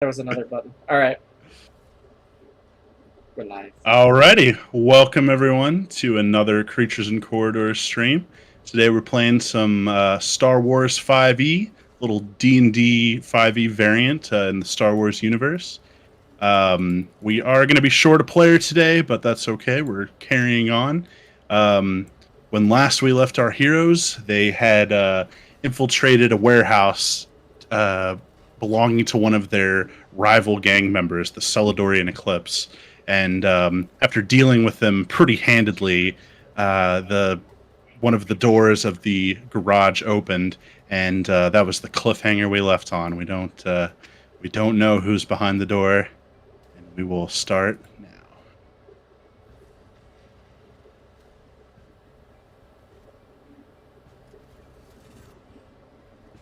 There was another button. All right. We're live. Alrighty, welcome everyone to another Creatures and Corridors stream. Today we're playing some Star Wars 5e, little D&D 5e variant in the Star Wars universe. We are going to be short a player today, but that's okay. We're carrying on. When last we left our heroes, they had infiltrated a warehouse belonging to one of their rival gang members, the Celadorian Eclipse. And after dealing with them pretty handedly, one of the doors of the garage opened, and that was the cliffhanger we left on. We don't know who's behind the door, and we will start now.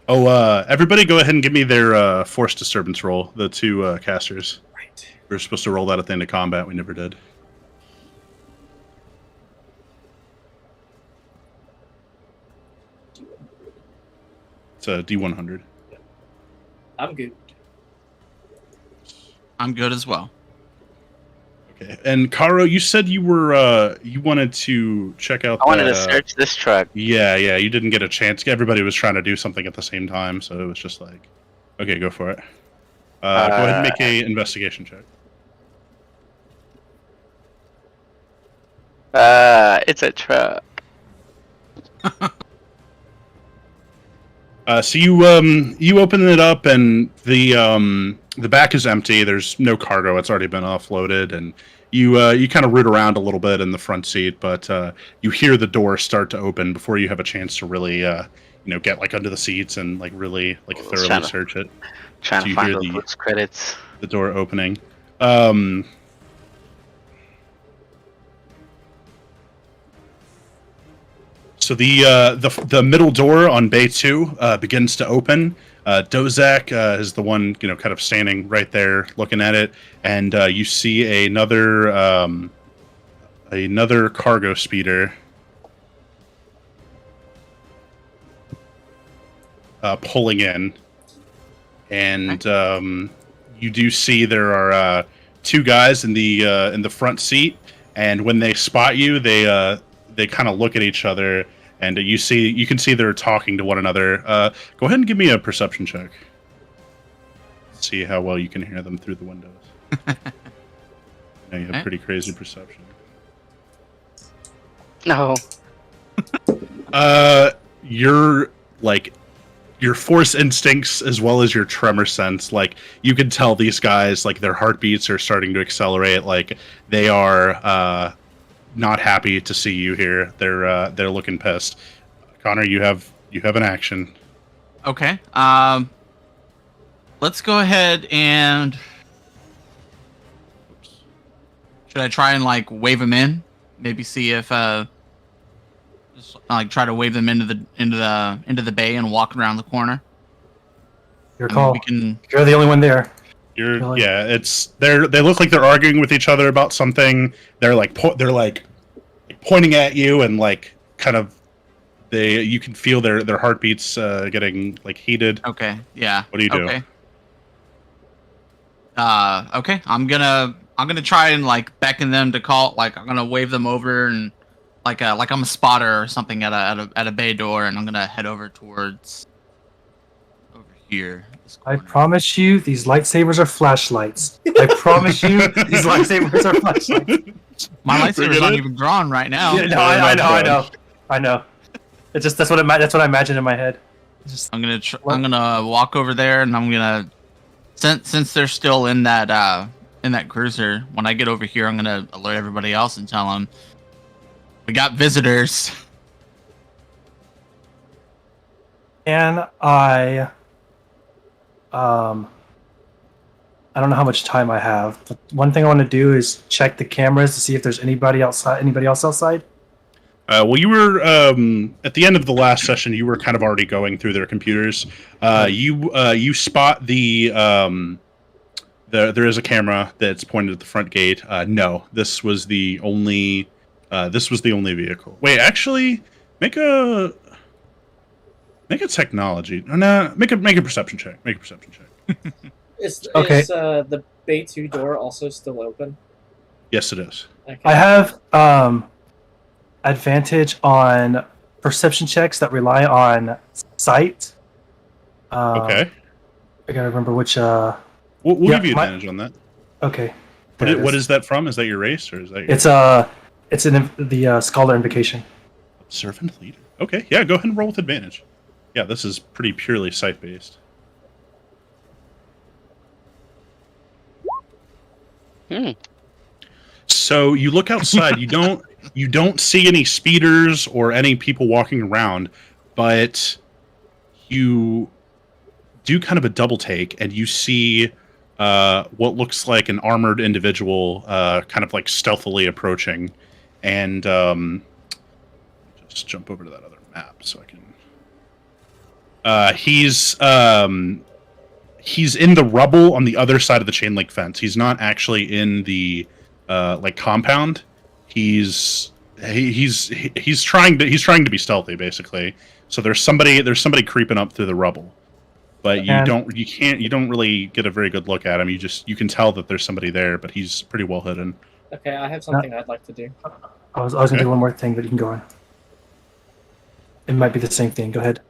Oh, everybody, go ahead and give me their force disturbance roll. The two casters. Right. We were supposed to roll that at the end of combat. We never did. It's a D100. I'm good. I'm good as well. Okay. And Caro, you said you were you wanted to check out. I wanted to search this truck. Yeah. You didn't get a chance. Everybody was trying to do something at the same time, so it was just like, okay, go for it. Go ahead and make a investigation check. It's a truck. So you open it up, and the back is empty. There's no cargo. It's already been offloaded, and you kind of root around a little bit in the front seat, but you hear the door start to open before you have a chance to really get like under the seats and like really like thoroughly search it. Trying to find those credits. The door opening. So the middle door on Bay 2 begins to open. Dozak is the one kind of standing right there looking at it, and you see another cargo speeder pulling in, and you do see there are two guys in the front seat, and when they spot you, they kind of look at each other, and you can see they're talking to one another. Go ahead and give me a perception check. See how well you can hear them through the windows. You have pretty crazy perception. No. Your force instincts as well as your tremor sense, like you can tell these guys, like their heartbeats are starting to accelerate, like they are not happy to see you here. They're looking pissed. Connor, you have an action. Okay. Let's go ahead and should I try and like wave them in? Maybe see if just like try to wave them into the bay and walk around the corner. Your call. You're the only one there. They look like they're arguing with each other about something. They're like pointing at you, and like kind of you can feel their heartbeats getting like heated. Okay. Yeah. What do you do? Okay. Okay. I'm gonna try and like beckon them to call. Like I'm gonna wave them over and like I'm a spotter or something at a bay door, and I'm gonna head over towards over here. I promise you, these lightsabers are flashlights. I promise you, these lightsabers are flashlights. My lightsabers aren't even drawn right now. Yeah, no, I know. It's just that's what I imagine in my head. I'm gonna walk over there, and I'm gonna since they're still in that cruiser. When I get over here, I'm gonna alert everybody else and tell them we got visitors. And I don't know how much time I have, but one thing I want to do is check the cameras to see if there's anybody else outside. Well, you were at the end of the last session. You were kind of already going through their computers. You spot there is a camera that's pointed at the front gate. No, this was the only vehicle. Wait, actually, make a technology. No, make a perception check. Make a perception check. Is Okay. the Bay 2 door also still open? Yes, it is. Okay. I have advantage on perception checks that rely on sight. Okay. I gotta remember which. We'll yeah, give you my- advantage on that. Okay. There it What is that from? Is that your race or is that your It's the Scholar Invocation. Servant Leader? Okay, yeah, go ahead and roll with advantage. Yeah, this is pretty purely sight based. So you look outside. you don't see any speeders or any people walking around, but you do kind of a double take, and you see what looks like an armored individual, kind of like stealthily approaching, and just jump over to that other map so I can. He's in the rubble on the other side of the chain link fence. He's not actually in the like compound. He's trying to be stealthy basically. So there's somebody creeping up through the rubble, but you don't really get a very good look at him. You can tell that there's somebody there, but he's pretty well hidden. Okay, I have something I'd like to do. I was gonna do one more thing, but you can go on. It might be the same thing. Go ahead.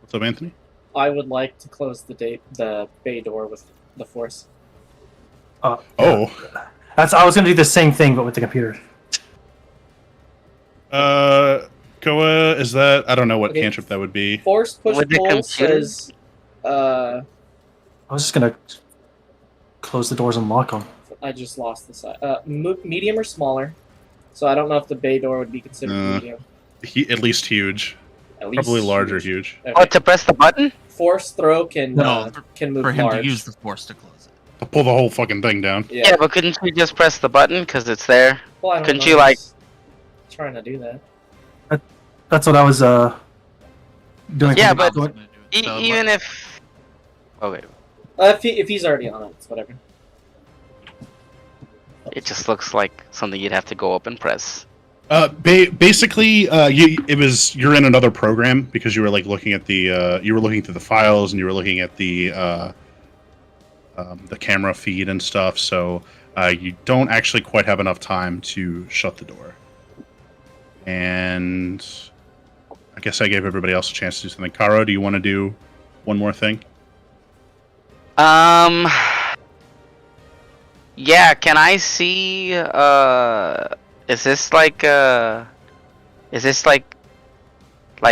What's up, Anthony? I would like to close the bay door with the force. Oh, I was gonna do the same thing, but with the computer. Goa, is that? I don't know what Okay. cantrip that would be. Force push With the pull computer? says. I was just gonna close the doors and lock them. I just lost the side. Medium or smaller. So I don't know if the bay door would be considered medium. At least huge. At least Probably large or huge. Okay. Oh, to press the button? Force throw can No, move For him large. to use the force to close it. To pull the whole fucking thing down. Yeah. Yeah, but couldn't you just press the button because it's there? Well, I don't couldn't know, you, I like- was trying to do that? That's what I was doing. Yeah, for the- but- Gonna do it. So, Even if. Okay. If he's already on it, it's whatever. It just looks like something you'd have to go up and press. Basically, you're in another program because you were like looking at the you were looking through the files and you were looking at the camera feed and stuff. So you don't actually quite have enough time to shut the door. And I guess I gave everybody else a chance to do something. Karo, do you want to do one more thing? Yeah, can I see, is this like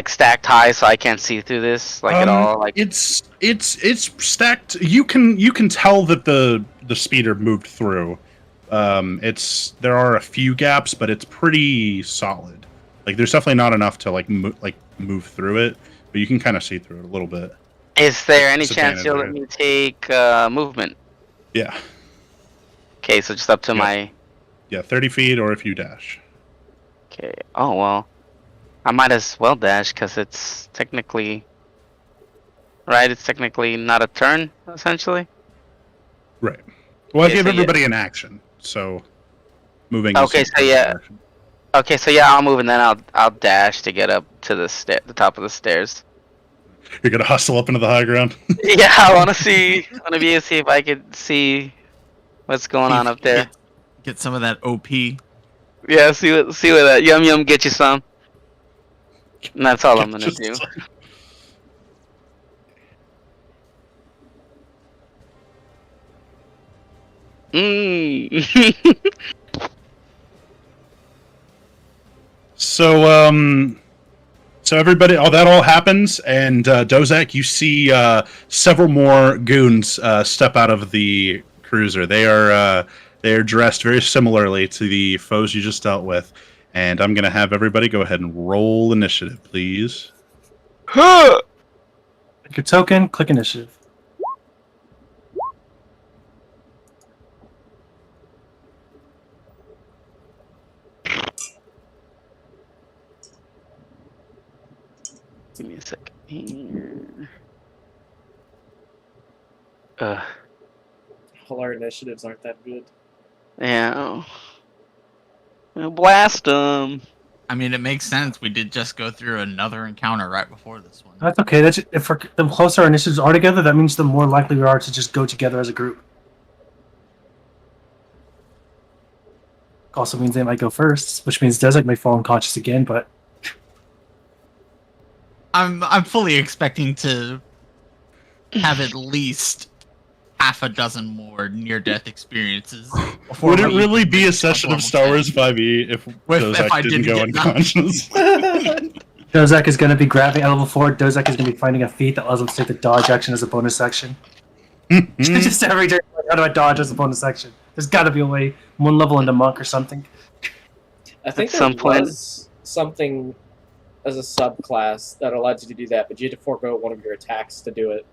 stacked high so I can't see through this, like, at all? Like, It's stacked. You can tell that the speeder moved through. There are a few gaps, but it's pretty solid. Like, there's definitely not enough to move through it, but you can kind of see through it a little bit. is there any It's chance advantage, you'll right? let me take, movement? Yeah, Okay, so just up to Yeah. my, 30 feet, or if you dash. okay, oh, well, I might as well dash, because it's technically, right, it's technically not a turn, essentially? Right. Well, I Okay, gave so yeah. everybody an action, so moving. Okay, is so yeah. an action. Okay, so yeah, I'll move and then I'll dash to get up to the top of the stairs. You're gonna hustle up into the high ground. Yeah, I want to be able to see if I could see what's going on up there. Get some of that OP. Yeah, see what that yum get you some. And that's all I'm gonna Just- do. Mm. So everybody, that all happens, and Dozak, you see several more goons step out of the cruiser. They are dressed very similarly to the foes you just dealt with, and I'm gonna have everybody go ahead and roll initiative, please. Pick your token, click initiative. Give me a second here. All our initiatives aren't that good. Yeah. Blast them. I mean, it makes sense. We did just go through another encounter right before this one. That's okay. That's if the closer our initiatives are together, that means the more likely we are to just go together as a group. Also means they might go first, which means Desert may fall unconscious again. But I'm fully expecting to have at least half a dozen more near-death experiences. Would it we really even be a reach session level of Star 10. Wars 5e if Dozak I didn't didn't go get knocked. unconscious? Dozak is going to be grabbing at level 4. Dozak is going to be finding a feat that allows him to take the dodge action as a bonus action. Just every turn, like, how do I dodge as a bonus action? There's got to be a way. One level into monk or something. I think At there some point- was something as a subclass that allowed you to do that, but you had to forego one of your attacks to do it.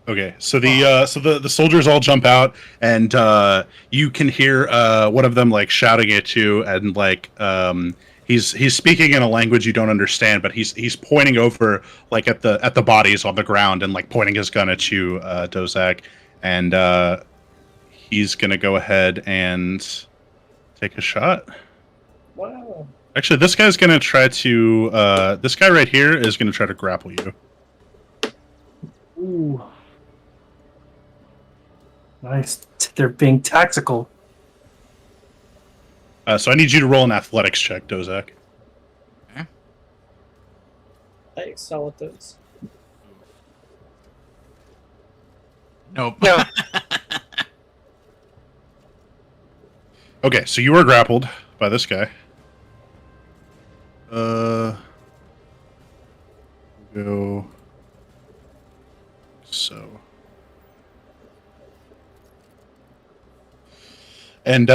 Okay, so the soldiers all jump out, and you can hear one of them like shouting at you, and like he's speaking in a language you don't understand, but he's pointing over like at the bodies on the ground and like pointing his gun at you, Dozak, and he's gonna go ahead and take a shot. Wow. Actually, this guy's gonna try to this guy right here is gonna try to grapple you. Ooh. Nice. They're being tactical. So I need you to roll an athletics check, Dozak. I excel at those. Nope. No. Okay, so you are grappled by this guy. Go. So. And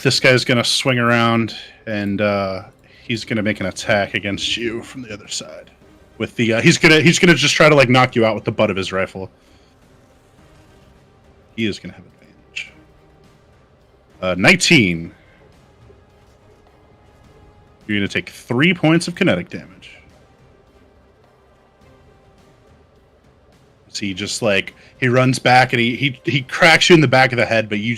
this guy's gonna swing around, and he's gonna make an attack against you from the other side. With the he's gonna just try to like knock you out with the butt of his rifle. He is gonna have advantage. 19. You're gonna take 3 points of kinetic damage. So he just like he runs back and he cracks you in the back of the head, but you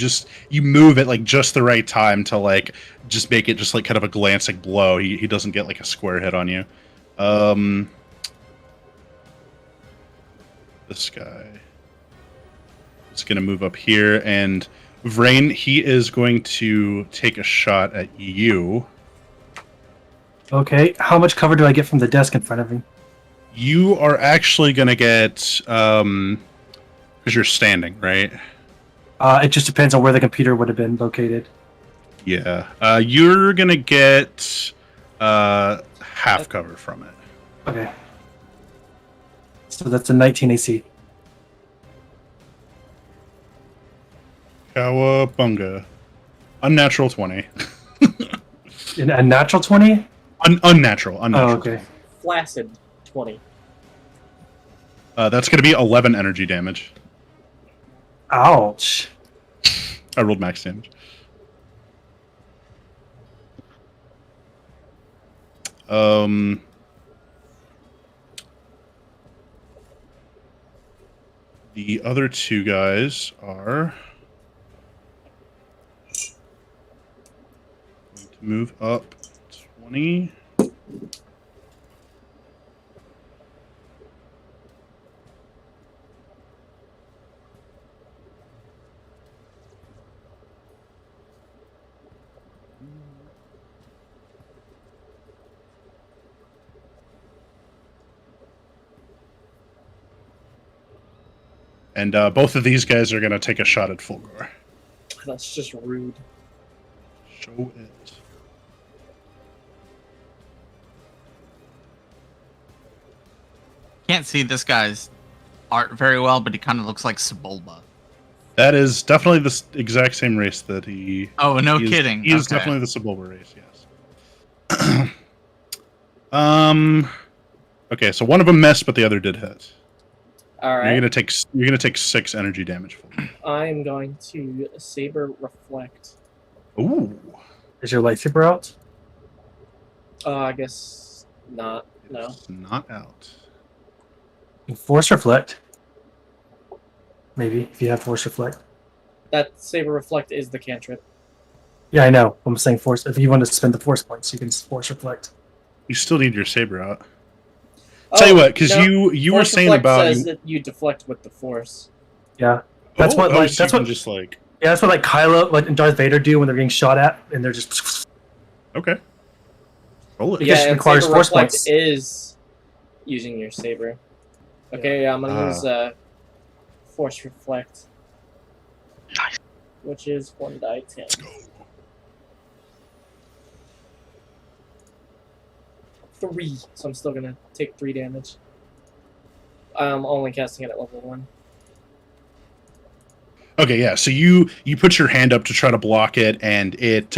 move at like just the right time to like just make it just like kind of a glancing blow. He doesn't get like a square hit on you. This guy is gonna move up here, and Vrain, he is going to take a shot at you. Okay. How much cover do I get from the desk in front of me? You are actually gonna get because you're standing, right? It just depends on where the computer would have been located. Yeah. You're gonna get half cover from it. Okay. So that's a 19 AC. Cowabunga. Unnatural 20. A natural 20? Unnatural. Oh, okay. Flaccid 20. That's gonna be 11 energy damage. Ouch. I rolled max damage. The other two guys are going to move up 20. And both of these guys are going to take a shot at Fulgor. That's just rude. Show it. Can't see this guy's art very well, but he kind of looks like Sebulba. That is definitely the exact same race that he... Oh, no he is, kidding. He is Okay. definitely the Sebulba race, yes. Okay, so one of them missed, but the other did hit. All right. You're gonna take 6 energy damage. For I'm going to saber reflect. Ooh. Is your lightsaber out? I guess not. No. It's not out. Force reflect. Maybe, if you have force reflect. That Saber Reflect is the cantrip. Yeah, I know. I'm saying force. If you want to spend the force points, you can force reflect. You still need your saber out. Tell you what, because you were Force saying Reflect about says you. that you deflect with the Force. Yeah, that's what like so that's you can what just like. yeah that's what like Kylo like and Darth Vader do when they're getting shot at and they're just Okay. Roll it. Because Yeah, it and requires Saber force Reflect points. is using your saber. Okay, yeah, I'm gonna use Force Reflect. Nice. Which is 1 die 10. Let's go. 3, so I'm still gonna take 3 damage. I'm only casting it at level 1. Okay, yeah. So you put your hand up to try to block it, and it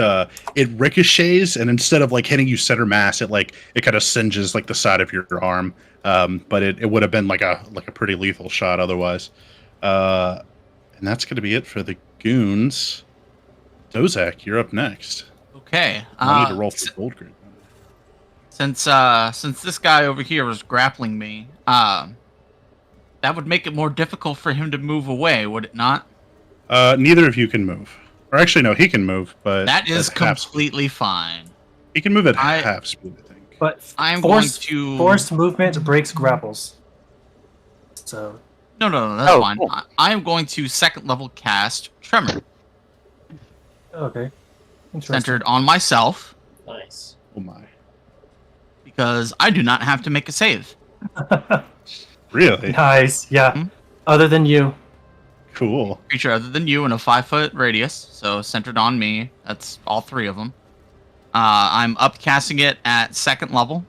ricochets, and instead of like hitting you center mass, it kind of singes like the side of your arm. But it would have been like a pretty lethal shot otherwise. And that's gonna be it for the goons. Dozak, you're up next. Okay. I need to roll for gold grid. Since this guy over here was grappling me, that would make it more difficult for him to move away, would it not? Neither of you can move. Or actually, no, he can move, but That is at half speed. completely fine. He can move at half speed, I think. But I'm forced movement breaks grapples. So No, that's Oh, fine. cool. I am going to second level cast Tremor, okay, interesting. centered on myself, Nice. Oh my! because I do not have to make a save. Really Nice, yeah. Hmm? Other than you, cool. Creature other than you in a 5-foot radius, so centered on me. That's all 3 of them. I'm upcasting it at second level,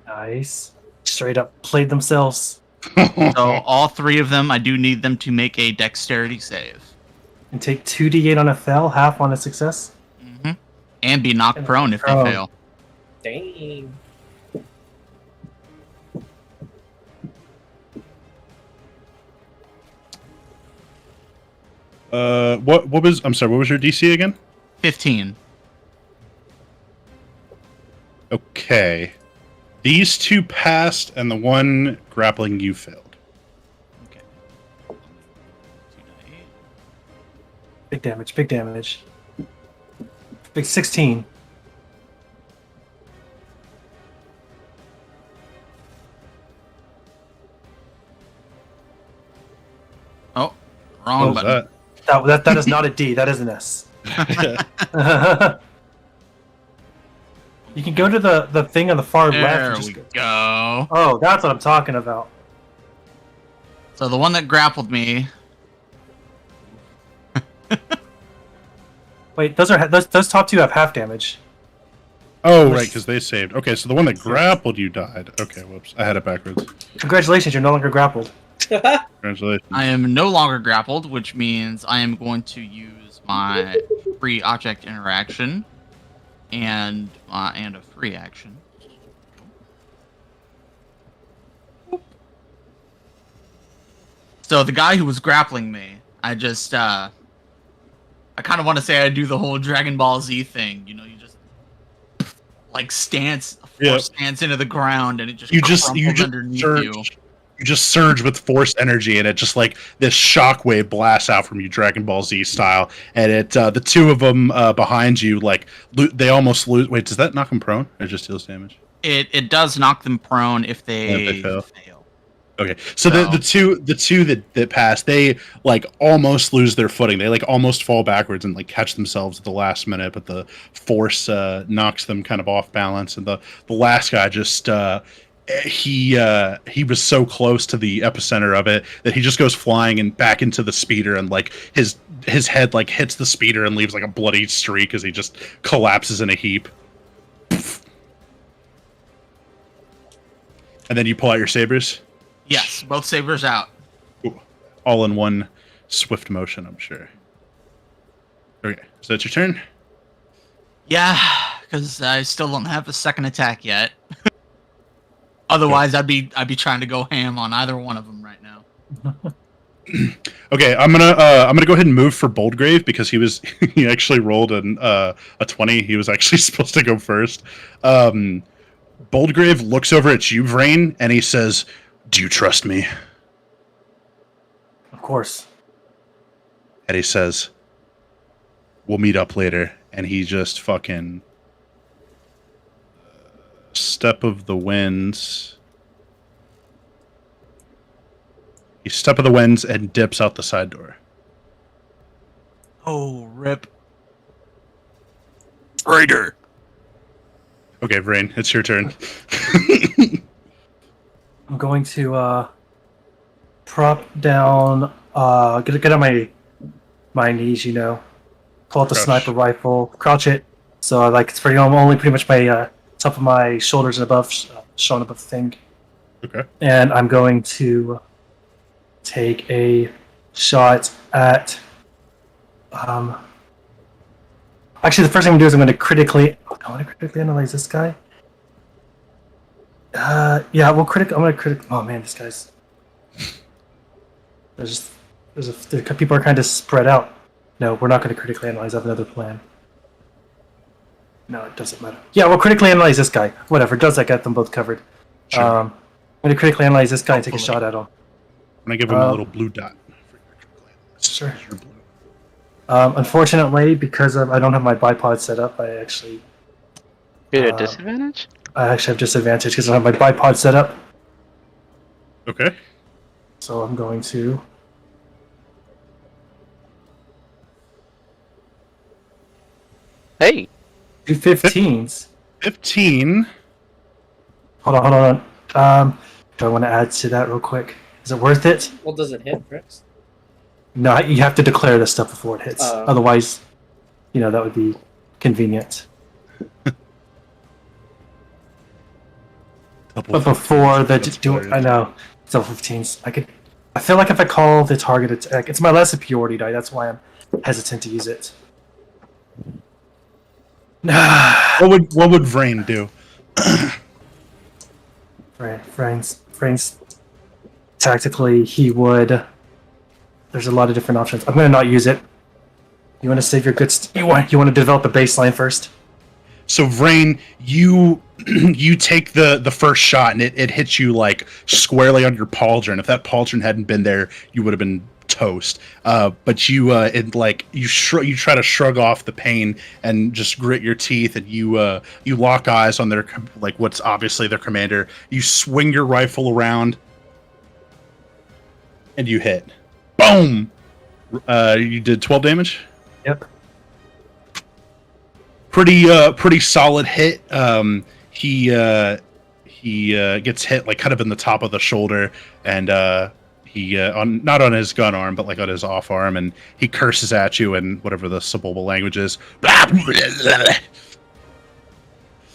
nice. Straight up played themselves so all 3 of them, I do need them to make a Dexterity save. and take 2d8 on a fail, half on a success. Hmm And be knocked And prone if they prone. fail. Dang. What was? I'm sorry. What was your DC again? 15. Okay. These 2 passed, and the one grappling you failed. Okay. Big damage, big damage. Big 16. Oh, What wrong was button. That is not a D, that is an S. that? You can go to the thing on the far left. There And just we go. go. Oh, that's what I'm talking about. So the one that grappled me. Wait, those top 2 have half damage. Oh, right, because they saved. Okay, so the one that grappled you died. Okay, whoops. I had it backwards. Congratulations, you're no longer grappled. Congratulations. I am no longer grappled, which means I am going to use my free object interaction and a free action. So the guy who was grappling me, I kind of want to say I do the whole Dragon Ball Z thing. You know, you just like stance into the ground, and it just crumples underneath you. You just surge with force energy, and it just like this shockwave blasts out from you, Dragon Ball Z style. And it, the 2 of them behind you, like they almost lose. Wait, does that knock them prone, or just deals damage? It does knock them prone if they fail. fail. Okay, so the two that pass, they like almost lose their footing. They like almost fall backwards and like catch themselves at the last minute, but the force knocks them kind of off balance. And the last guy just he was so close to the epicenter of it that he just goes flying and back into the speeder, and like his head like hits the speeder and leaves like a bloody streak as he just collapses in a heap. And then you pull out your sabers. Yes, both sabers out. Ooh, all in one swift motion, I'm sure. Okay, so that's your turn. Yeah, because I still don't have a second attack yet. Otherwise, I'd be trying to go ham on either one of them right now. Okay, I'm gonna go ahead and move for Boldgrave because he actually rolled a 20. He was actually supposed to go first. Boldgrave looks over at you, Vrain, and he says, "Do you trust me?" Of course. And he says, we'll meet up later. And he just fucking step of the winds. He step of the winds and dips out the side door. Oh, rip. Traitor. Okay, Vrain, it's your turn. I'm going to prop down, get on my knees, pull out the Crouch. sniper rifle, crouch it, so it's only pretty much my top of my shoulders and above, showing above the thing. Okay. And I'm going to take a shot at. Actually, the first thing I'm going to do is I'm going to critically analyze this guy. Yeah, I'm going to critically. Oh man, this guy's. People are kind of spread out. No, we're not going to critically analyze. I have another plan. No, it doesn't matter. Yeah, we'll critically analyze this guy. Whatever, does that get them both covered? Sure. I'm going to critically analyze this guy and take a shot at him. I'm gonna give him a little blue dot. Sure. Unfortunately, because I don't have my bipod set up, I actually You're at a disadvantage? I actually have disadvantage because I don't have my bipod set up. Okay. So I'm going to. Hey, Do 15s. 15. Hold on. Do I want to add to that real quick? Is it worth it? Well, does it hit, Rex? No, you have to declare this stuff before it hits. Otherwise, that would be convenient. But before the I know it's level 15s. I feel like if I call the target attack, it's my lesser purity die. That's why I'm hesitant to use it. What would Vrain do? Frank's tactically, he would. There's a lot of different options. I'm going to not use it. You want to save your good. You want to develop a baseline first. So Vrain, you take the first shot and it hits you squarely on your pauldron. If that pauldron hadn't been there, you would have been toast. But you try to shrug off the pain and just grit your teeth, and you lock eyes on their what's obviously their commander. You swing your rifle around, and you hit. Boom! You did 12 damage. Yep. Pretty solid hit. He gets hit kind of in the top of the shoulder, and he not on his gun arm, but on his off arm, and he curses at you in whatever the Sebulba language is.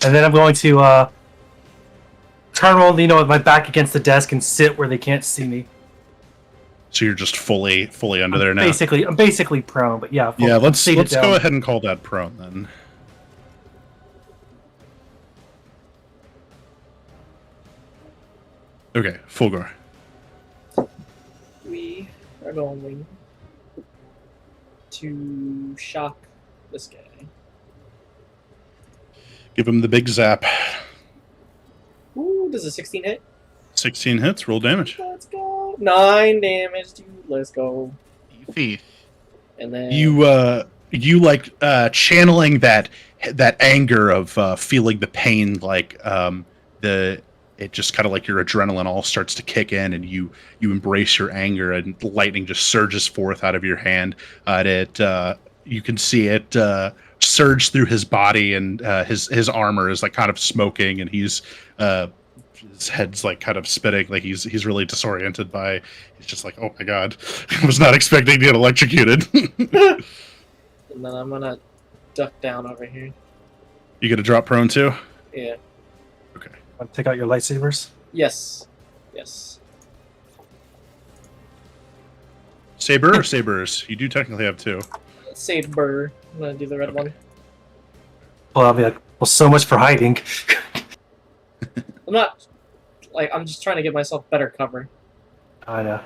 And then I'm going to turn around, with my back against the desk and sit where they can't see me. So you're just fully under there now. I'm basically prone, but yeah. Yeah, let's go ahead and call that prone then. Okay, Fulgor. We are going to shock this guy. Give him the big zap. Ooh, does a 16 hit? 16 hits, roll damage. Let's go. 9 damage, dude. Let's go. Thief. And then you channeling that anger of feeling the pain, it just kind of your adrenaline all starts to kick in, and you embrace your anger, and lightning just surges forth out of your hand. You can see it surge through his body, and his armor is kind of smoking, and his head's kind of spinning, he's really disoriented by. He's just oh my god, I was not expecting to get electrocuted. And then I'm gonna duck down over here. You gonna drop prone too? Yeah. Okay. Want to take out your lightsabers? Yes. Saber or sabers? You do technically have two. Saber. I'm gonna do the red one. Well, I'll be well, so much for hiding. I'm not. I'm just trying to give myself better cover. I know.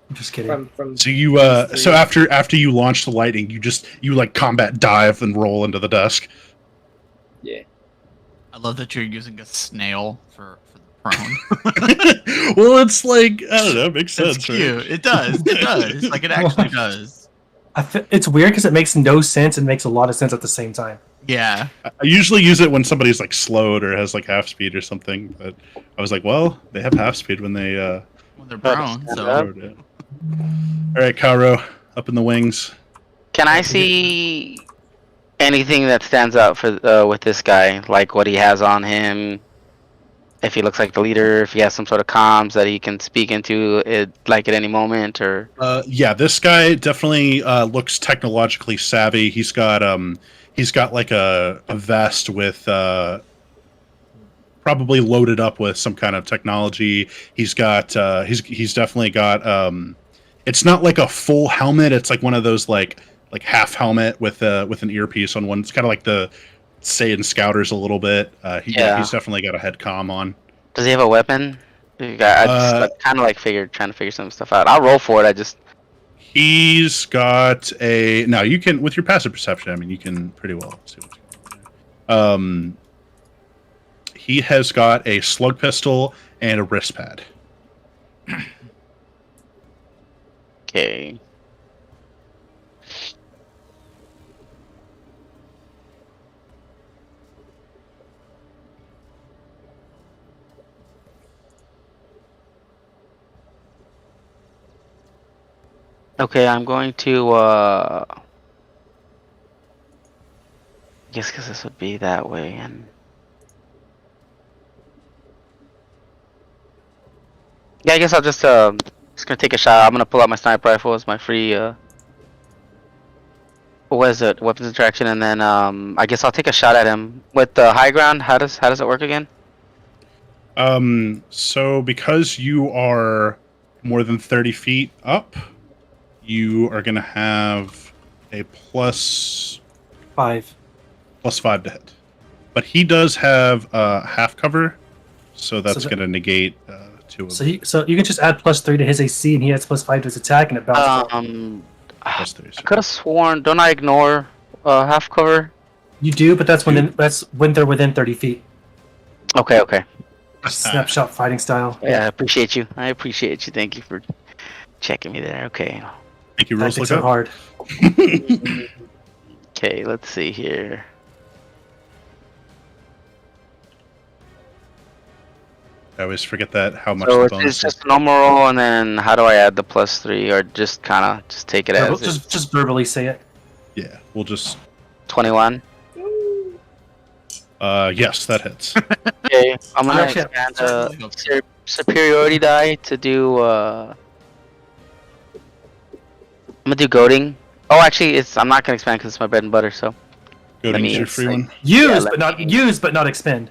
I'm just kidding. From So you so after you launch the lightning, you combat dive and roll into the desk. Yeah. I love that you're using a snail for the prone. Well, it's I don't know, it makes sense. It's cute. Right? It does. It actually does. It's weird because it makes no sense and makes a lot of sense at the same time. Yeah. I usually use it when somebody's like slowed or has like half speed or something. But I was like, well, they have half speed when they When they're But prone, stand so up. rode it. All right, Cairo, up in the wings. Can I see anything that stands out for with this guy? Like what he has on him? If he looks like the leader, if he has some sort of comms that he can speak into it, like at any moment, or Yeah, this guy definitely looks technologically savvy. He's got like a vest with probably loaded up with some kind of technology. He's got he's definitely got it's not like a full helmet. It's like one of those like half helmet with an earpiece on one. It's kind of like the Saiyan Scouters a little bit. He's definitely got a head comm on. does he have a weapon? I just kind of like trying to figure some stuff out. I'll roll for it. He's got a now you can with your passive perception. I mean, you can pretty well see what's going on there. He has got a slug pistol and a wrist pad. Okay. Okay, I'm going to guess because this would be that way, and yeah, I guess I'll just gonna take a shot. I'm gonna pull out my sniper rifle as my free what is it, weapons interaction, and then I guess I'll take a shot at him with the high ground. How does it work again? So because you are more than 30 feet up, you are going to have a +5 to hit. But he does have half cover, so that's going to negate 2 of them. So you can just add +3 to his AC, and he adds +5 to his attack, and it bounces. +3, I could have sworn. Don't I ignore half cover? You do, but that's when they're within 30 feet. Okay. Snapshot fighting style. Yeah, I appreciate you. Thank you for checking me there. Okay. Thank you, Rules. Tactics Look are up. hard. Okay, let's see here. I always forget that how much So the it's bonus is. just a normal roll, and then how do I add the +3, or just take it as Just verbally say it. Yeah, we'll just 21? yes, that hits. Okay, I'm gonna Actually, expand sorry. superiority die to do. I'm gonna do goading. Oh, actually, I'm not gonna expand because it's my bread and butter. So Go to me use your see. free one. Use, let me- but not expend.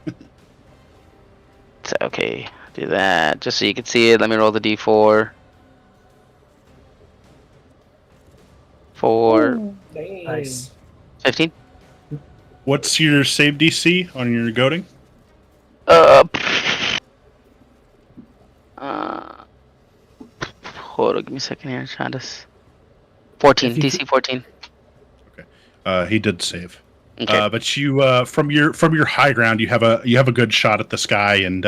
it's okay. Do that just so you can see it. Let me roll the d4. 4, Dang. Nice. 15. What's your save DC on your goading? Hold on, give me a second here. Trying to. 14. If you DC 14. He did save. Okay. But you from your high ground, you have a good shot at this guy, and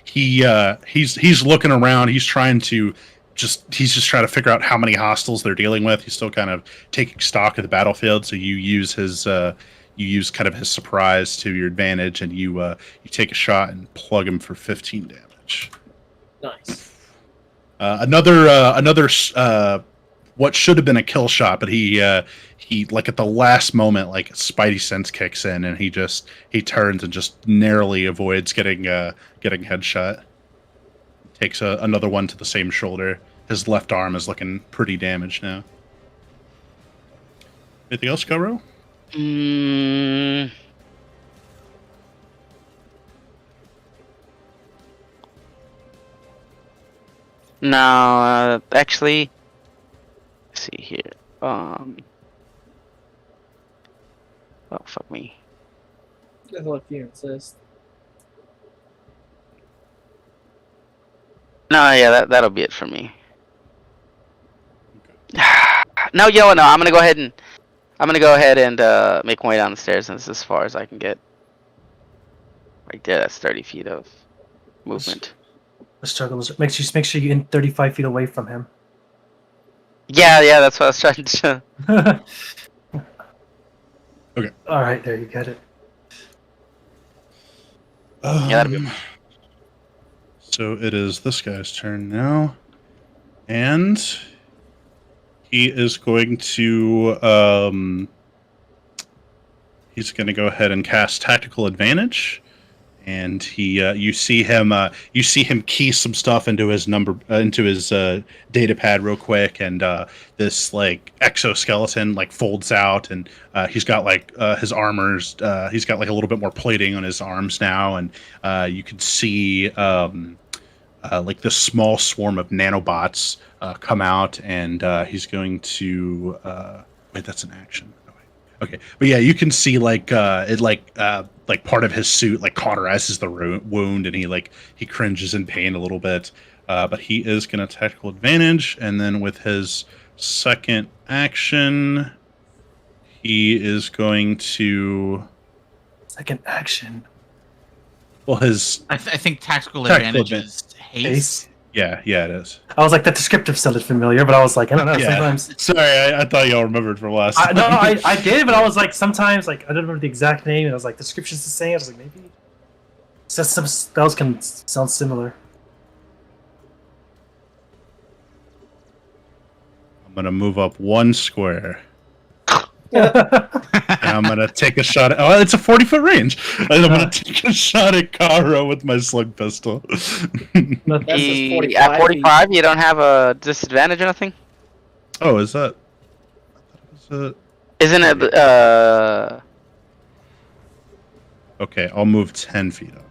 he's looking around. He's trying to just trying to figure out how many hostiles they're dealing with. He's still kind of taking stock of the battlefield. So you use kind of his surprise to your advantage, and you take a shot and plug him for 15 damage. Nice. Another what should have been a kill shot, but he like at the last moment, like Spidey sense kicks in, and he turns and just narrowly avoids getting headshot. Takes another one to the same shoulder. His left arm is looking pretty damaged now. Anything else, Garo? No, actually, let's see here. Oh, fuck me. Good luck you insist. No, yeah, that'll be it for me. No, no, I'm gonna go ahead and make my way down the stairs, and it's as far as I can get. Right there, that's 30 feet of movement. The struggle is make sure you in 35 feet away from him. Yeah, that's what I was trying to. Okay. All right, there you get it. that'd be- So it is this guy's turn now, and he is going to he's going to go ahead and cast Tactical Advantage, and you see him key some stuff into his data pad real quick, and this like exoskeleton like folds out, and he's got like his armors. He's got like a little bit more plating on his arms now, and you can see like this small swarm of nanobots come out, and he's going to wait. That's an action. Okay, but yeah, you can see like it like part of his suit like cauterizes the wound, and he cringes in pain a little bit. But he is going to tactical advantage, and then with his second action, he is going to Second action. well his I think tactical Tactical advantage is haste. Ace. yeah it is. I was like, that descriptive sounded familiar, but I was like, I don't know. Yeah. Sometimes. Sorry, I thought y'all remembered from last. No, I did, but I was like, sometimes, like, I don't remember the exact name, and I was like, the description's the same. I was like, maybe. So some spells can sound similar. I'm gonna move up one square. And I'm gonna take a shot at. Oh, it's a 40-foot range. And I'm gonna take a shot at Karo with my slug pistol. That's just 45 At 45, you don't have a disadvantage or nothing? Oh, is that? Isn't it? Okay, I'll move 10 feet up.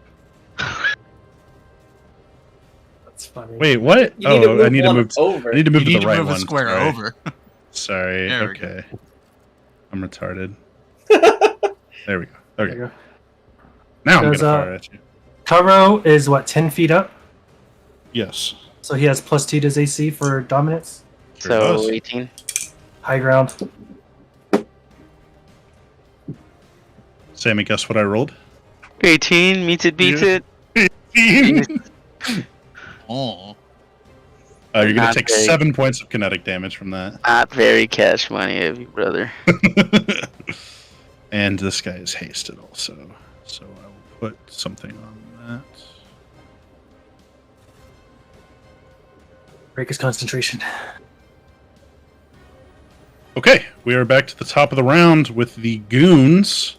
That's funny. Wait, what? You need to move I need to one move. over. I need to move You to need the to right move one. a square Sorry. over. Sorry. There we Okay. I'm retarded. There we go. There Okay. you go. Now I'm There's, gonna fire at you. Karo is what, 10 feet up? Yes. So he has +2 to his AC for dominance. Sure So does. 18. High ground. Sammy, guess what I rolled? 18 meets it, beats Yeah. it. Oh. You're gonna Not take very- 7 points of kinetic damage from that. Not very cash money of you, brother. And this guy is hasted also, so I will put something on that. Break his concentration. Okay, we are back to the top of the round with the goons.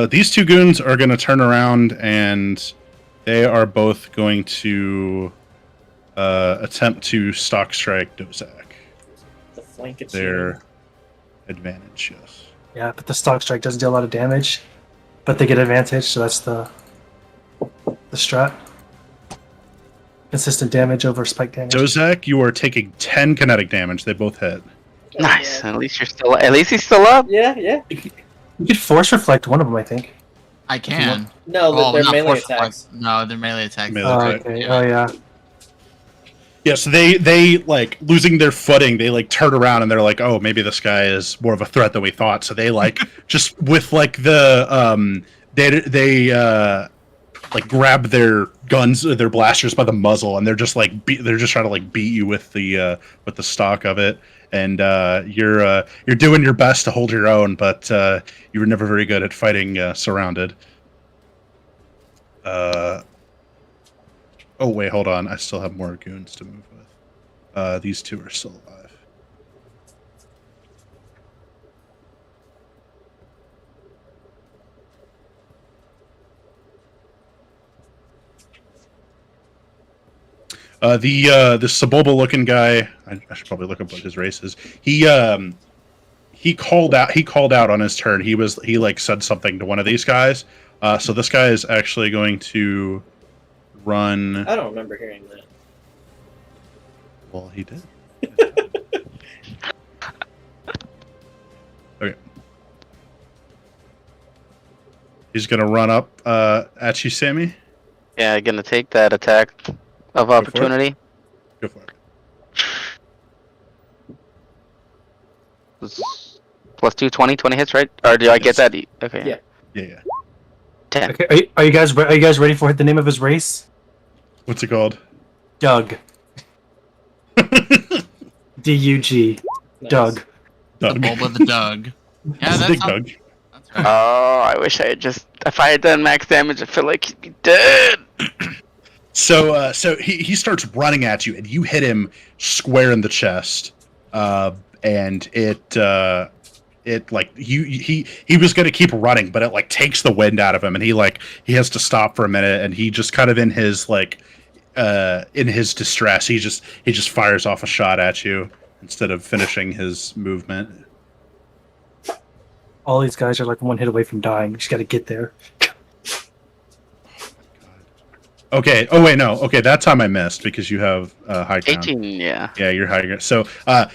These two goons are going to turn around, and they are both going to attempt to stock strike Dozak. The flank achievement. Their advantage, yes. Yeah, but the stock strike doesn't do a lot of damage, but they get advantage, so that's the strat. Consistent damage over spike damage. Dozak, you are taking 10 kinetic damage. They both hit. Nice. Yeah. At least you're still. At least he's still up. Yeah. You could force reflect one of them, I think. I can. No, Oh, they're not melee force reflect. attacks. No, they're melee attacks. Melee. Oh, attack. okay. Yeah. Oh, yeah. Yeah, so they like losing their footing, they like turn around and they're like, oh, maybe this guy is more of a threat than we thought. So they like just with like the they like grab their guns, their blasters by the muzzle, and they're just like they're just trying to like beat you with the stock of it. And you're doing your best to hold your own, but you were never very good at fighting surrounded. Oh wait, hold on. I still have more goons to move with. These two are still alive. The Sebulba looking guy. I should probably look up what his race is. He called out on his turn. He like said something to one of these guys. So this guy is actually going to run. I don't remember hearing that. Well, he did. Okay. He's gonna run up at you, Sammy. Yeah, gonna take that attack of for it. opportunity. Go for it. Plus 2, 20 hits, right? Or do I get Yes. that? Okay. Yeah. Yeah. 10. Okay, are you guys ready for the name of his race? What's it called? Doug. D-U-G. Nice. Doug. The Doug. bulb of the Doug. Yeah, That's that's Big not- Doug. That's right. Oh, I wish I had just. If I had done max damage, I feel like he'd be dead. So he starts running at you, and you hit him square in the chest, and it like he was gonna keep running, but it like takes the wind out of him, and he has to stop for a minute, and he just kind of in his distress, he just fires off a shot at you instead of finishing his movement. All these guys are like one hit away from dying. You just gotta get there. Okay. Oh wait, no. Okay, that time I missed because you have high ground. 18, yeah. Yeah, you're high ground. So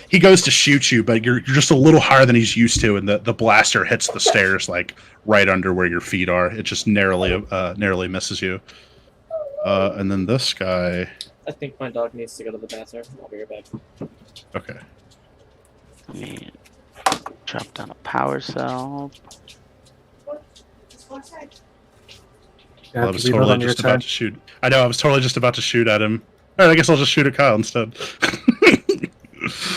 he goes to shoot you, but you're just a little higher than he's used to, and the blaster hits the stairs like right under where your feet are. It just narrowly misses you. And then this guy. I think my dog needs to go to the bathroom. I'll be right back. Okay. Let me drop down a power cell. You Well, I have was to reload totally on your just turn. about to shoot. I know. I was totally just about to shoot at him. All right. I guess I'll just shoot at Kyle instead.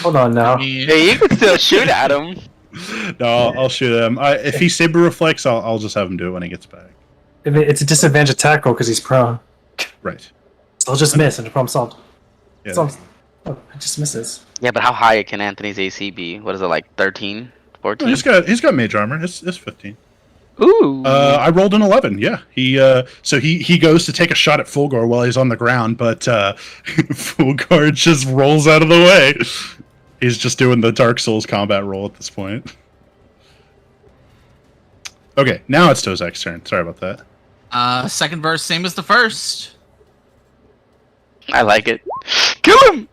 Hold on now. I mean, Hey, you can still shoot at him. No, I'll shoot him. If he saber reflects, I'll just have him do it when he gets back. It's a disadvantage attack roll because he's prone. Right. So I'll just miss and the problem solved. Yeah. Oh, it just misses. Yeah, but how high can Anthony's AC be? What is it, like 13? 14? Well, he's got mage armor. It's 15. Ooh. I rolled an 11. Yeah, he goes to take a shot at Fulgor while he's on the ground, but Fulgor just rolls out of the way. He's just doing the Dark Souls combat roll at this point. Okay, now it's Tozak's turn. Sorry about that. second verse, same as the first. I like it. Kill him!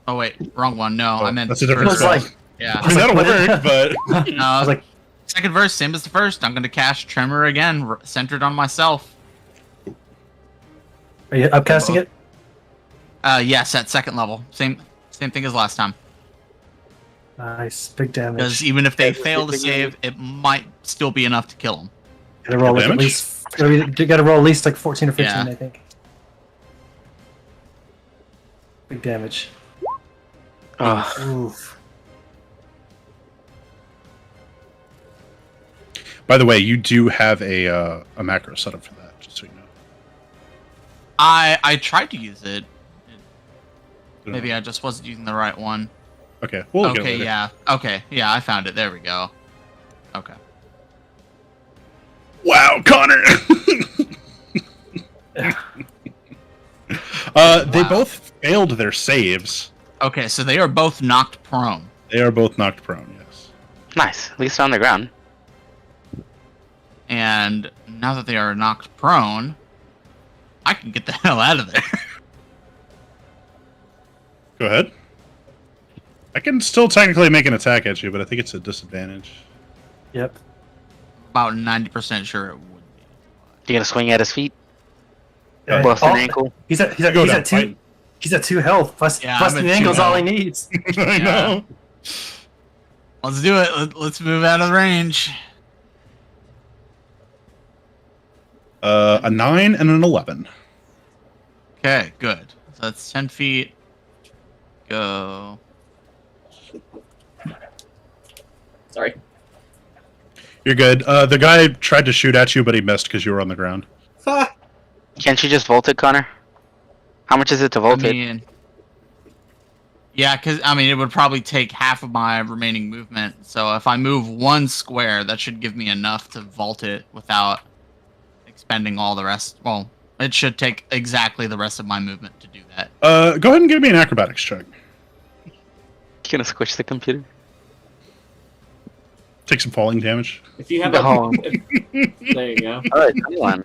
Oh wait, wrong one. No, I meant that's a different first. spell. It was like- Yeah. I mean, that'll What- work, but I was like, Second verse, same as the first. I'm gonna cast Tremor again, centered on myself. are you upcasting it? Yes, at second level. Same thing as last time. Nice. Big Because damage. even if they Yeah, fail to big save, it might still be enough to kill them. Gotta roll like at damage? least. You gotta roll at least like 14 or 15, Yeah. I think. Big damage. Ugh. Oof. by the way, you do have a macro set up for that, just so you know. I tried to use it. Maybe I just wasn't using the right one. Okay, we'll look at it Okay, later. yeah. Okay, yeah, I found it. There we go. Okay. Wow, Connor! They Wow. both failed their saves. Okay, so they are both knocked prone. They are both knocked prone, yes. Nice. At least they're on the ground. And now that they are knocked prone, I can get the hell out of there. Go ahead. I can still technically make an attack at you, but I think it's a disadvantage. Yep. About 90% sure it would be. You gonna swing at his feet? Yeah. Bust Oh, an ankle? He's at Go down, two. fight. He's at 2 health. Plus, Yeah, plus I'm the at 2 angle's all he health. needs. I know. Let's do it. Let's move out of the range. A 9 and an 11. Okay, good. So that's 10 feet. Go. Sorry. You're good. The guy tried to shoot at you, but he missed because you were on the ground. Ha! Can't you just volt it, Connor? How much is it to I volt it? mean, yeah, because I mean, it would probably take half of my remaining movement. So if I move 1 square, that should give me enough to vault it without expending all the rest. Well, it should take exactly the rest of my movement to do that. Go ahead and give me an acrobatics check. You gonna squish the computer? Take some falling damage. If you have No. there you go. Alright, come on.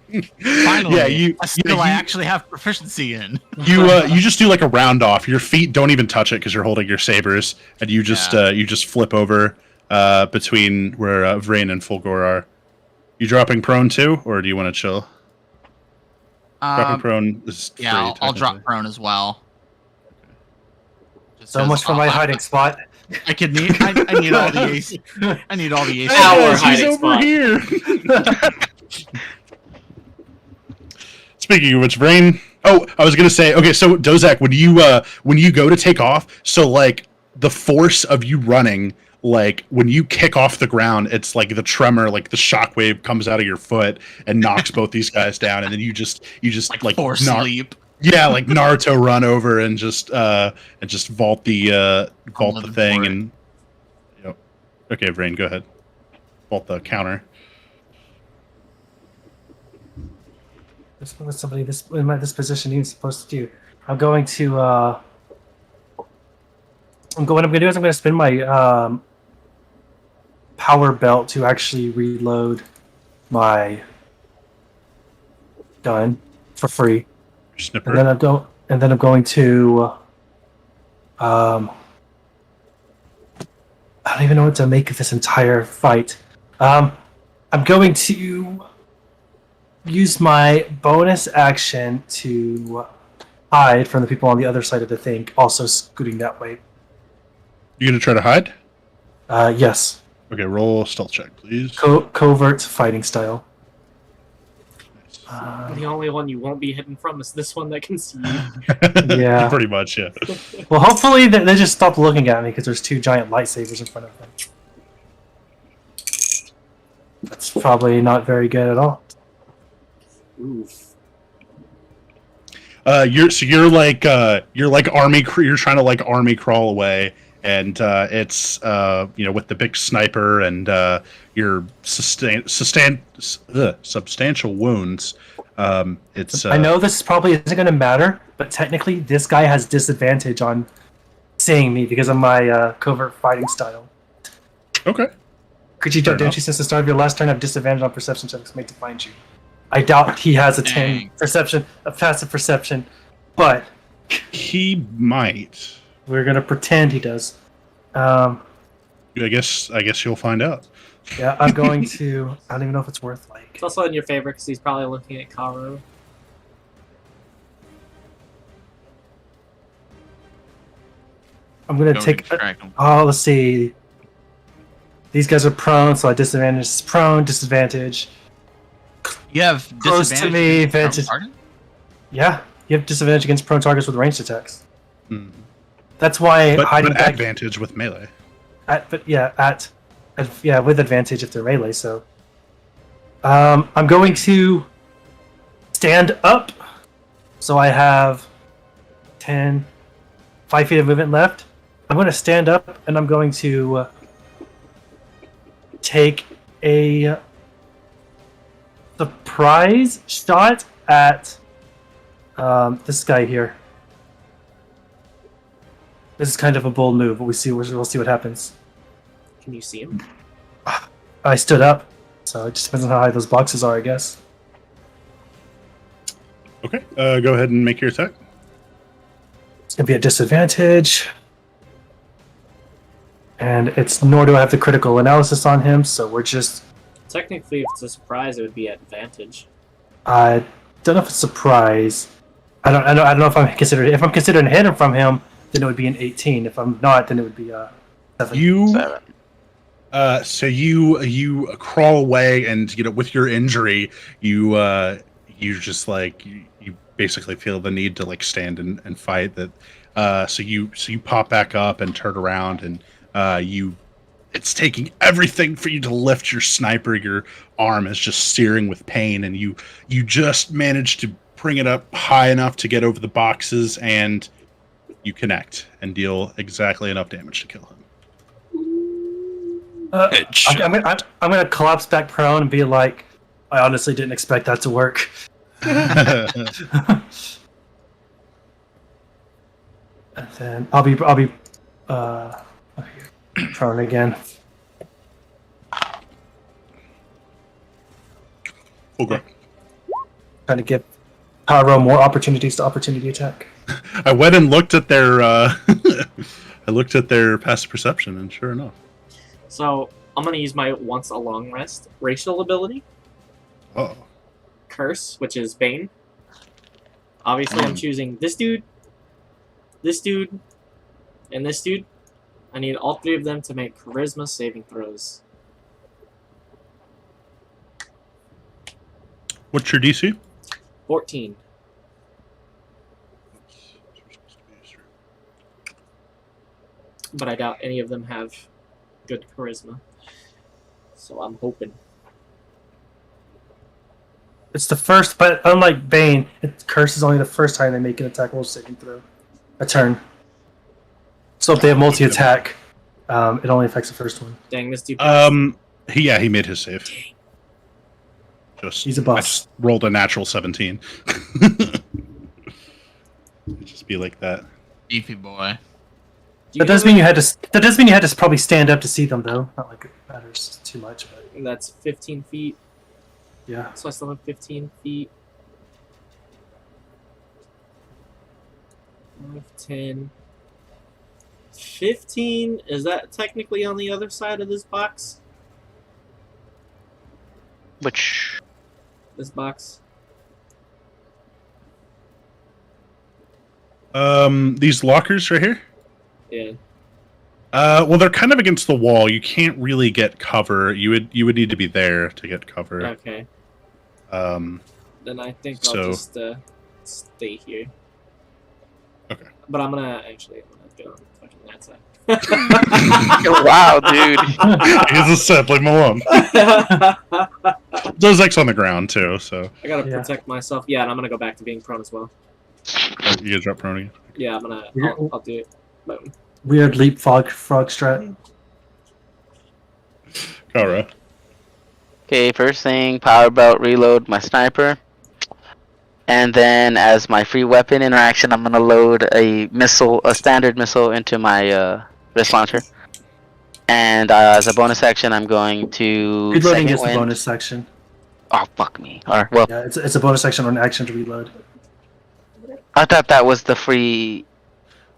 Finally, Yeah, a skill I actually have proficiency in. You just do like a round off. Your feet don't even touch it because you're holding your sabers, and you just flip over between where Vrain and Fulgor are. You dropping prone too, or do you want to chill? Dropping prone is free, Yeah, I'll drop technically. prone as well. Just So 'cause much for my hiding spot. I could need. I need all the AC. I need all the AC. Our Yes, he's hiding over spot. here. Speaking of which, Vrain, Oh, I was gonna say. Okay, so Dozak, when you go to take off, so like the force of you running, like when you kick off the ground, it's like the tremor, like the shockwave comes out of your foot and knocks both these guys down, and then you just Like force leap. yeah, like Naruto run over and just vault the living thing for it. and. Yep. Okay, Vrain, go ahead. Vault the counter. This was somebody this position even supposed to do. I'm going to what I'm gonna do is I'm gonna spin my power belt to actually reload my gun for free. Snipper. And then I'm going to I don't even know what to make of this entire fight. I'm going to use my bonus action to hide from the people on the other side of the thing, also scooting that way. You gonna try to hide? Yes. Okay, roll a stealth check, please. Covert fighting style. The only one you won't be hidden from is this one that can see you. Yeah. Pretty much, yeah. Well, hopefully they just stop looking at me because there's two giant lightsabers in front of them. That's probably not very good at all. Oof. You're like army. You're trying to like army crawl away, and it's with the big sniper and your substantial wounds. It's. I know this probably isn't going to matter, but technically this guy has disadvantage on seeing me because of my covert fighting style. Okay. Could you, Fair don't enough. you, since the start of your last turn, have disadvantage on perception checks made to find you? I doubt he has a 10 Dang. perception, a passive perception, but He might. we're gonna pretend he does. I guess you'll find out. Yeah, I'm going to. I don't even know if it's worth like. It's also in your favor because he's probably looking at Karu. I'm gonna Go take. distract him. Oh, let's see. These guys are prone, so I disadvantage is prone, disadvantage. You have Close to disadvantage. me, against advantage. target? Yeah, you have disadvantage against prone targets with ranged attacks. Hmm. That's why But hiding back. advantage with melee. With advantage if they're melee. So, I'm going to stand up. So I have 5 feet of movement left. I'm going to stand up and I'm going to take a surprise shot at this guy here. This is kind of a bold move, but we'll see what happens. Can you see him? I stood up, so it just depends on how high those boxes are, I guess. Okay. Go ahead and make your attack. It's gonna be a disadvantage, and nor do I have the critical analysis on him, so we're just. Technically, if it's a surprise, it would be advantage. I don't know if it's surprise. I don't know if I'm considered. If I'm considering hitting from him, then it would be an 18. If I'm not, then it would be a 7. You 7. so you crawl away, and with your injury, you just like you basically feel the need to like stand and fight. That so you pop back up and turn around, and it's taking everything for you to lift your sniper. Your arm is just searing with pain, and you just manage to bring it up high enough to get over the boxes, and you connect and deal exactly enough damage to kill him. I'm gonna collapse back prone and be like, I honestly didn't expect that to work. And then I'll be prone again. Okay. Trying to give Pyro more opportunities to opportunity attack. I went and looked at their I looked at their passive perception, and sure enough. So I'm gonna use my once a long rest racial ability, Oh. Curse, which is Bane. Obviously, I'm choosing this dude, and this dude. I need all 3 of them to make charisma saving throws. What's your DC? 14. but I doubt any of them have good charisma. So I'm hoping. It's the first, but unlike Bane, curse is only the first time they make an attack roll saving throw. A turn. So if they have multi-attack, it only affects the first one. Dang, this dude. He made his save. He's a boss. I just rolled a natural 17. Just be like that. Beefy boy. That does mean you had to. That does mean you had to probably stand up to see them, though. Not like it matters too much, but That's 15 feet. yeah. So I still have 15 feet. 5, 10. 15? Is that technically on the other side of this box? Which This box? These lockers right here? Yeah. Well, they're kind of against the wall. You can't really get cover. You would need to be there to get cover. Okay. Um, Then I think So- I'll just stay here. Okay. But I'm gonna go on fucking that side. wow, dude. he's a set. Leave him alone. Those X on the ground too. So I gotta Yeah. protect myself. Yeah, and I'm gonna go back to being prone as well. you gotta drop prone again. Yeah, I'll do it. Boom. Weird leapfrog frog strat. Kara. Okay, first thing, power belt, reload my sniper. And then as my free weapon interaction, I'm gonna load a standard missile into my wrist launcher. And as a bonus action, I'm going to Reloading second is the wind. bonus section. Oh fuck me! Alright, well, Yeah, it's a bonus section on action to reload. I thought that was the free.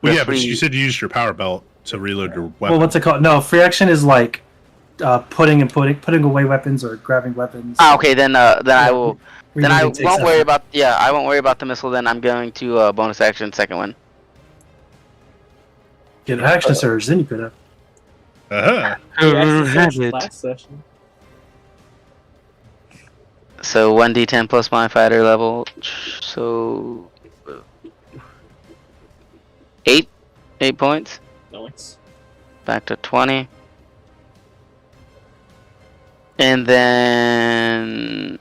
Well, the yeah, but free- you said you used your power belt to reload your weapon. Well, what's it called? No, free action is like putting away weapons or grabbing weapons. Ah, okay, then I will. Then I Reloading takes won't worry effort. about. Yeah, I won't worry about the missile. Then I'm going to bonus action second one. Get an action surge, then you could have. Uh-huh. Last session. So 1d10 plus my fighter level. So 8 points. Nice. Back to 20. And then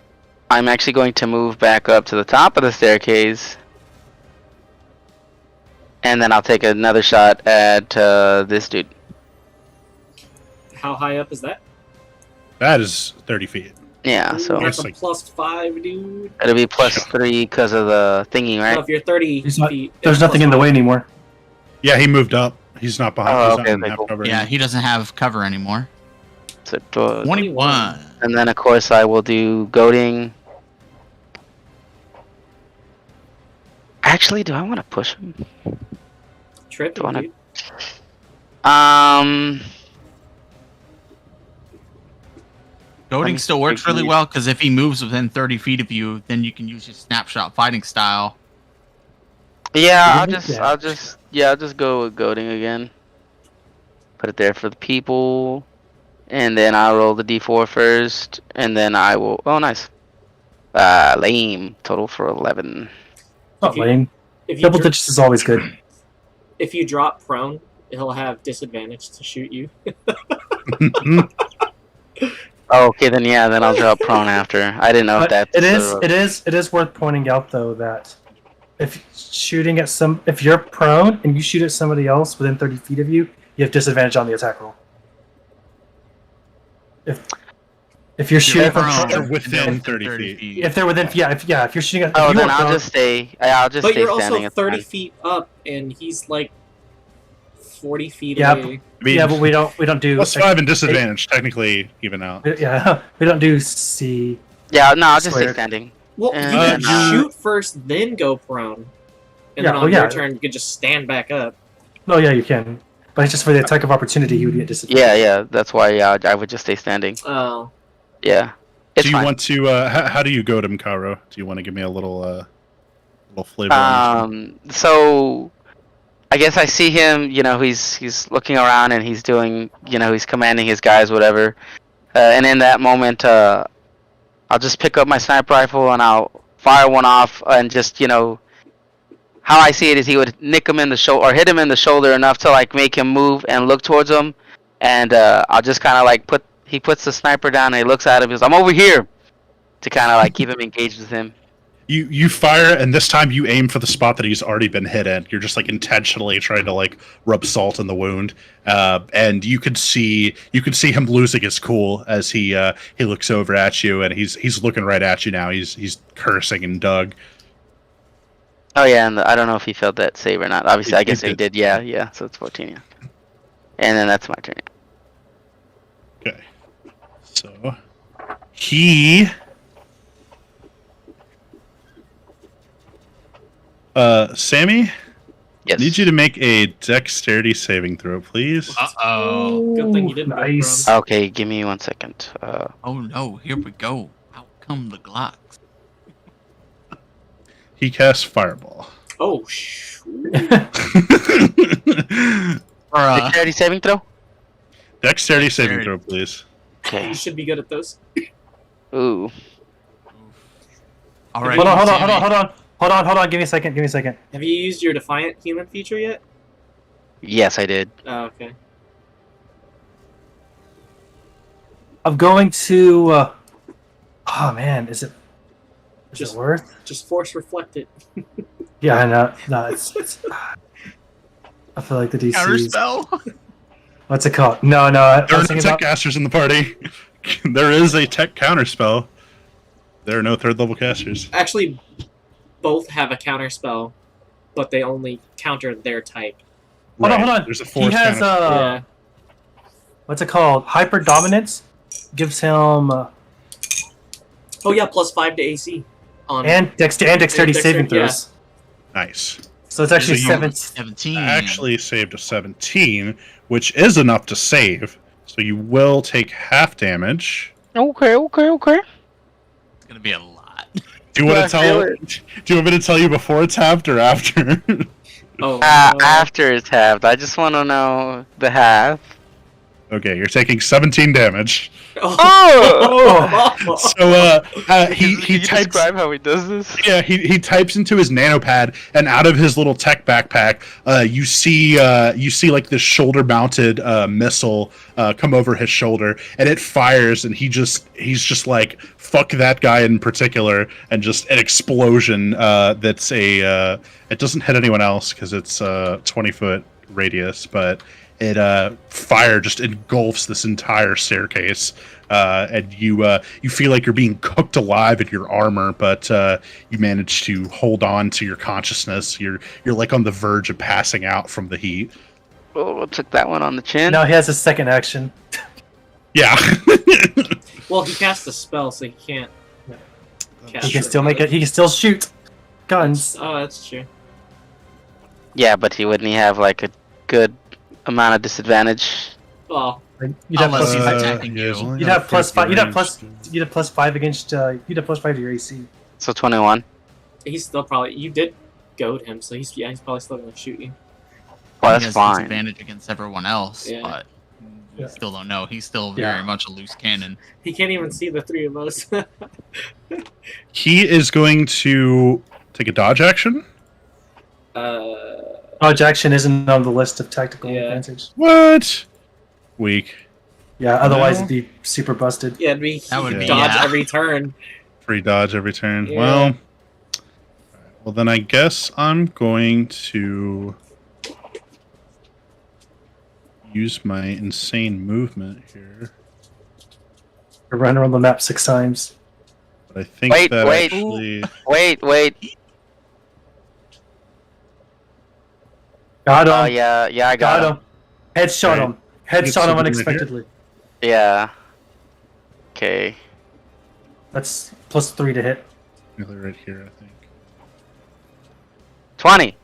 I'm actually going to move back up to the top of the staircase. And then I'll take another shot at this dude. How high up is that? That is 30 feet. Yeah, so That's a like- +5, dude. it'll be plus 3 because of the thingy, So right? if you're 30 He's not- feet, There's it's nothing in the way anymore. Yeah, he moved up. He's not behind. Oh, he's okay, not in okay, half cool. cover Yeah, anymore. he doesn't have cover anymore. So, 21. and then of course I will do goading. Actually, do I want to push him? Trippy, Do I wanna- dude. Goading me still works take really these. well because if he moves within 30 feet of you, then you can use his snapshot fighting style. Yeah, I'll Yeah. just go with goading again. Put it there for the people, and then I'll roll the d4 first, and then I will. Oh, nice. Lame. Total for 11. Not If you- lame. If you, Double dro- digits is always good. if you drop prone, he'll have disadvantage to shoot you. Oh, okay, then yeah, then I'll drop prone after. I didn't know if But that's. it is worth pointing out though that if you're prone and you shoot at somebody else within 30 feet of you, you have disadvantage on the attack roll. If you're shooting from Prone they're prone, within 30 feet. if they're within if you're shooting at Oh, if you then are I'll prone, just stay. I'll just But stay you're standing. also It's 30 fine. feet up, and he's like 40 feet Yeah, away. I mean, yeah, but we don't do plus 5 and disadvantage technically even out. yeah, we don't do C. Yeah, no, I'll just stay Squared. standing. Well, you Uh, can no. shoot first, then go prone. And then Yeah, on well, yeah. your turn, you can just stand back up. No, yeah, you can, but it's just for the attack of opportunity you would get disadvantage. Yeah, that's why I would just stay standing. Oh. Yeah. It's Do you fine. want to? How do you goad him, Karo? Do you want to give me a little flavor? on So I guess I see him, he's looking around and he's doing, he's commanding his guys, whatever. And in that moment, I'll just pick up my sniper rifle and I'll fire one off and just, how I see it is he would nick him in the shoulder or hit him in the shoulder enough to like make him move and look towards him, and I'll just kind of like he puts the sniper down and he looks at him. He goes, "I'm over here," to kind of like keep him engaged with him. You fire, and this time you aim for the spot that he's already been hit in. You're just like intentionally trying to like rub salt in the wound, and you could see him losing his cool as he looks over at you, and he's looking right at you now. He's cursing and Doug. Oh yeah, and I don't know if he failed that save or not. Obviously, I guess he did. did. Yeah. So it's 14. Yeah. And then that's my turn. Okay, so he. Sammy, Yes. need you to make a dexterity saving throw, please. Uh-oh. Good thing you didn't. Nice. Okay, give me 1 second. Oh no, here we go. Out come the Glocks. He casts Fireball. Oh, shoot. Dexterity saving throw. Dexterity saving throw, please. Okay. You should be good at those. Ooh. All right. Hold on. Give me a second. Have you used your Defiant Human feature yet? Yes, I did. Oh, okay. I'm going to. Oh man, is it Just worth? Just force reflect it. Yeah, I know. No, it's I feel like the Counter DC's. spell. What's it called? No. I There are was no thinking tech about. casters in the party. There is a tech counter spell. There are no third level casters. Actually, both have a counter spell, but they only counter their type. Hold on. There's a He force has counter. Yeah. what's it called? Hyper dominance gives him Oh yeah, +5 to AC. On and dexterity saving yeah. throws. Nice. So it's actually So you- 17. I actually saved a 17, which is enough to save. So you will take half damage. Okay. It's gonna be a lot. Do you want Yeah, to tell? I feel Do you want me to tell you before it's halved or after? Oh, After it's halved, I just want to know the half. Okay, you're taking 17 damage. Oh! So he Can you types. describe how he does this? Yeah, he types into his nanopad, and out of his little tech backpack, you see like this shoulder-mounted missile come over his shoulder, and it fires, and he's just like, fuck that guy in particular, and just an explosion that's it doesn't hit anyone else because it's 20-foot radius, but it fire just engulfs this entire staircase, and you feel like you're being cooked alive in your armor, but you manage to hold on to your consciousness. You're like on the verge of passing out from the heat. Oh, took that one on the chin. Now he has a second action. Yeah. Well, he cast a spell, so he can't. Cast He can it. still make it. He can still shoot guns. Oh, that's true. Yeah, but wouldn't he have like a good amount of disadvantage? Well, You'd have Unless plus he's five. attacking you. You'd have plus five. You'd have plus 5 against. You'd have +5 to your AC. So 21. he's still probably. You did goad him, so he's probably still gonna shoot you. Well, He that's has fine. disadvantage against everyone else, Yeah. but we Yeah. still don't know. He's still very much a loose cannon. He can't even see the three of us. He is going to take a dodge action. Dodge action isn't on the list of tactical Yeah. advantage. What? Weak. Yeah, otherwise No. it'd be super busted. Yeah, he That would be- dodge yeah. every turn. Free dodge every turn. Yeah. Well, then I guess I'm going to use my insane movement here. You run around the map 6 times. But I think Wait, that wait. actually. Wait. Got him. Oh yeah, I got him. Headshot Right. him. Headshot It's him something right unexpectedly. Yeah. Okay. That's +3 to hit. Really right here, I think. 20.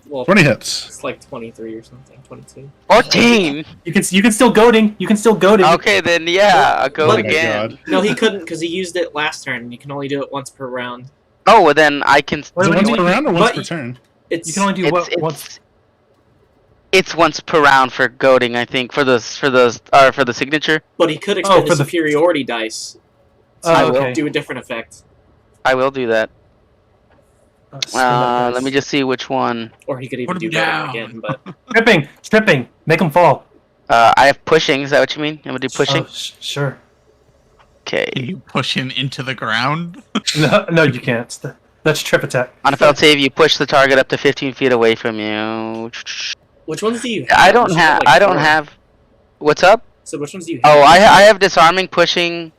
Well, 20 hits. it's like 23 or something. 22. 14. You can still goading. You can still goading. Okay, then yeah, I'll go Oh my again. God. No, he couldn't because he used it last turn. And you can only do it once per round. Oh, well then I can. What Is it do once you per mean? round or once What? per turn? It's You can only do It's, what it's, once. it's once per round for goading, I think, for the signature. but he could expend for the the- superiority dice. Oh, I will okay. Do a different effect. I will do that. Let me just see which one. Or he could even Put do him that down. again, but Tripping. Make him fall. I have pushing. Is that what you mean? I'm gonna do pushing. Oh, sure. Okay. Can you push him into the ground? No, you can't. That's trip attack. On a failed save, you push the target up to 15 feet away from you. which ones do you have? I You don't should have. like, I don't 4. have. What's up? So which ones do you have? Oh, I have disarming, pushing,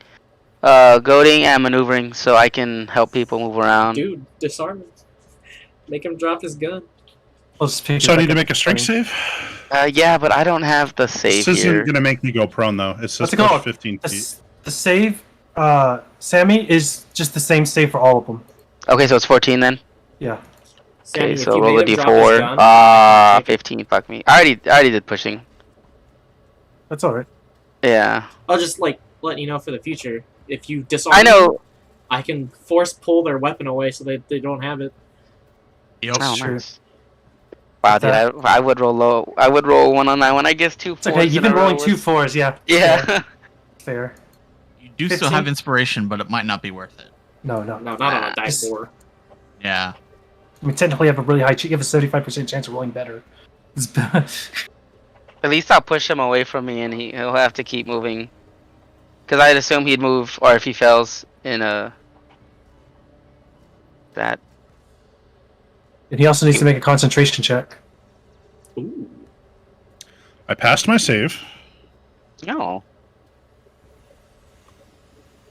goading, and maneuvering, so I can help people move around. Dude, disarm him. Make him drop his gun. I'll just pick So I it need back to up. make a strength save? Yeah, but I don't have the save This isn't here. going to make me go prone, though. It says What's it push called? 15 feet. The save, Sammy, is just the same save for all of them. Okay, so it's 14 then. Yeah. Sammy, Okay, if so you roll a made him drop his d4. gun, take it. 15. Fuck me. I already did pushing. That's alright. Yeah. I'll just like letting you know for the future. If you disarm I know. them, I can force pull their weapon away so they don't have it. Yep. Oh, Sure. nice. Wow, dude, I would roll low. I would roll one on that one. I guess 2 It's 4s. okay. You've in a been rolling row 2 was- 4s, yeah. Yeah. Fair. You do still 15? have inspiration, but it might not be worth it. No. No, not on a dice Just- 4. Yeah. I mean, technically, you have a really high. You have a 75% chance of rolling better. At least I'll push him away from me, and he'll have to keep moving. Because I'd assume he'd move, or if he fails in a that. And he also needs to make a concentration check. Ooh. I passed my save No.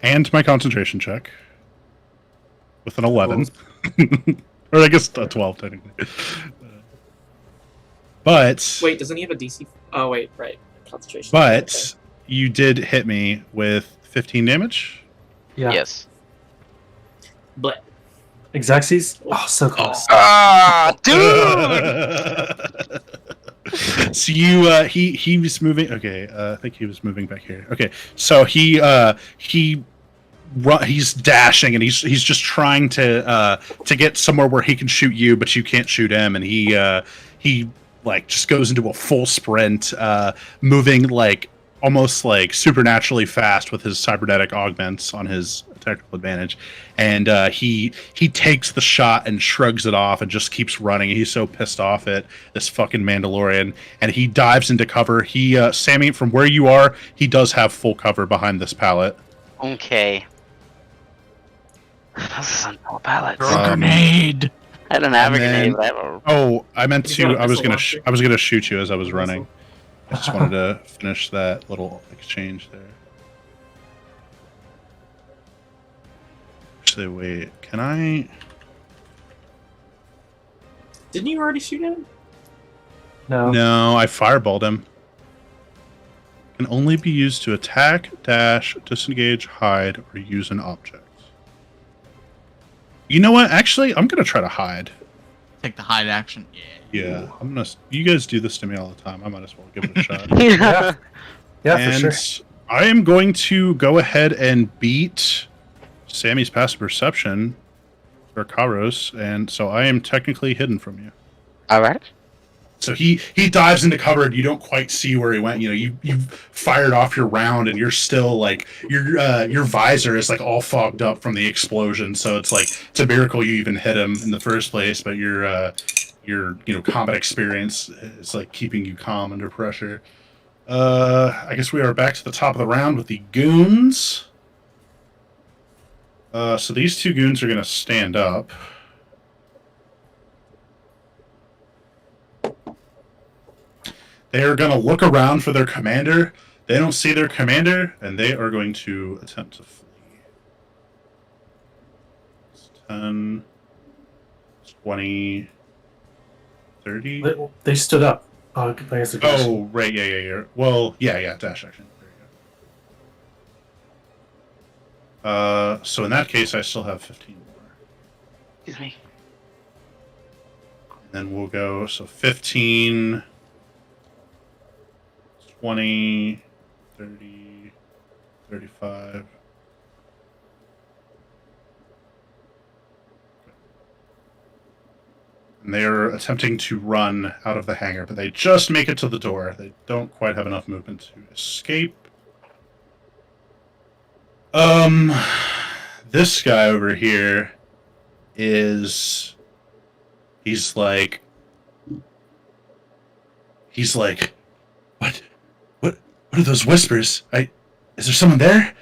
and my concentration check with an 11. Or I guess a 12, technically. But... Wait, doesn't he have a DC? Oh, wait, right. Concentration. But you did hit me with 15 damage. Yeah. Yes. But Exactsies? Oh, so close. Ah, dude! So you he was moving. Okay, I think he was moving back here. Okay, so he's dashing and he's just trying to get somewhere where he can shoot you, but you can't shoot him, and he like just goes into a full sprint, moving like almost like supernaturally fast with his cybernetic augments on his technical advantage, and he takes the shot and shrugs it off and just keeps running. He's so pissed off at this fucking Mandalorian, and he dives into cover. Sammy, from where you are, he does have full cover behind this pallet. Okay. This is on full pallet. Throw a grenade. I don't have a And then- grenade, but I have a... Oh, I meant He's to. got a I was missile gonna. launcher. I was gonna shoot you as I was running. I just wanted to finish that little exchange there. Actually, wait. Can I? didn't you already shoot him? No. No, I fireballed him. Can only be used to attack, dash, disengage, hide, or use an object. You know what? Actually, I'm gonna try to hide. Take the hide action. Yeah. Yeah, I'm gonna. You guys do this to me all the time. I might as well give it a shot. Yeah. Yeah, And for sure. I am going to go ahead and beat Sammy's passive perception for Karos, and so I am technically hidden from you. All right. So he dives into cover, and you don't quite see where he went. You know, you fired off your round, and you're still like your visor is like all fogged up from the explosion. So it's like it's a miracle you even hit him in the first place. But your combat experience is like keeping you calm under pressure. I guess we are back to the top of the round with the goons. So these two goons are going to stand up. They are going to look around for their commander. They don't see their commander, and they are going to attempt to flee. It's 10, 20, 30. They stood up. Oh, I guess they're dash. Oh, right, yeah. Well, yeah, dash action. There you go. So in that case, I still have 15 more. Excuse me. And then we'll go, so 15, 20, 30, 35. And they are attempting to run out of the hangar, but they just make it to the door. They don't quite have enough movement to escape. This guy over here is he's like, what are those whispers? Is there someone there?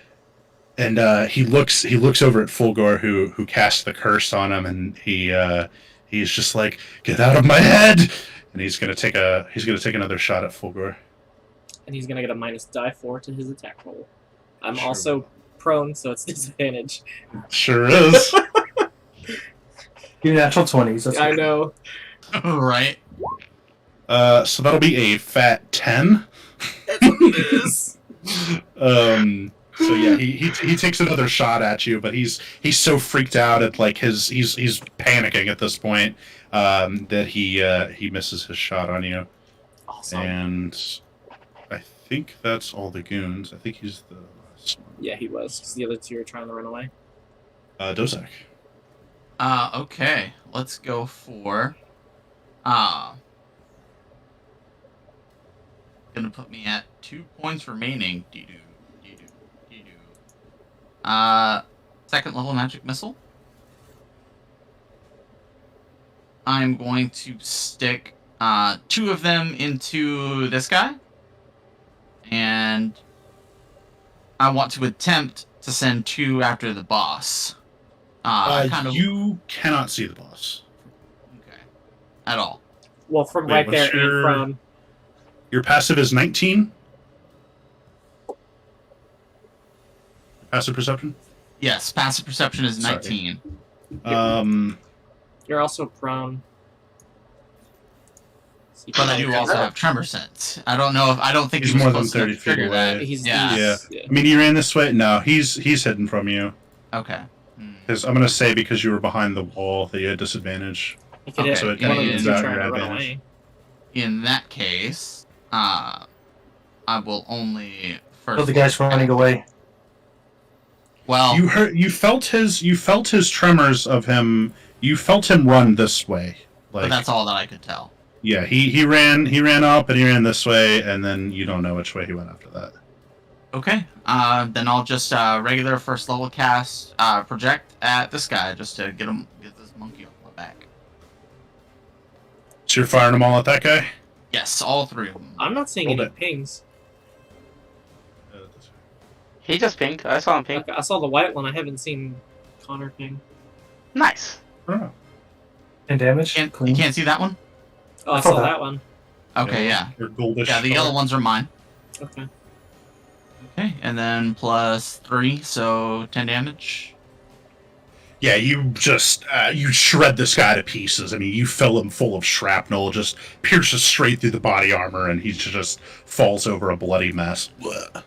And he looks over at Fulgor, who cast the curse on him, and he's just like, "Get out of my head!" And he's gonna take another shot at Fulgor. And he's gonna get a -die4 to his attack roll. I'm Sure also will. prone, so it's disadvantage. Sure is. Give me natural 20s. That's I okay. know. Right. So that'll be a fat 10. That's what it is. So yeah, he takes another shot at you, but he's so freaked out at like he's panicking at this point that he misses his shot on you. Awesome. And I think that's all the goons. I think he's the last one. Yeah, he was. 'Cause the other two are trying to run away. Dozak. Okay. Let's go for. Gonna put me at 2 points remaining. Second level magic missile. I'm going to stick 2 of them into this guy. And I want to attempt to send 2 after the boss. You cannot see the boss. Okay. At all. Well, from Wait, right what's there and from. Your passive is 19? Passive perception? Yes, passive perception is Sorry. 19. You're also prone. But I do also have tremor sense. I don't think He's he was more than close enough 30 to trigger feet that. away. Yeah. I mean, he ran this way. No, he's hidden from you. Okay. Because I'm gonna say because you were behind the wall that you had disadvantage. If it Okay, hit so it one of kinda the evens two out trying your to run advantage. away. In that case, I will only first. Oh, the guy's running away. Well, You felt his tremors of him. You felt him run this way. but that's all that I could tell. Yeah, he ran up and he ran this way, and then you don't know which way he went after that. Okay. Then I'll just regular first level cast project at this guy just to get this monkey off my back. So you're firing them all at that guy? Yes, all 3 of them. I'm not seeing Hold any it. pings. He just pinged. I saw him ping. I saw the white one. I haven't seen Connor ping. Nice. Oh. And damage? You Clean. can't see that one? Oh, I I saw saw that. that one. Okay, yeah. Or goldish. Yeah, the yellow ones are mine. Okay. Okay, and then plus 3, so 10 damage. Yeah, you just you shred this guy to pieces. I mean, you fill him full of shrapnel, just pierces straight through the body armor, and he just falls over a bloody mess. Blech.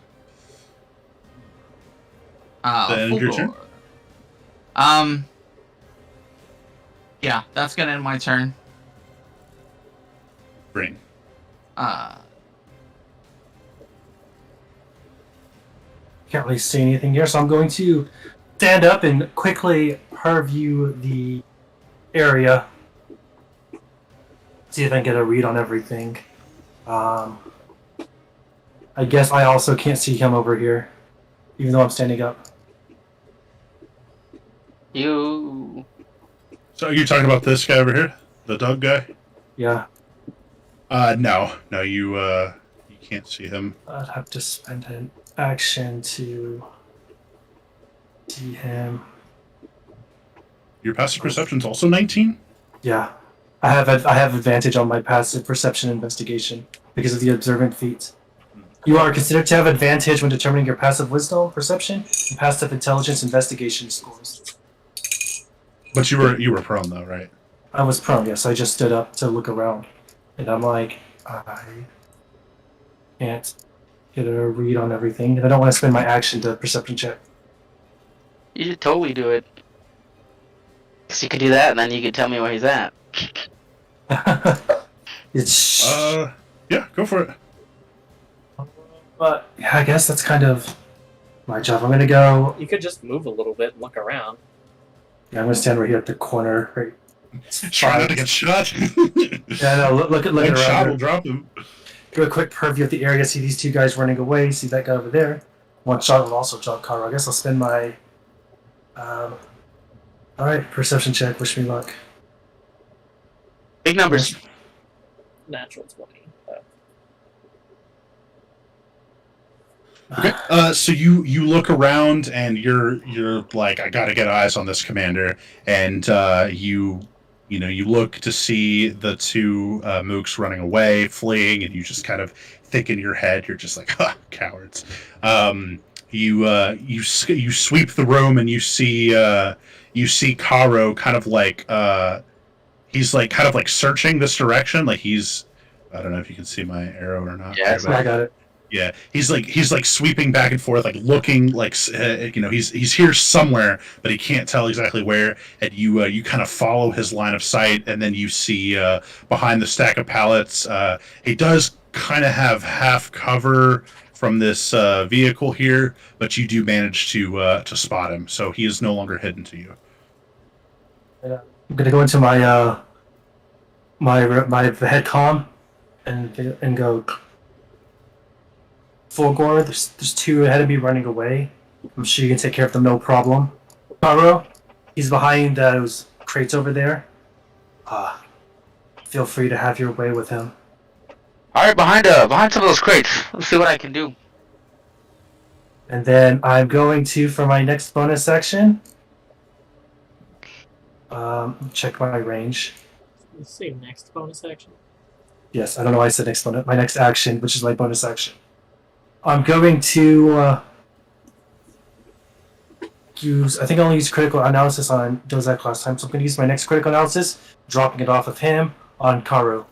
Then your turn? Fulgor. Yeah, that's gonna end my turn. Green. Can't really see anything here, so I'm going to stand up and quickly purview the area. See if I can get a read on everything. I guess I also can't see him over here, even though I'm standing up. You. So are you talking about this guy over here? The Doug guy? Yeah, No, you can't see him. I'd have to spend an action to see him. Your passive perception's also 19? Yeah, I have advantage on my passive perception investigation because of the observant feat. You are considered to have advantage when determining your passive wisdom, perception, and passive intelligence investigation scores. But you were prone though, right? I was prone, yes. I just stood up to look around, and I'm like, I can't get a read on everything, and I don't want to spend my action to perception check. You should totally do it. Cause you could do that, and then you could tell me where he's at. It's. Yeah, go for it. But yeah, I guess that's kind of my job. I'm gonna go. You could just move a little bit and look around. Yeah, I'm gonna stand right here at the corner. Right. Try not to get shot. Yeah, no. Look One around. shot here. will drop him. Do a quick purview of the area. See these 2 guys running away. See that guy over there. One shot will also drop Karo. I guess I'll spend my. All right, perception check. Wish me luck. Big numbers. Natural 20. Okay. So you look around and you're like, I gotta get eyes on this commander, and you look to see the two mooks running away, fleeing, and you just kind of think in your head, you're just like, ha, cowards. You sweep the room and you see Karo kind of like he's like kind of like searching this direction, like he's, I don't know if you can see my arrow or not. Yeah, but I got it. yeah, he's like sweeping back and forth, like looking like he's here somewhere, but he can't tell exactly where. And you kind of follow his line of sight, and then you see behind the stack of pallets, he does kind of have half cover from this vehicle here, but you do manage to spot him, so he is no longer hidden to you. Yeah. I'm gonna go into my my head comm and go. Fulgor, there's two ahead of me running away. I'm sure you can take care of them, no problem. Karo, he's behind those crates over there. Feel free to have your way with him. All right, behind some of those crates. Let's see what I can do. And then I'm going to, for my next bonus action, check my range. Let's see, next bonus action. Yes, I don't know why I said next bonus. My next action, which is my bonus action. I'm going to use, I think I only used critical analysis on Dozak last time, so I'm going to use my next critical analysis, dropping it off of him on Karo.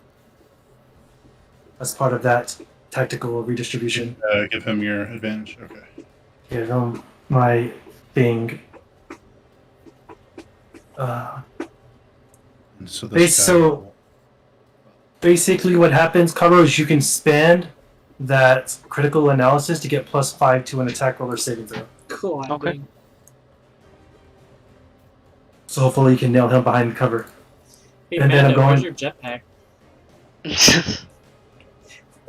As part of that tactical redistribution. Give him your advantage. Okay. Give him my thing. And so Basically what happens, Karo, is you can spend that critical analysis to get +5 to an attack roll or saving throw. Cool. Okay. So hopefully you can nail him behind cover. Hey, And then I'm Mando, where's going- your jetpack?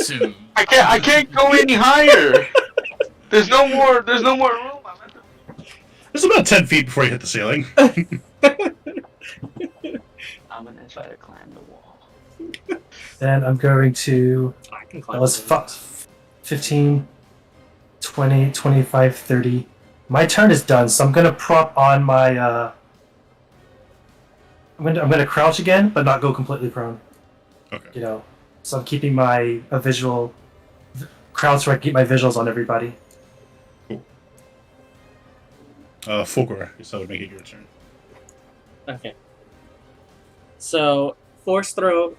Two. I can't go any higher. There's no more room. It's about 10 feet before you hit the ceiling. I'm gonna try to climb the wall. Then I'm going to... I can That climb. was the 15, 20, 25, 30. My turn is done, so I'm going to prop on my... I'm gonna crouch again, but not go completely prone. Okay. So I'm keeping my visual crouch so I can keep my visuals on everybody. Fulgor, so that would make it your turn. Okay. So, force throw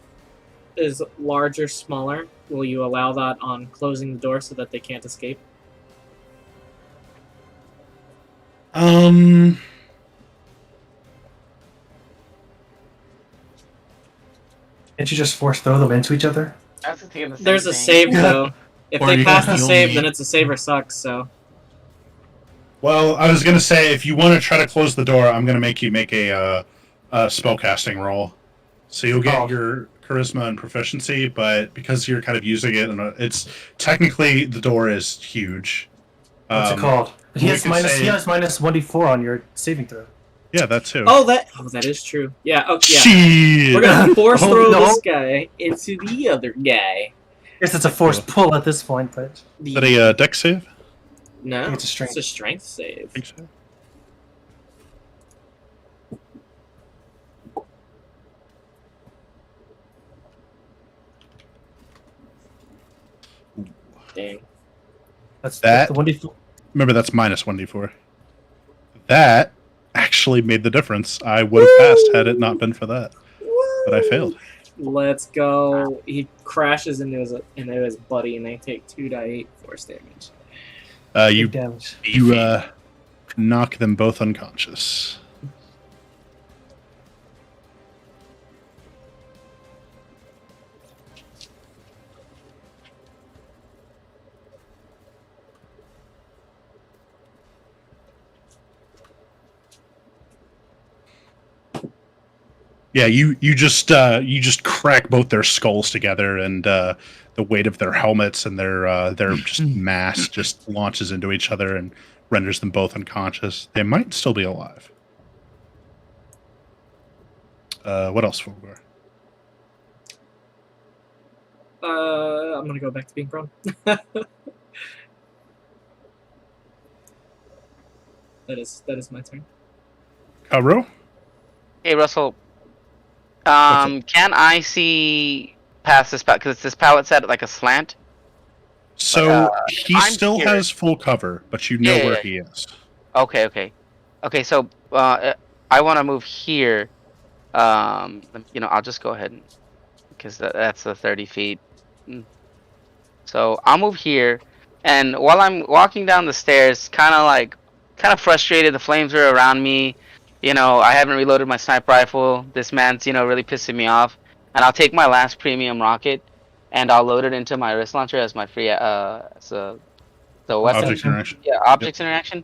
is larger, smaller. Will you allow that on closing the door so that they can't escape? Can't you just force throw them into each other? That's the thing. The same There's a thing. save, though. If Or they you pass can the heal save, me. then it's a save or sucks, so... Well, I was gonna say, if you want to try to close the door, I'm gonna make you make a spellcasting roll. So you'll get your charisma and proficiency, but because you're kind of using it, and it's technically the door is huge. What's it called? He has we could say- he has minus 1d4 on your saving throw. Yeah, that too. Oh, that is true. Yeah, oh, yeah. Shit. We're gonna force Oh, throw no. this guy into the other guy. Guess it's a force pull at this point, but Is that a dex save? No, I think it's a strength. It's a strength save. I think so. Dang. that's That- the 1d4. Remember, that's minus 1d4. That actually made the difference. I would have passed had it not been for that, but I failed. Let's go. He crashes into his buddy, and they take 2d8 force damage. You Big damage. knock them both unconscious. Yeah, you just crack both their skulls together, and the weight of their helmets and their just mass just launches into each other and renders them both unconscious. They might still be alive. What else, Fulgor? I'm gonna go back to being prone. That is my turn. Karo? Hey, Russell. up? Can I see past this pallet? Because this pallet's at like a slant. So he I'm still here. has full cover, but you know Yeah, where yeah. he is. Okay. So I want to move here. I'll just go ahead and because that's the 30 feet. So I'll move here, and while I'm walking down the stairs, kind of frustrated. The flames are around me. I haven't reloaded my sniper rifle. This man's really pissing me off. And I'll take my last premium rocket, and I'll load it into my wrist launcher as my free the weapon. Object interaction. Yeah, objects interaction.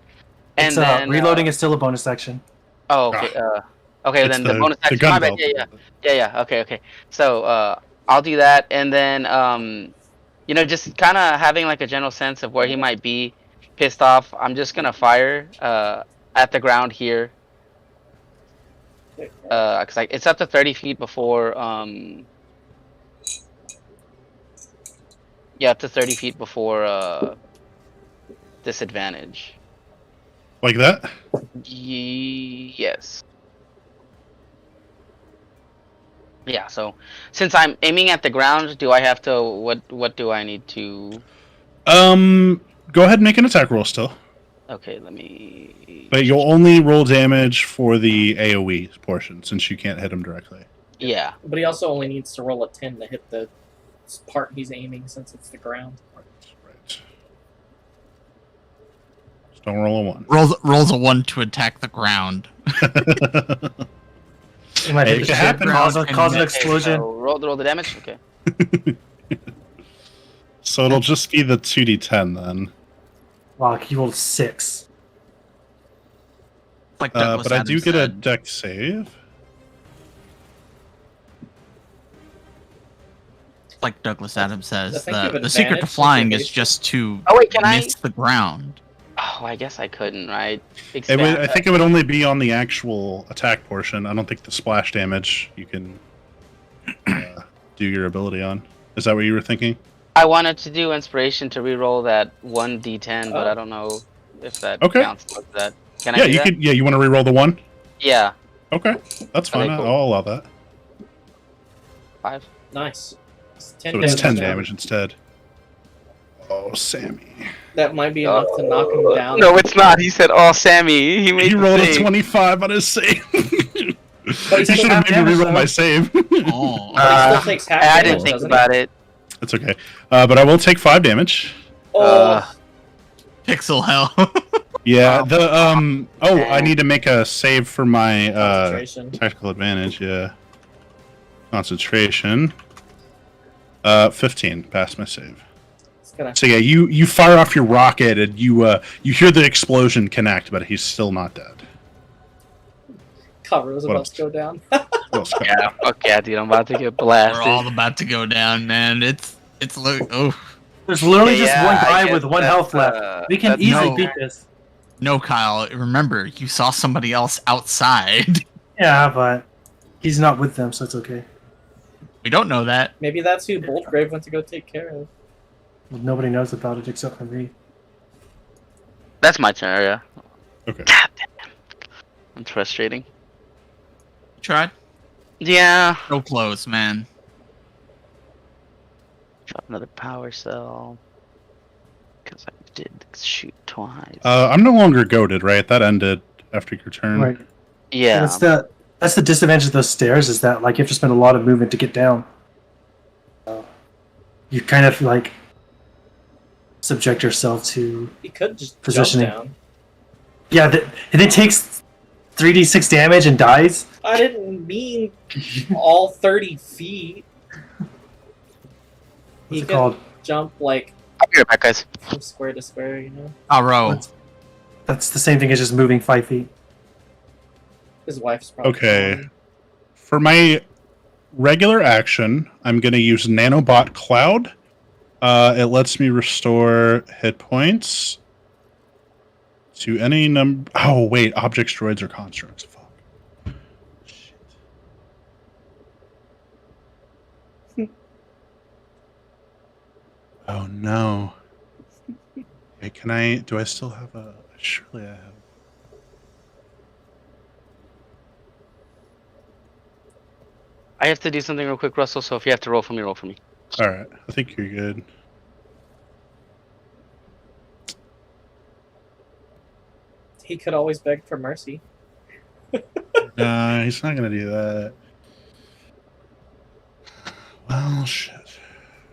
And It's then reloading is still a bonus action. Oh, okay. Okay, It's then the bonus the action. gun My bad. belt. Yeah. Okay. So, I'll do that, and then, just kind of having like a general sense of where he might be pissed off. I'm just gonna fire, at the ground here, cause it's up to 30 feet before, up to 30 feet before, disadvantage. Like that? Yes. Yeah, so since I'm aiming at the ground, do I have to what do I need to Go ahead and make an attack roll still. Okay, let me But you'll only roll damage for the AoE portion, since you can't hit him directly. Yeah. But he also only needs to roll a 10 to hit the part he's aiming, since it's the ground. Right. Just don't roll a 1. Rolls a 1 to attack the ground. It might Hey, hit it the can ship, happen. cause an Okay, explosion. so roll the damage. Okay. So it'll just be the 2d10 then. Wow, he rolled 6. Like Douglas But I do Adams get a said. dex save. Like Douglas Adams I says, think you have the secret to advantage flying if is you- just to Oh wait, can I? miss the ground. Oh, I guess I couldn't, right? I think it would only be on the actual attack portion. I don't think the splash damage you can do your ability on. Is that what you were thinking? I wanted to do inspiration to re-roll that 1d10, but Oh. I don't know if that Okay. counts towards that. Can I Yeah, do you that? could. Yeah, you want to re-roll the 1? Yeah. Okay, that's fine. Okay, cool. I'll allow that. 5. Nice. It's 10 So it's 10 now. damage instead. Oh, Sammy. That might be enough to knock him down. No, it's not. He said, "Oh, Sammy." He made He the rolled a save. 25 on his save. But He he's should still have made me damage, re-roll though. my save. Oh, But he still takes half I damage, didn't think doesn't about it. That's okay. But I will take 5 damage. Oh, pixel hell. Yeah, Wow. the I need to make a save for my concentration. tactical advantage, yeah. Concentration. 15, pass my save. It's gonna So yeah, you fire off your rocket and you hear the explosion connect, but he's still not dead. cover was What about else? to go down. Well, Scott. Yeah. Fuck yeah, dude. I'm about to get We're blasted. all about to go down, man. It's like There's literally just Yeah, one I guy guess with 1 that's, health left. We can that's easily no. beat this. no, Kyle. Remember, you saw somebody else outside. Yeah, but he's not with them, so it's okay. We don't know that. Maybe that's who Boldgrave went to go take care of. Nobody knows about it except for me. That's my turn. Yeah. Okay. It's frustrating. You tried. Yeah. So close, man. Drop another power cell. Because I did shoot twice. I'm no longer goaded, right? That ended after your turn. Right. Yeah. That's the disadvantage of those stairs is that like you have to spend a lot of movement to get down. You kind of like subject yourself to He could just Positioning. jump down. yeah. And it takes 3d6 damage and dies. I didn't mean all 30 feet. What's He it could called? jump like I'll be right back, guys. from square to square, you know? Aro. That's the same thing as just moving 5 feet. His wife's probably Okay. gone. For my regular action, I'm going to use Nanobot Cloud. It lets me restore hit points to any number. Oh, wait. Objects, droids, or constructs. Fuck. Shit. Oh no. Okay, can I? Do I still have a? Surely I have. I have to do something real quick, Russell. So if you have to roll for me, roll for me. All right, I think you're good. He could always beg for mercy. Nah, he's not gonna do that. Well, shit.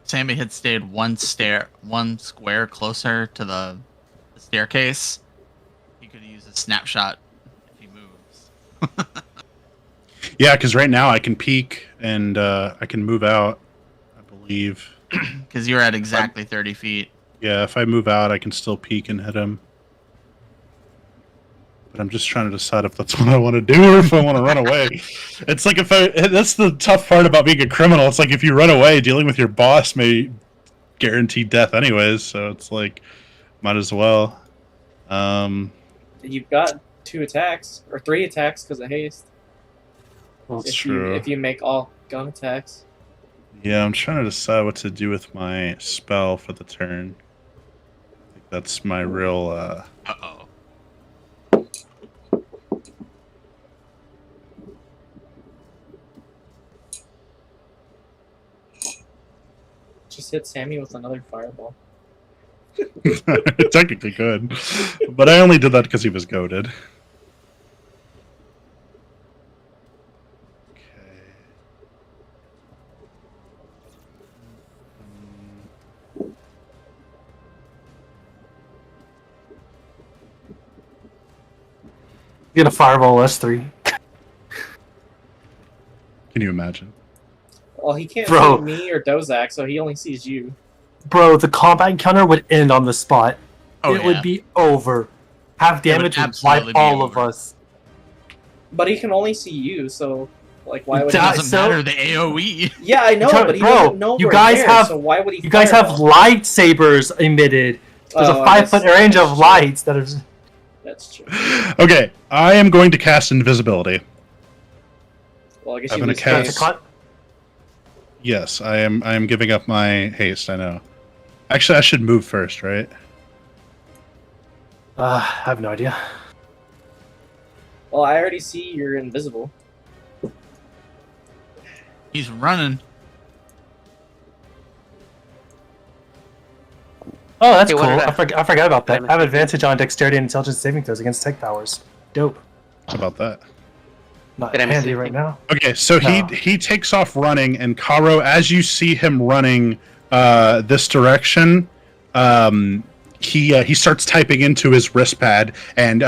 Sammy had stayed one square closer to the staircase. He could use a snapshot if he moves. Yeah, because right now I can peek and I can move out. I believe. Because you're at exactly 30 feet. Yeah, if I move out, I can still peek and hit him. But I'm just trying to decide if that's what I want to do or if I want to run away. It's like that's the tough part about being a criminal. It's like if you run away, dealing with your boss may guarantee death anyways. So it's like, might as well. You've got 2 attacks or 3 attacks because of haste. That's if true. If you make all gun attacks. Yeah, I'm trying to decide what to do with my spell for the turn. I think that's my real. Uh-oh. Just hit Sammy with another fireball. Technically good, but I only did that because he was goaded. Get a fireball S3. Can you imagine? Well, he can't Bro. see me or Dozak, so he only sees you. Bro, the combat encounter would end on the spot. Oh, it yeah. would be over. Half damage would wipe absolutely be all of over. us. But he can only see you, so like why would It he? doesn't so- matter, the AoE. Yeah, I know, but he Bro, doesn't know you we're guys there, have- so why would he? You guys have fireball? lightsabers emitted. There's Oh, a I 5-foot guess range that's of true. lights that are. That's true. Okay, I am going to cast invisibility. Well, I guess I'm you gonna lose cast- haste. Yes, I am giving up my haste. I know. Actually, I should move first, right? I have no idea. Well, I already see you're invisible. He's running. Oh, that's Hey, what cool. did I forgot about that. Damn it. I have advantage on dexterity and intelligence saving throws against tech powers. Dope. How about that? Not Did I miss handy anything? right now. Okay, so No. he takes off running, and Karo, as you see him running this direction, he starts typing into his wrist pad, and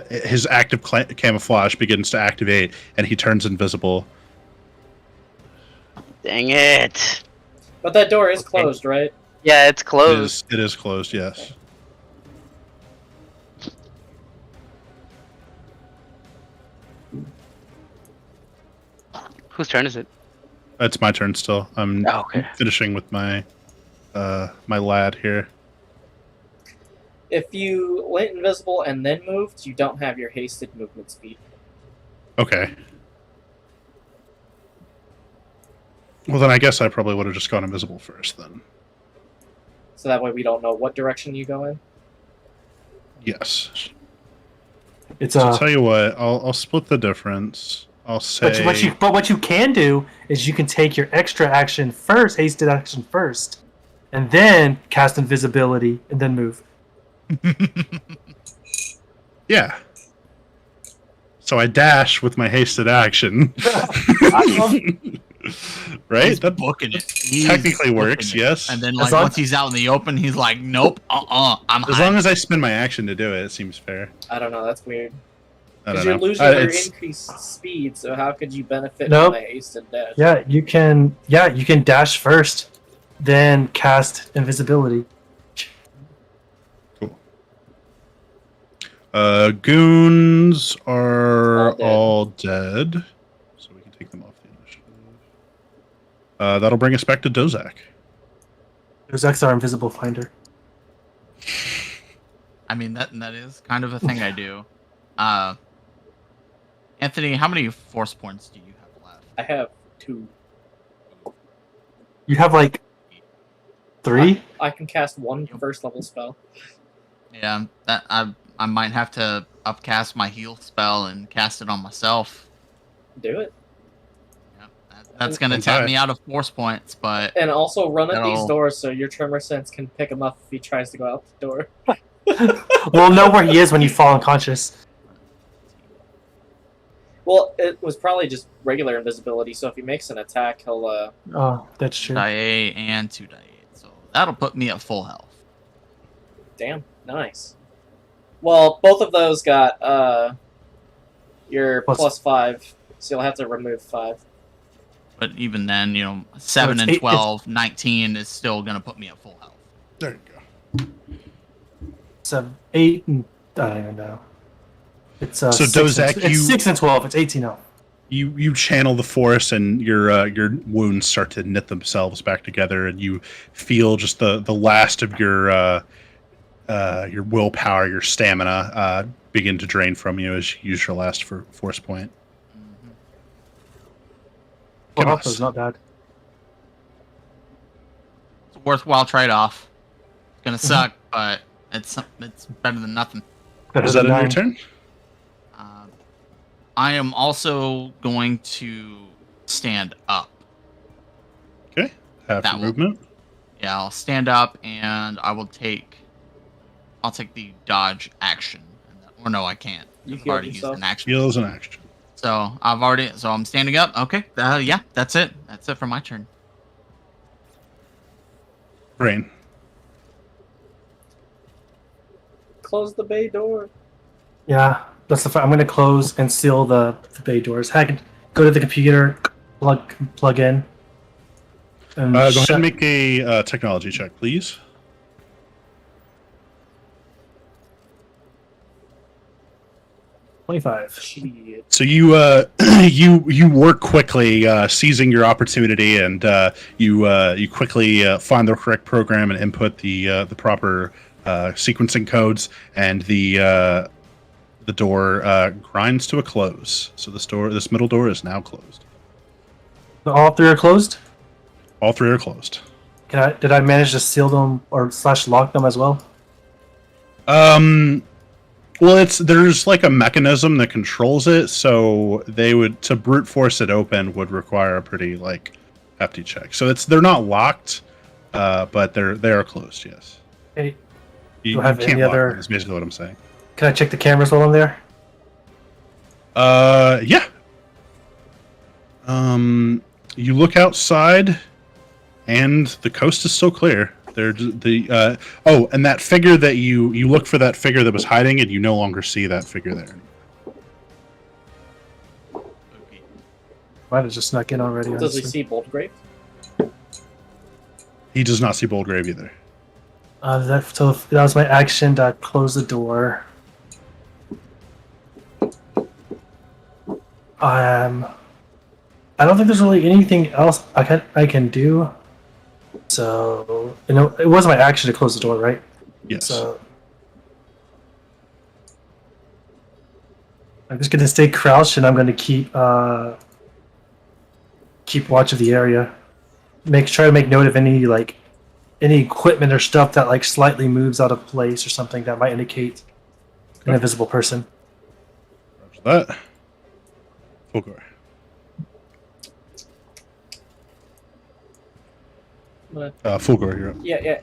his active camouflage begins to activate, and he turns invisible. Dang it. But that door is Okay. closed, right? Yeah, it's closed. It is closed, yes. Whose turn is it? It's my turn still. I'm Oh, okay. finishing with my my lad here. If you went invisible and then moved, you don't have your hasted movement speed. Okay. Well, then I guess I probably would have just gone invisible first, then. So that way we don't know what direction you go in. Yes. It's So I'll tell you what, I'll split the difference. I'll say... But what you can do is you can take your extra action first, hasted action first, and then cast invisibility and then move. Yeah. So I dash with my hasted action. Right? He's That booking it. He's technically works, booking it. yes. And then, As like, long- once he's out in the open, he's like, nope, I'm As long as I spin my action to do it, it seems fair. I don't know, that's weird. I Because don't you're know. losing your It's- increased speed, so how could you benefit Nope. from a hasted dash? Yeah, you can dash first, then cast invisibility. Goons are All dead. all dead. So we can take them off the initiative. That'll bring us back to Dozak. There's XR invisible finder. I mean, that is kind of a thing I do. Anthony, how many force points do you have left? I have 2. You have like 3? I can cast one first level spell. Yeah, that I might have to upcast my heal spell and cast it on myself. Do it. Yeah, that's gonna tap me out of force points, but And also run at these that'll- doors so your Tremor Sense can pick him up if he tries to go out the door. We'll know where he is when you fall unconscious. Well, it was probably just regular invisibility, so if he makes an attack, he'll, Oh, that's true. die 8 and 2 die 8, so that'll put me at full health. Damn, nice. Well, both of those got, your Plus- +5, so you'll have to remove 5. But even then, 7 it's and eight- 12, 19 is still gonna put me at full health. There you go. 7, 8, and I don't even know. It's So 6 Dozak, and, it's 6 and 12. It's 18 now. You channel the force, and your wounds start to knit themselves back together, and you feel just the last of your willpower, your stamina, begin to drain from you as you use your last force point. Mhm. Well, Goodness. is not bad. It's a worthwhile trade-off. It's gonna suck, but it's better than nothing. Better Is that than in your 9. turn? I am also going to stand up. Okay. Half That your will- movement. Yeah, I'll stand up and I'll take the dodge action. Or no, I can't. You I've healed already used yourself? an action. Heal as an action. So I'm standing up. Okay. Yeah, that's it. That's it for my turn. Brain. Close the bay door. Yeah, that's I'm going to close and seal the bay doors. I can go to the computer, plug in. And Go ahead and make a technology check, please. Shit. So you you work quickly, seizing your opportunity, and you quickly find the correct program and input the proper sequencing codes, and the door grinds to a close. So this middle door is now closed. All 3 are closed? All 3 are closed. Did I manage to seal them or / lock them as well? Well, there's like a mechanism that controls it, so to brute force it open would require a pretty hefty check. So they're not locked, but they are closed. Yes. Hey, You have can't any lock other- them, is basically what I'm saying. can I check the cameras while I'm there? Yeah. You look outside, and the coast is still clear. And that figure that you look for, that figure that was hiding, and you no longer see that figure there. Okay. Might have just snuck in already. Does he honestly. see Boldgrave? He does not see Boldgrave either. So that was my action to close the door. I don't think there's really anything else I can do. So it was my action to close the door, right? Yes. So I'm just gonna stay crouched, and I'm gonna keep watch of the area. Try to make note of any equipment or stuff that slightly moves out of place or something that might indicate an invisible person. Roger that. Fulgor. Fulgor, you're up. Yeah.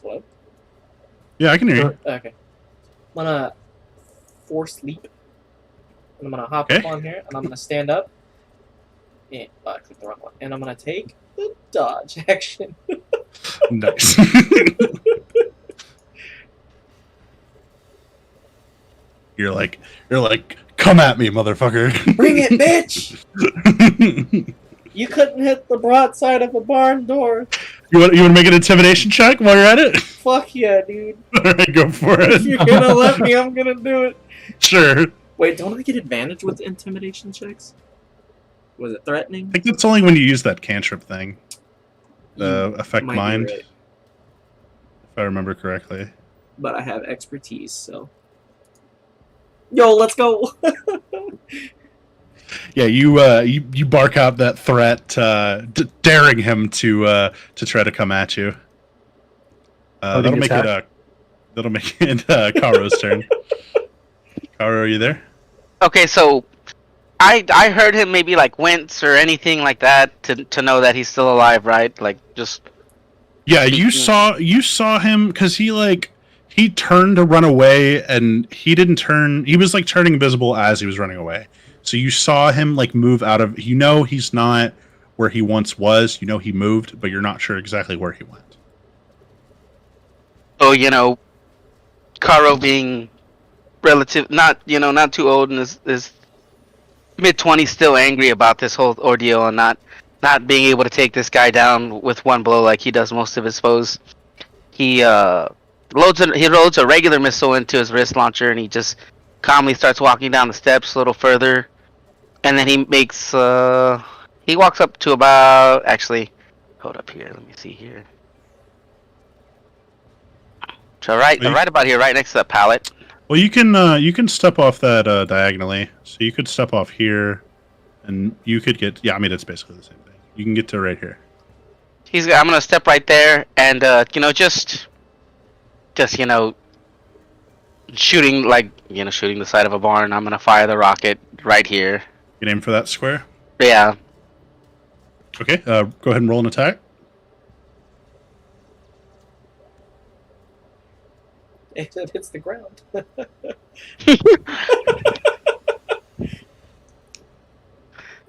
Hello? Yeah, I can hear you. Okay. I'm gonna force leap. And I'm gonna hop Okay. up on here, and I'm gonna stand up. Yeah, I clicked the wrong one. And I'm gonna take the dodge action. Nice. You're like, come at me, motherfucker. Bring it, bitch! You couldn't hit the broadside of a barn door. You want to make an intimidation check while you're at it? Fuck yeah, dude. All right, go for If you're it. gonna let me, I'm gonna do it. Sure. Wait, don't I get advantage with intimidation checks? Was it threatening? I think that's only when you use that cantrip thing. The You affect might be mind, right, if I remember correctly. but I have expertise, so. Yo, let's go! Yeah, you bark out that threat, daring him to try to come at you. That'll make it. That'll make it Karo's turn. Karo, are you there? Okay, so I heard him maybe like wince or anything like that to know that he's still alive, right? Like just. Yeah, you saw him because he turned to run away and he didn't turn. He was like turning invisible as he was running away. So you saw him like move out of. You know he's not where he once was. You know he moved, but you're not sure exactly where he went. Oh, Karo being relative, not too old and is mid-20s, still angry about this whole ordeal and not being able to take this guy down with one blow like he does most of his foes. He loads a regular missile into his wrist launcher and he just calmly starts walking down the steps a little further, and then he walks up to about, actually, hold up here, let me see here. So right about here, right next to the pallet. Well, you can step off that diagonally. So you could step off here, and you could get. Yeah, I mean it's basically the same thing. You can get to right here. I'm gonna step right there, and just shooting shooting the side of a barn. I'm gonna fire the rocket right here. You aim for that square. Yeah. Okay. Go ahead and roll an attack. It hits the ground.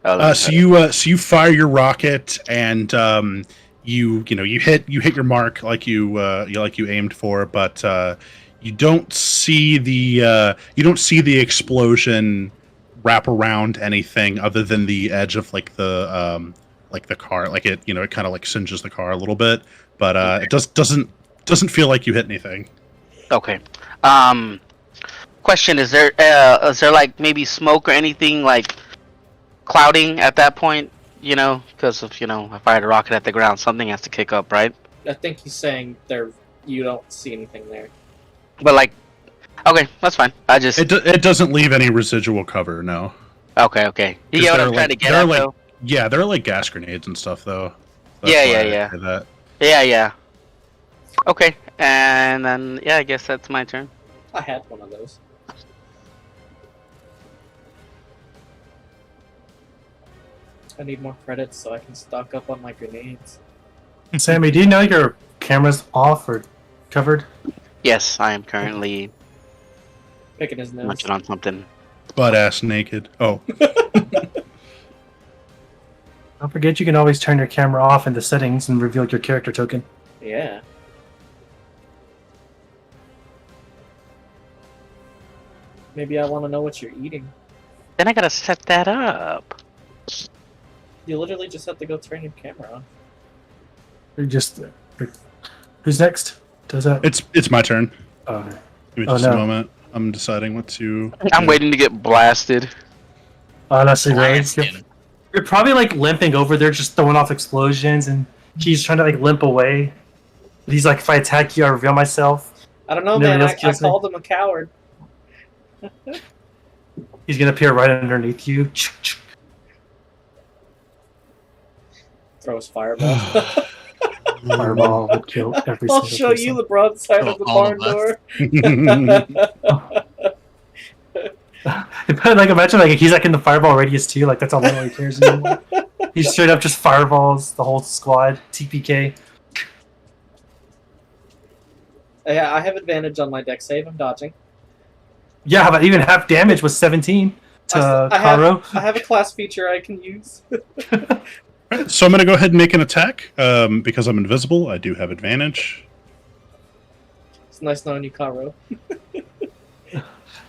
So you fire your rocket and you hit your mark like you aimed for, but you don't see the explosion wrap around anything other than the edge of the car. Like it kind of like singes the car a little bit, but it doesn't feel like you hit anything. Okay. Question: is there like maybe smoke or anything like clouding at that point? Because if I fired a rocket at the ground, something has to kick up, right? I think he's saying you don't see anything there. But okay, that's fine. It doesn't leave any residual cover, no. Okay. You get what I'm trying to get at, though? Yeah, they're like gas grenades and stuff, though. Yeah. Okay, and then I guess that's my turn. I had one of those. I need more credits so I can stock up on my grenades. Sammy, do you know your camera's off or covered? Yes, I am currently Picking his nose. munching on something. Butt ass naked. Oh. Don't forget you can always turn your camera off in the settings and reveal your character token. Yeah. Maybe I want to know what you're eating. Then I gotta set that up. You literally just have to go turn your camera on. Who's next? Does that? It's my turn. Okay. Give me just a moment. I'm deciding what to. I'm waiting to get blasted. Honestly, you're probably like limping over there, just throwing off explosions, and he's trying to like limp away. He's like, if I attack you, I reveal myself. I don't know, man. I called him a coward. He's gonna appear right underneath you. Throw his fireball. Fireball would kill every I'll single show person. you the broadside of the barn door. Like imagine like he's like in the fireball radius too. Like that's all he cares anymore. He straight up just fireballs the whole squad. TPK. Yeah, I have advantage on my deck save. I'm dodging. Yeah, but even half damage was 17 to Karo. I have a class feature I can use. Right, so I'm going to go ahead and make an attack. Because I'm invisible, I do have advantage. It's nice knowing you, Karo.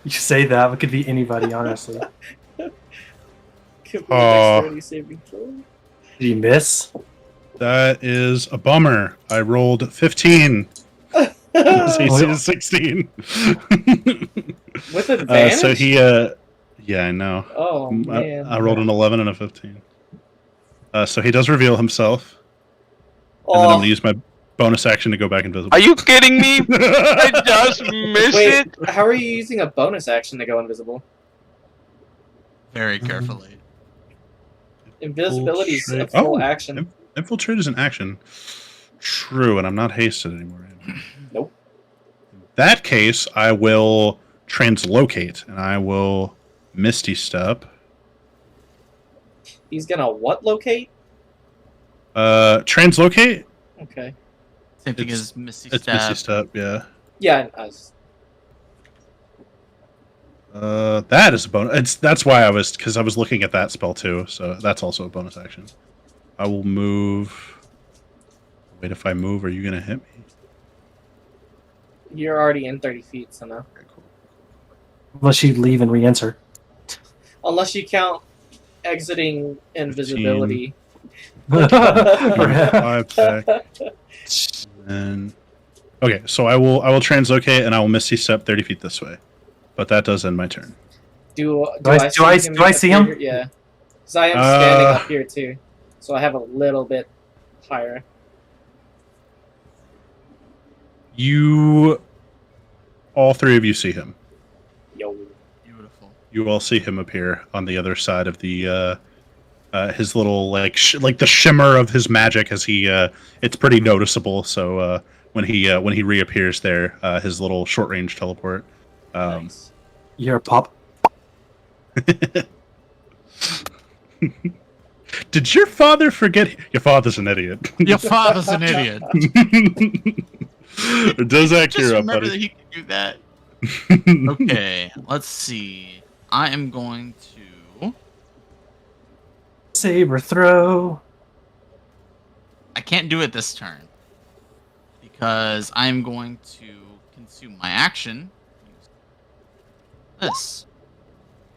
You say that, it could be anybody, honestly. Give me a dexterity saving throw. Did you miss? That is a bummer. I rolled 15. His AC is 16. With advantage? So he, yeah, I know. Oh, man. I rolled an 11 and a 15. So he does reveal himself. Oh. And then I'm going to use my bonus action to go back invisible. Are you kidding me? I just missed it. How are you using a bonus action to go invisible? Very carefully. Invisibility is a full action. Infiltrate is an action. True, and I'm not hasted anymore. that case, I will translocate, and I will Misty Step. He's gonna what locate? Translocate? Okay. Same thing It's- as Misty It's Step. Misty Step, yeah. Yeah. That is a bonus. That's why because I was looking at that spell too. So that's also a bonus action. I will move. Wait, if I move, are you gonna hit me? You're already in 30 feet, so no. Okay, cool. Unless you leave and re-enter. Unless you count exiting invisibility. Five back. And okay, so I will translocate and I will Misty Step 30 feet this way, but that does end my turn. Do I see him? Yeah. Because I am standing up here too, so I have a little bit higher. All three of you see him. Yo. Beautiful. You all see him appear on the other side of the his little like the shimmer of his magic as he it's pretty noticeable. So when he reappears there, his little short range teleport. Nice. You're a pop. Did your father forget? Your father's an idiot. Your father's an idiot. Dozak, Just you're up, remember buddy. that he can do that. Okay, let's see. I am going to. Saber throw. I can't do it this turn because I'm going to consume my action. This.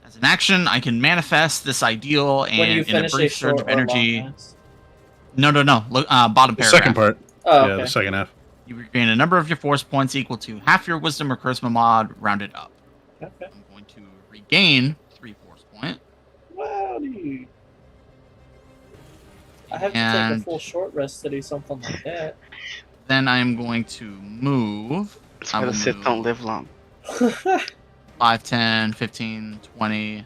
As an action, I can manifest this ideal When you and in a finish brief surge short of or long energy. rest. No. Look, bottom The paragraph. second part. Oh, Yeah, okay. the second half. You regain a number of your force points equal to half your wisdom or charisma mod rounded up. Okay. I'm going to regain 3 force point. Wow, dude. I have to take a And full short rest to do something like that. then I'm going to move. That's I why will the Sith move don't live long. 5, 10, 15, 20,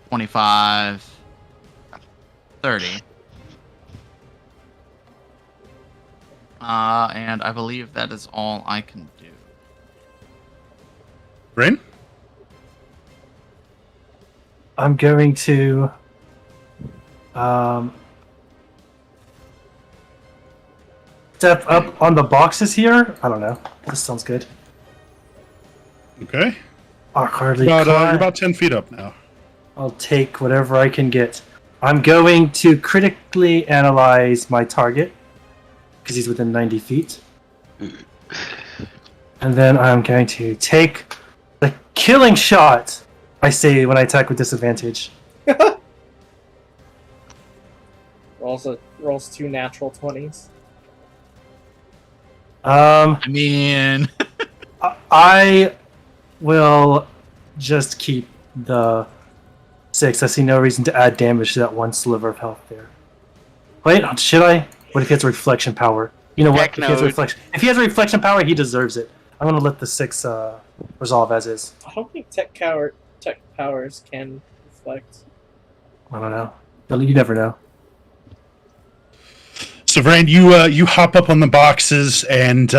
25, 30. And I believe that is all I can do. Rain? I'm going to step up on the boxes here. I don't know. This sounds good. Okay. Awkwardly You're climb. about 10 feet up now. I'll take whatever I can get. I'm going to critically analyze my target because he's within 90 feet. And then I'm going to take the killing shot, I say when I attack with disadvantage. Rolls 2 natural 20s. I mean, I will just keep the 6. I see no reason to add damage to that one sliver of health there. Wait, should I? What if he has a reflection power? You know what? Heck If he has a no. if he has a reflection power, he deserves it. I'm gonna let the 6 resolve as is. I don't think tech powers can reflect. I don't know. You never know. So, Vrain, you hop up on the boxes, and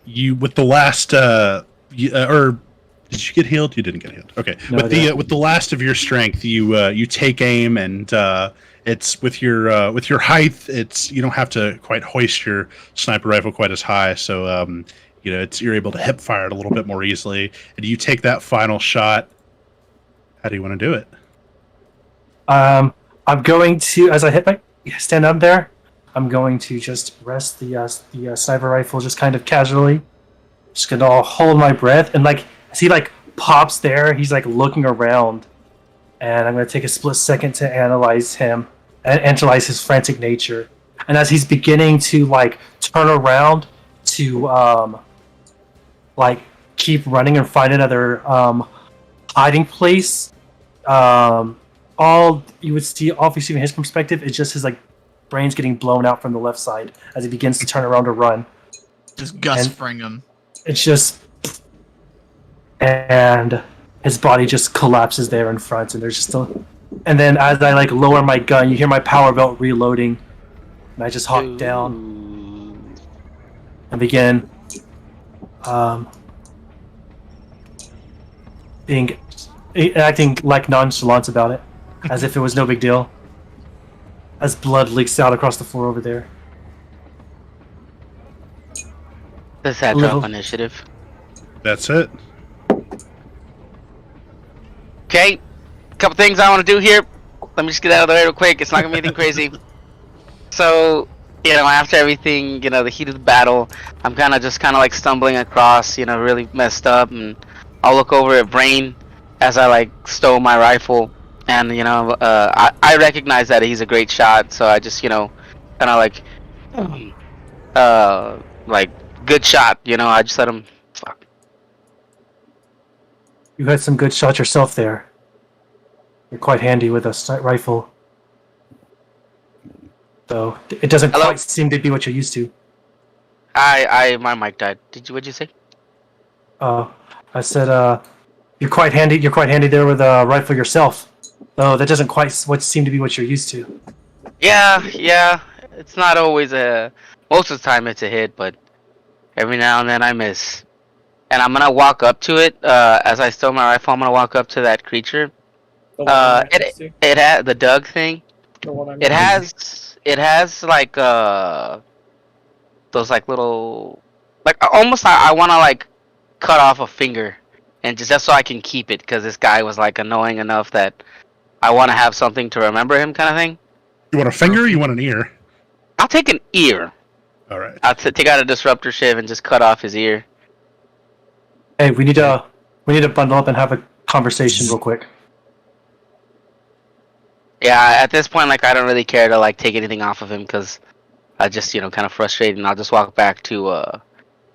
you with the last or did you get healed? You didn't get healed. Okay, No, I with didn't. with the last of your strength, you take aim, and it's with your height. It's you don't have to quite hoist your sniper rifle quite as high, so you're able to hip fire it a little bit more easily, and you take that final shot. How do you want to do it? I'm going to, as I stand up there, I'm going to just rest the sniper rifle just kind of casually. Just gonna hold my breath, and as he pops there, he's looking around, and I'm gonna take a split second to analyze him and analyze his frantic nature. And as he's beginning to turn around to keep running and find another hiding place, all you would see, obviously from his perspective, is just his brains getting blown out from the left side as he begins to turn around to run. just Gus And- Fring him. It's just, and his body just collapses there in front, and there's just and then as I lower my gun, you hear my power belt reloading, and I just hop down and begin Acting like nonchalant about it, as if it was no big deal. As blood leaks out across the floor over there. Does that drop initiative? That's it. Okay, couple things I want to do here. Let me just get out of the way real quick. It's not gonna be anything crazy. So, after everything, the heat of the battle, I'm kind of like stumbling across, really messed up, and I'll look over at Brain as I like stow my rifle, and I recognize that he's a great shot, so I just kind of like good shot, I just let him. Fuck. You had some good shots yourself there. You're quite handy with a rifle. Though it doesn't quite seem to be what you're used to. My mic died. What'd you say? I said, you're quite handy. You're quite handy there with a rifle yourself. Though that doesn't quite seem to be what you're used to. Yeah. It's not always most of the time it's a hit, but every now and then I miss. And I'm gonna walk up to it. As I stow my rifle, I'm gonna walk up to that creature. It had the Doug thing. It has like those like little almost I want to like cut off a finger and just so I can keep it because this guy was like annoying enough that I want to have something to remember him kind of thing. You want a finger or you want an ear? I'll take an ear. All right. I'll take out a disruptor shiv and just cut off his ear. Hey, we need to bundle up and have a conversation real quick. Yeah, at this point, like, I don't really care to, like, take anything off of him, because I just, kind of frustrated, and I'll just walk back to,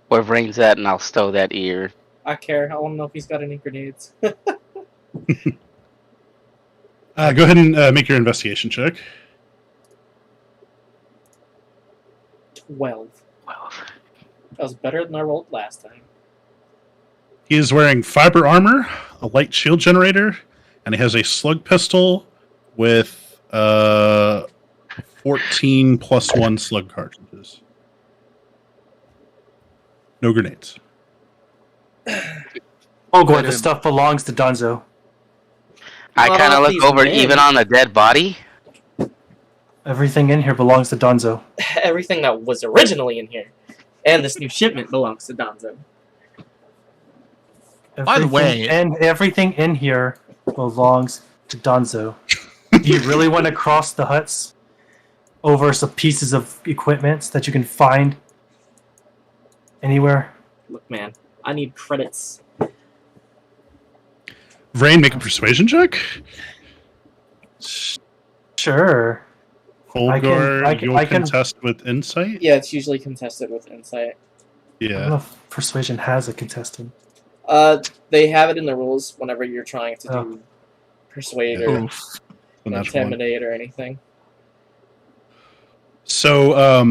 where Brain's at, and I'll stow that ear. I care. I want to know if he's got any grenades. Go ahead and make your investigation check. 12. That was better than I rolled last time. He is wearing fiber armor, a light shield generator, and he has a slug pistol with 14 plus 1 slug cartridges. No grenades. Oh, good. This stuff belongs to Donzo. I kind of look over even on the dead body. Everything in here belongs to Donzo. Everything that was originally in here. And this new shipment belongs to Donzo. By the way... And everything in here belongs to Donzo. Do you really want to cross the huts over some pieces of equipment that you can find anywhere? Look, man, I need credits. Vrain, make a persuasion check. Sure. Fulgar, you'll contest with insight? Yeah, it's usually contested with insight. Yeah. I don't know if persuasion has a contestant. They have it in the rules whenever you're trying to do persuade or intimidate or anything. So,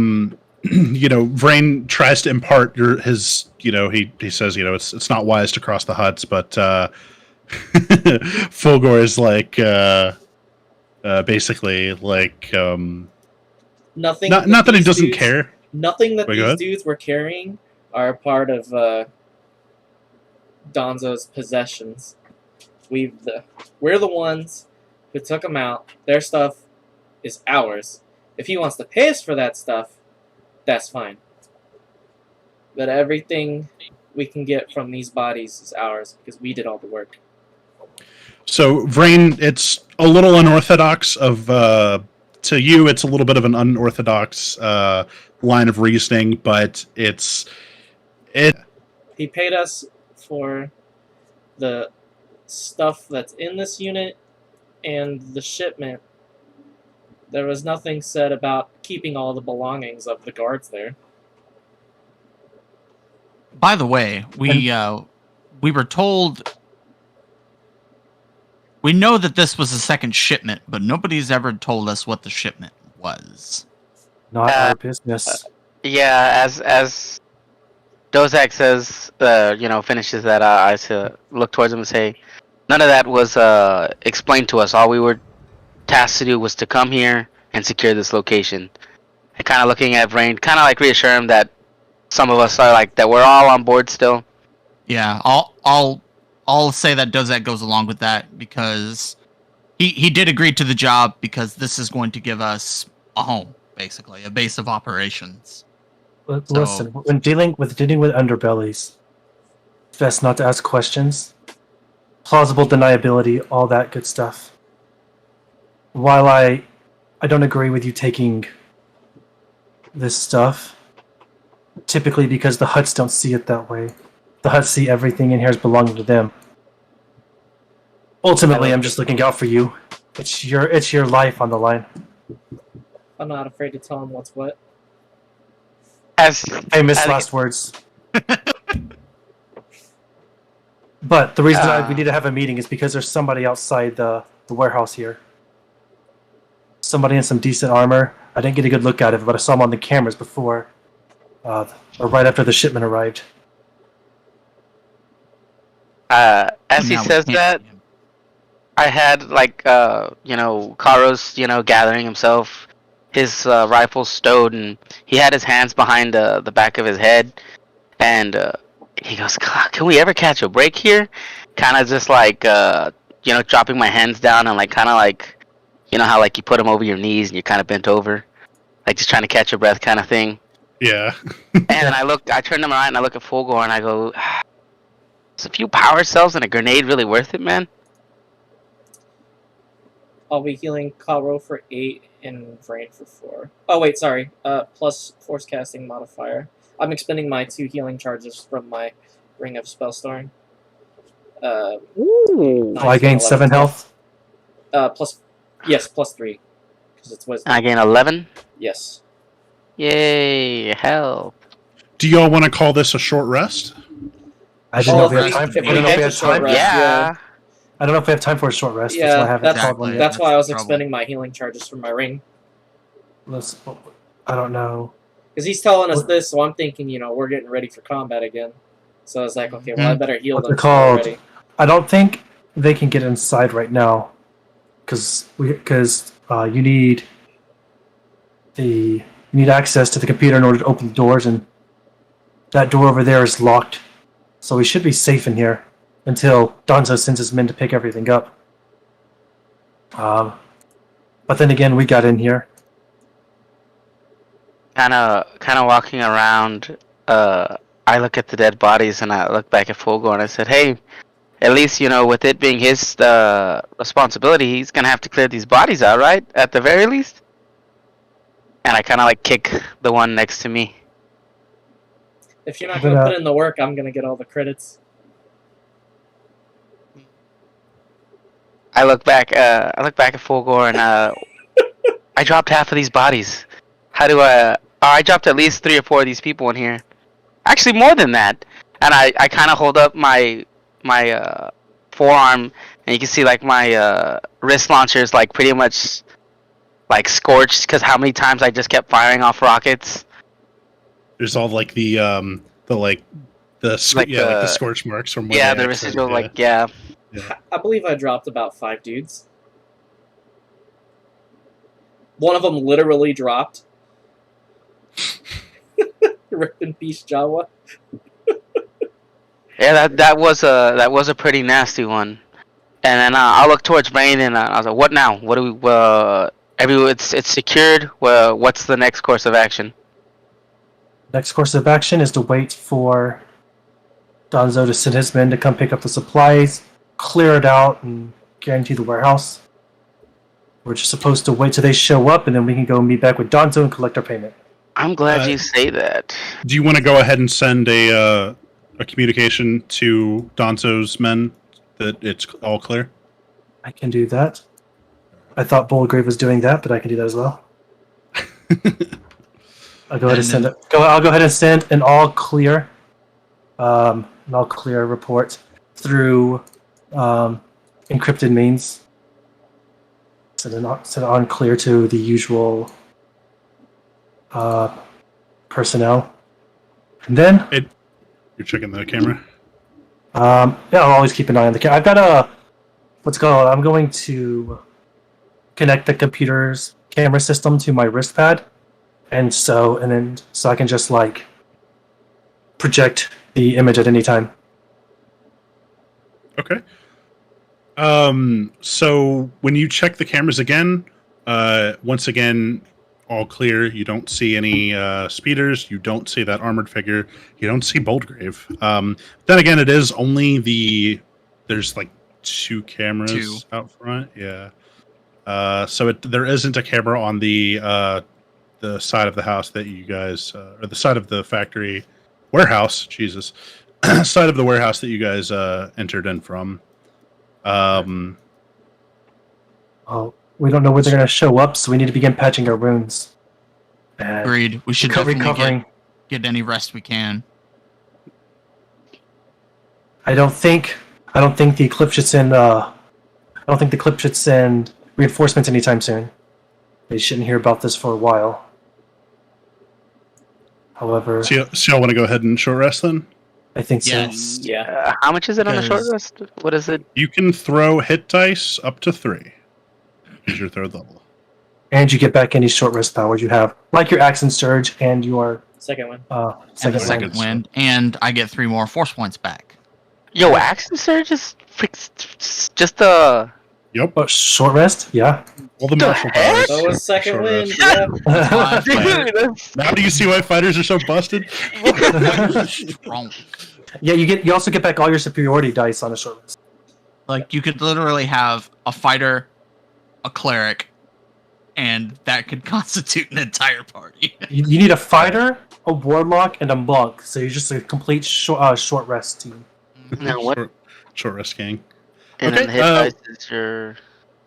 Vrain tries to impart his, he says, it's not wise to cross the huts, but Fulgor is like, basically like, nothing. Not that he doesn't care. Nothing that these dudes were carrying are a part of Donzo's possessions. We're the ones who took them out. Their stuff is ours. If he wants to pay us for that stuff, that's fine. But everything we can get from these bodies is ours because we did all the work. So, Vrain, it's a little unorthodox to you, it's a little bit of an unorthodox line of reasoning, but He paid us for the stuff that's in this unit and the shipment. There was nothing said about keeping all the belongings of the guards there. By the way, we were told... We know that this was the second shipment, but nobody's ever told us what the shipment was. Not our business. Yeah, as Dozak says, finishes that, I look towards him and say, none of that was explained to us. All we were tasked to do was to come here and secure this location. And kind of looking at Vrain, kind of like reassure him that some of us are like that. We're all on board still. Yeah, I'll say that Dozak goes along with that because he did agree to the job because this is going to give us a home, basically, a base of operations. Listen, when dealing with underbellies, it's best not to ask questions. Plausible deniability, all that good stuff. While I don't agree with you taking this stuff, typically because the Hutts don't see it that way. The Hutts see everything in here as belonging to them. Ultimately, I'm just looking out for you. It's your life on the line. I'm not afraid to tell him what's what. Famous last words. But the reason we need to have a meeting is because there's somebody outside the warehouse here. Somebody in some decent armor. I didn't get a good look at it, but I saw him on the cameras before, or right after the shipment arrived. As he says that, I had Karo's gathering himself, his rifle stowed, and he had his hands behind the back of his head, and he goes, "Can we ever catch a break here?" Kind of just like dropping my hands down and kind of how you put them over your knees and you're kind of bent over, like just trying to catch your breath kind of thing. Yeah. And then I turned him around and I look at Fulgor and I go, "Is a few power cells and a grenade really worth it, man?" I'll be healing Karo for 8 and Vrain for 4. Oh wait, sorry. Plus force casting modifier. I'm expending my 2 healing charges from my Ring of Spellstorm. I gained 7 health. Plus 3. Because it's wisdom. I gain 11. Yes. Yay, hell. Do y'all want to call this a short rest? I don't know if we have time. If we have a short rest, Yeah. I don't know if we have time for a short rest. Yeah, that's why I haven't called one yet. That's why I was expending my healing charges from my ring. I don't know. Because he's telling us this, so I'm thinking, we're getting ready for combat again. So I was like, okay, well, I better heal What's them it called? already. I don't think they can get inside right now, because you need access to the computer in order to open the doors, and that door over there is locked. So we should be safe in here until Donzo sends his men to pick everything up. But then again, we got in here. Kind of walking around. I look at the dead bodies and I look back at Fulgor and I said, "Hey, at least with it being his responsibility, he's gonna have to clear these bodies out, right? At the very least." And I kind of kick the one next to me. If you're not going to put in the work, I'm going to get all the credits. I look back at Fulgor and I dropped half of these bodies. How do I dropped at least 3 or 4 of these people in here. Actually, more than that. And I kind of hold up my forearm, and you can see my wrist launcher is pretty much scorched because how many times I just kept firing off rockets. There's all the scorch marks from where the residual yeah. I believe I dropped about 5 dudes. One of them literally dropped. Rip in peace, Jawa. Yeah, that was a pretty nasty one. And then I'll look towards Brain and I was like, "What now? What do we? It's secured. Well, what's the next course of action?" Next course of action is to wait for Donzo to send his men to come pick up the supplies, clear it out, and guarantee the warehouse. We're just supposed to wait till they show up, and then we can go meet back with Donzo and collect our payment. I'm glad you say that. Do you want to go ahead and send a communication to Donzo's men that it's all clear? I can do that. I thought Bullgrave was doing that, but I can do that as well. I'll go ahead and send it. I'll go ahead and send an all clear report through encrypted means. Send it on clear to the usual personnel, and then you're checking the camera. Yeah, I'll always keep an eye on the camera. I've got I'm going to connect the computer's camera system to my wrist pad, and so I can just project the image at any time. Okay. So when you check the cameras again, once again, all clear. You don't see any speeders. You don't see that armored figure. You don't see Boldgrave. Then again, it is only there's like 2 cameras out front. Yeah. So there isn't a camera on the side of the house that you guys, or the side of the factory warehouse. Jesus, side of the warehouse that you guys entered in from. Oh, we don't know where they're going to show up, so we need to begin patching our wounds. Agreed. We should definitely get any rest we can. I don't think the Eclipse should send. I don't think the Eclipse should send reinforcements anytime soon. They shouldn't hear about this for a while. However, so y'all want to go ahead and short rest then? I think so. Yes. Yeah. How much is it on the short rest? What is it? You can throw hit dice up to 3. Is your 3rd level. And you get back any short rest powers you have, like your Axe and Surge and your Second one. Second wind, and I get 3 more force points back. Yo, Axe and Surge is just a. Yep. Oh, short rest? Yeah. All the martial powers. So was second short wind. rest. Yeah. Now do you see why fighters are so busted? Strong. Yeah, you also get back all your superiority dice on a short rest. Like, you could literally have a fighter, a cleric, and that could constitute an entire party. You need a fighter, a warlock, and a monk. So you're just a complete short rest team. Now what? Short rest gang. And Okay, then hit dice is your.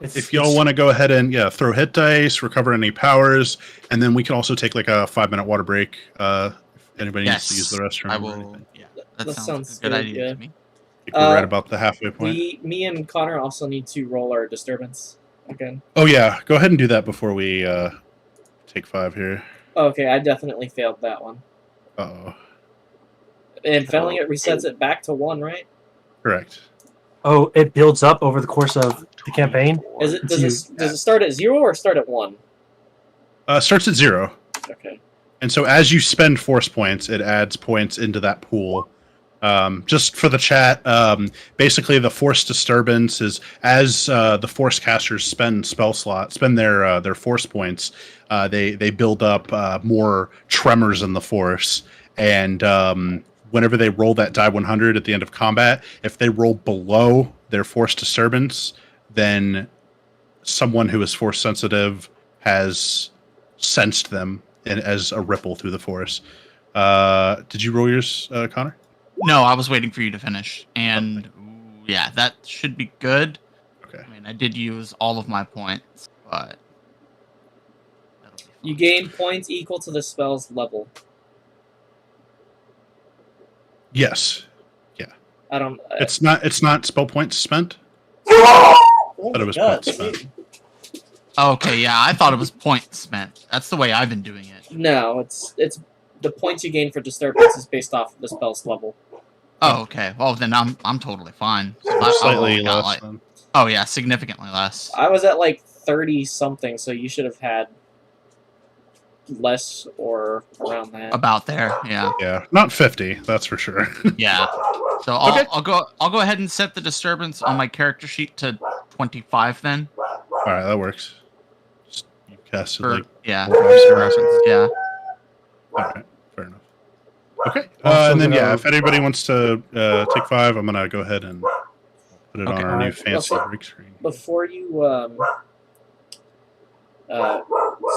If y'all want to go ahead and throw hit dice, recover any powers, and then we can also take like a 5-minute water break. If anybody needs to use the restroom. I or will. anything. Yeah, That that sounds sounds like a good good, idea yeah. to me. I think we're right about the halfway point. Me and Connor also need to roll our disturbance again. Oh yeah, go ahead and do that before we take 5 here. Okay, I definitely failed that one. Uh-oh. And failing it resets it back to 1, right? Correct. Oh, it builds up over the course of the campaign? Does it start at 0 or start at 1? Starts at 0. Okay. And so as you spend force points, it adds points into that pool. Just for the chat, basically the force disturbance is as the force casters spend their force points, they build up more tremors in the force. And whenever they roll that die 100 at the end of combat, if they roll below their force disturbance, then someone who is force sensitive has sensed them as a ripple through the force. Did you roll yours, Connor? No, I was waiting for you to finish, and yeah, that should be good. Okay. I mean, I did use all of my points, but that'll be fine. You gain points equal to the spell's level. Yes. I don't. It's not spell points spent. Oh Thought it was my God. points spent. Okay, yeah, I thought it was points spent. That's the way I've been doing it. No, it's the points you gain for disturbance is based off the spell's level. Oh, okay. Well, then I'm totally fine. So Slightly got, less. like- Than. oh yeah, significantly less. I was at like 30 something, so you should have had less or around that. About there, yeah, Yeah, not 50. That's for sure. yeah. So I'll go ahead and set the disturbance on my character sheet to 25 then. All right, that works. Just, you cast it For, like. yeah, 4 or 5 for seconds. reference, yeah. All right, fair enough. Okay, Also and then gonna- if anybody wants to take 5, I'm gonna go ahead and put it Okay. on our new Alright. fancy Also, break screen. Before you,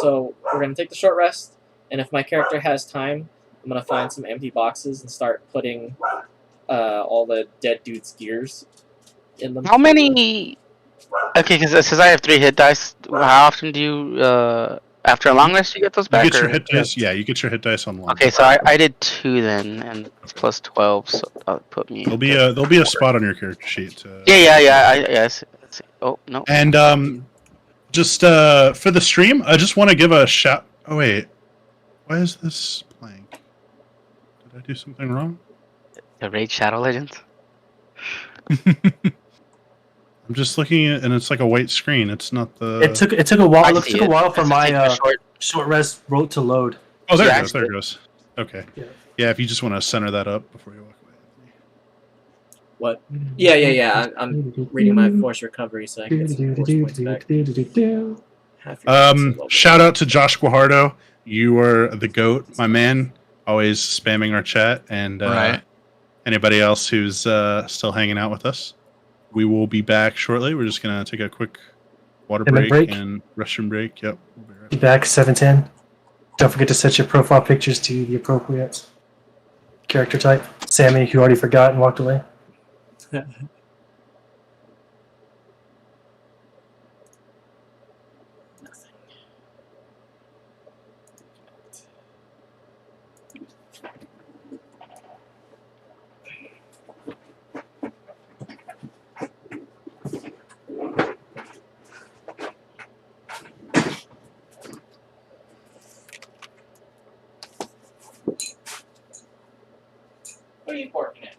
so we're gonna take the short rest, and if my character has time, I'm gonna find some empty boxes and start putting all the dead dude's gears in them. How many? Okay, because I have 3 hit dice. How often do you? After a long rest, you get those You back. get your or- hit dice. Yeah, you get your hit dice on one. Okay, so I did 2 then, and it's plus 12, so that'll put me. There'll be a spot on your character sheet. Yeah. Yes. Oh no. And just for the stream, I just want to give a shout. Oh wait, why is this playing? Did I do something wrong? The Raid Shadow Legends. I'm just looking at, and it's like a white screen. It's not the. It took a while. I It see took a while for It's my taking a short. short rest road to load. Oh, there Yeah, it goes. There it goes. Okay. Yeah. Yeah, if you just want to center that up before you walk away. What? Yeah. I'm reading my force recovery so I can get some force points back. Half your defensive level. Shout out to Josh Guajardo. You are the GOAT, my man. Always spamming our chat. And Right. anybody else who's still hanging out with us. We will be back shortly. We're just going to take a quick water break and restroom break. Yep. We'll be right Be back 7:10. Don't forget to set your profile pictures to the appropriate character type. Sammy, who already forgot and walked away. What are you working at?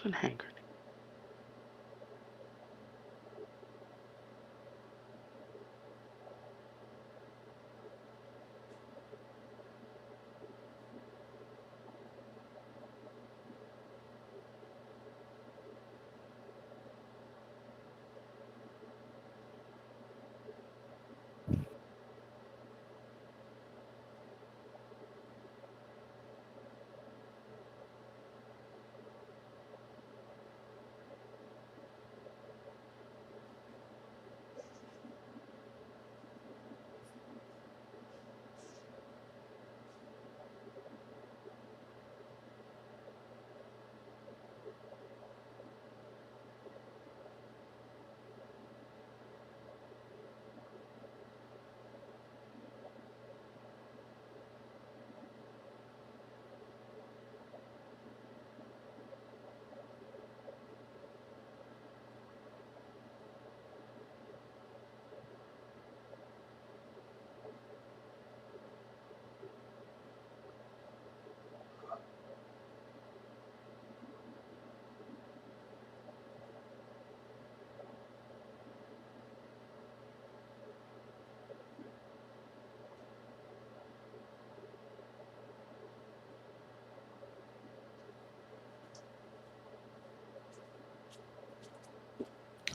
and hand grenade.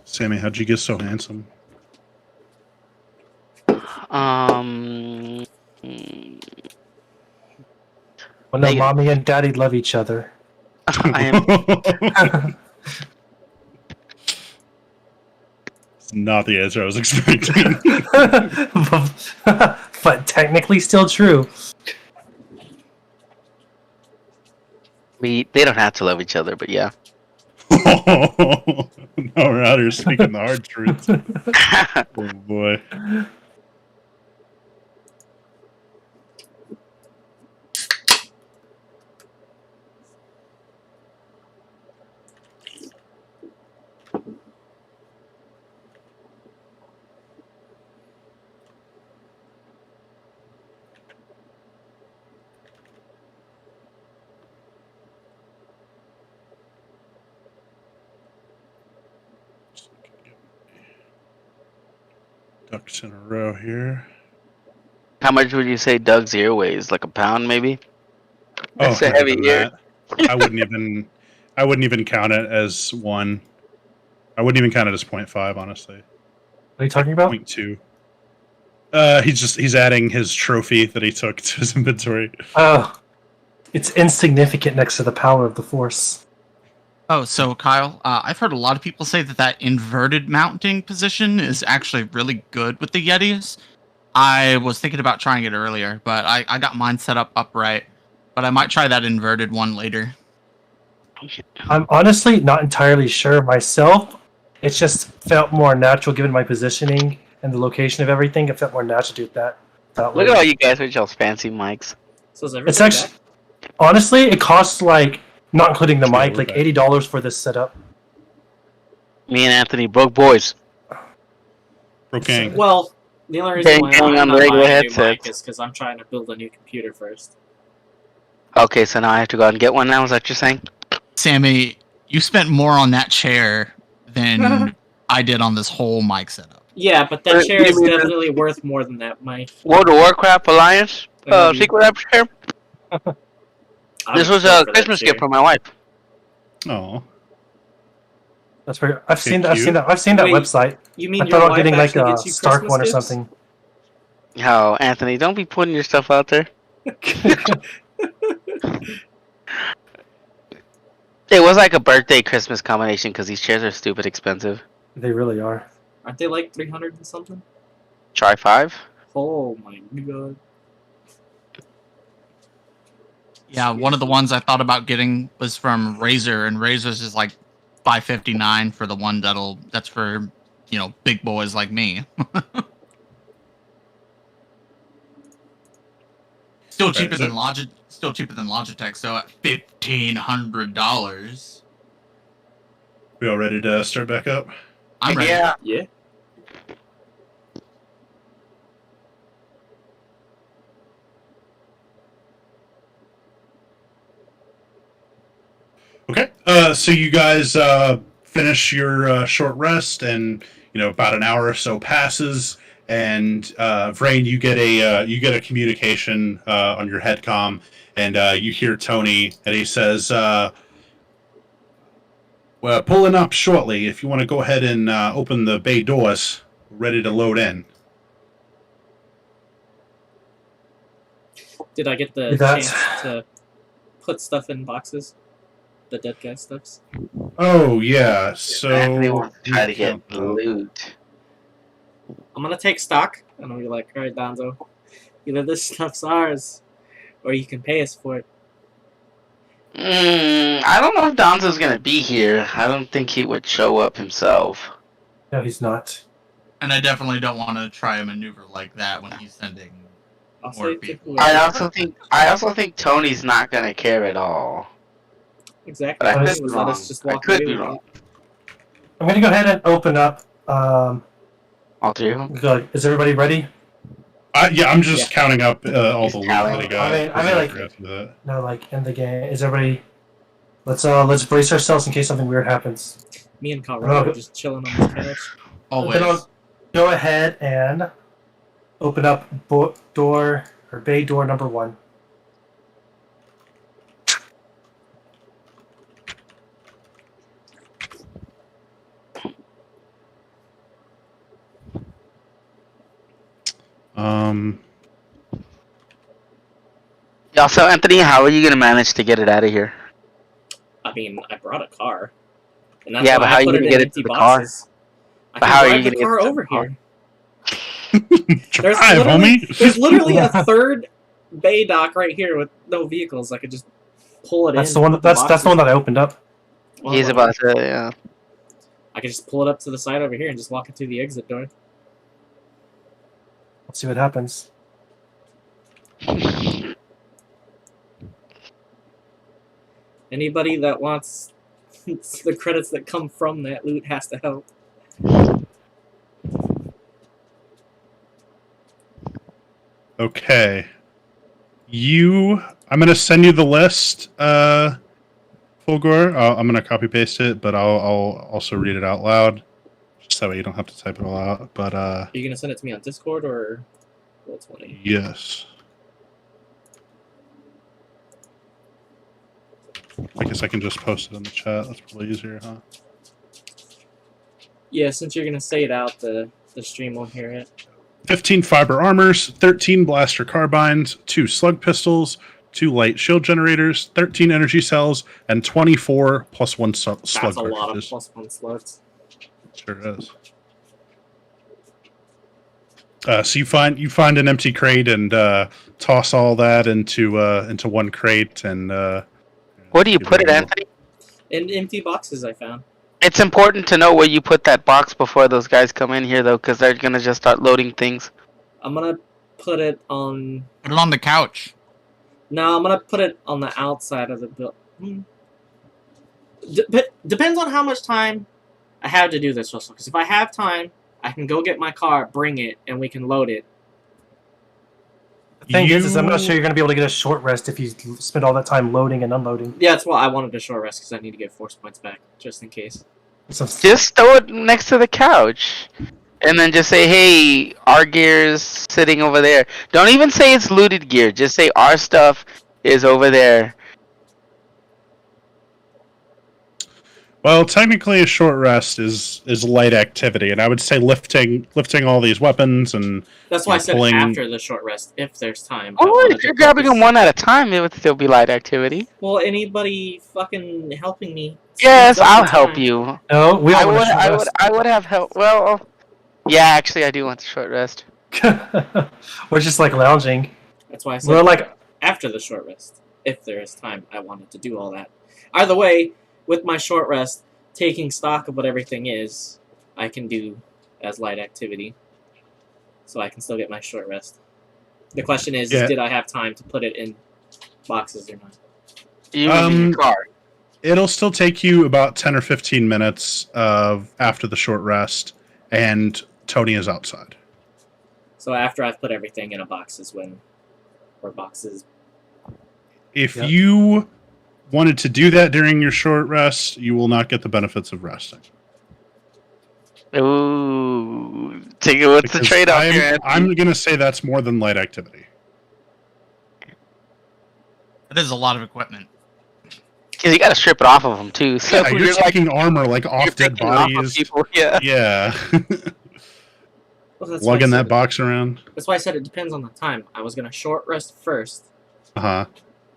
Sammy, how'd you get so handsome? Mm, Well, no, Negative. mommy and daddy love each other. I am. It's not the answer I was expecting. But technically still true. They don't have to love each other, but yeah. No, we're out here speaking the hard truths. Oh boy. Ducks in a row here. How much would you say Doug's ear weighs? Like a pound, maybe? Oh, That's a heavier heavy than ear. that. I wouldn't even count it as one. I wouldn't even count it as 0.5, honestly. What are you talking about? 0.2. He's adding his trophy that he took to his inventory. Oh, it's insignificant next to the power of the Force. Oh, so Kyle, I've heard a lot of people say that that inverted mounting position is actually really good with the Yetis. I was thinking about trying it earlier, but I got mine set up upright. But I might try that inverted one later. I'm honestly not entirely sure myself. It just felt more natural given my positioning and the location of everything. It felt more natural to do that. Look at all you guys with y'all's fancy mics. So is It's everything actually, back? honestly, it costs like, not including the Yeah, mic, we're like back. $80 for this setup. Me and Anthony broke boys. Brooking. Well, the only reason why Going I'm on not regular buying a new mic headsets. is because I'm trying to build a new computer first. Okay, so now I have to go out and get one now, is that what you're saying? Sammy, you spent more on that chair than I did on this whole mic setup. Yeah, but that What chair do you is mean? definitely worth more than that mic. World of Warcraft Alliance? I love you. Secret Aperture? I This would was kill a for that Christmas chair. gift from my wife. Oh. That's very. I've Okay, seen that. I've cute. seen that. I've seen that Wait, website. You I mean thought your about wife getting like actually a gets you Stark Christmas one or gifts? something. How, Anthony, don't be putting your stuff out there. It was like a birthday Christmas combination because these chairs are stupid expensive. They really are. Aren't they like 300 and something? Try 5. Oh my god. Yeah, one of the ones I thought about getting was from Razer, and Razer's is like $559 for the one that's for, big boys like me. Still cheaper than Logitech, so at $1,500. We all ready to start back up? I'm ready. Yeah. Yeah. Okay. So you guys finish your short rest, and about an hour or so passes, and Vrain, you get a communication on your headcom, and you hear Tony, and he says, "Well, pulling up shortly. If you want to go ahead and open the bay doors, ready to load in." Did I get the Do that. chance to put stuff in boxes? The dead guy stuffs? Oh yeah. So Anthony wants to try to get count up. loot. I'm gonna take stock, and I'm gonna be like, alright, Donzo, either this stuff's ours, or you can pay us for it. I don't know if Donzo's gonna be here. I don't think he would show up himself. No, he's not. And I definitely don't want to try a maneuver like that when he's sending I'll more say to people. whoever. I also think Tony's not gonna care at all. Exactly. But I The could thing be was wrong. let us just I walk could away be with it. wrong. I'm gonna go ahead and open up. All three of them. Good. Is everybody ready? Yeah, I'm just counting up all the loot that I got. I mean, like- forgot to do that. No, like in the game. Is everybody? Let's brace ourselves in case something weird happens. Me and Colorado Oh. just chilling on this couch. Always. Then I'll go ahead and open up door or bay door number 1. Yeah. So Anthony, how are you gonna manage to get it out of here? I mean, I brought a car. And that's Yeah, why but how I are you put gonna it get in it to empty the car? boxes. I But can how are drive you the gonna get car to the over car? here. There's Drive, literally, homie. there's literally a third bay dock right here with no vehicles. I could just pull it That's in. the one. put the That's the boxes- one that I opened up. Well, He's whatever. about to. Yeah. I could just pull it up to the side over here and just walk it through the exit door. Let's see what happens. Anybody that wants the credits that come from that loot has to help. Okay. I'm gonna send you the list, Fulgor. I'm gonna copy paste it, but I'll also read it out loud, just that way you don't have to type it all out. But Are you gonna send it to me on Discord or Roll20? yes. I guess I can just post it in the chat. That's probably easier, huh? Yeah, since you're gonna say it out, the stream won't hear it. 15 fiber armors, 13 blaster carbines, 2 slug pistols, 2 light shield generators, 13 energy cells, and 24 plus 1 slug That's a lot of cartridges. +1 slugs. Sure is. So you find an empty crate and toss all that into one crate and. Where do you give put it, a- Anthony? In empty boxes I found. It's important to know where you put that box before those guys come in here, though, because they're gonna just start loading things. I'm gonna put it on... Put it on the couch. No, I'm gonna put it on the outside of the building. Depends on how much time I have to do this, Russell. Because if I have time, I can go get my car, bring it, and we can load it. The thing is I'm not sure you're gonna be able to get a short rest if you spend all that time loading and unloading. Yeah, that's why I wanted to short rest, because I need to get force points back, just in case. So, Just throw it next to the couch, and then just say, "Hey, our gear's sitting over there." Don't even say it's looted gear. Just say our stuff is over there. Well, technically, a short rest is light activity, and I would say lifting all these weapons and That's why I You're said pulling- after the short rest, if there's time. I Oh, wanted if to you're put grabbing this- them one at a time, it would still be light activity. Well, anybody fucking helping me? Yes, speeds up I'll the help time. you. no, we I all want would, a I short would, I would have help. Well, yeah, actually, I do want the short rest. rest. We're just like lounging. That's why I said We're like, after the short rest, if there is time. I wanted to do all that. Either way, with my short rest, taking stock of what everything is, I can do as light activity. So I can still get my short rest. The question is, Yeah. did I have time to put it in boxes or not? You mean in your car? it'll still take you about 10 or 15 minutes after the short rest, and Tony is outside. So after I've put everything in a box is when, or boxes. If Yeah. you wanted to do that during your short rest, you will not get the benefits of resting. Ooh. Take it. What's the Because trade-off here, Anthony? I'm going to say that's more than light activity. That is a lot of equipment. Because you got to strip it off of them too. So Yeah, you're taking armor like you're off dead picking off of bodies. people. Yeah. Yeah. Well, that's why I Lugging said that it. box around. That's why I said it depends on the time. I was gonna short rest first. Uh-huh.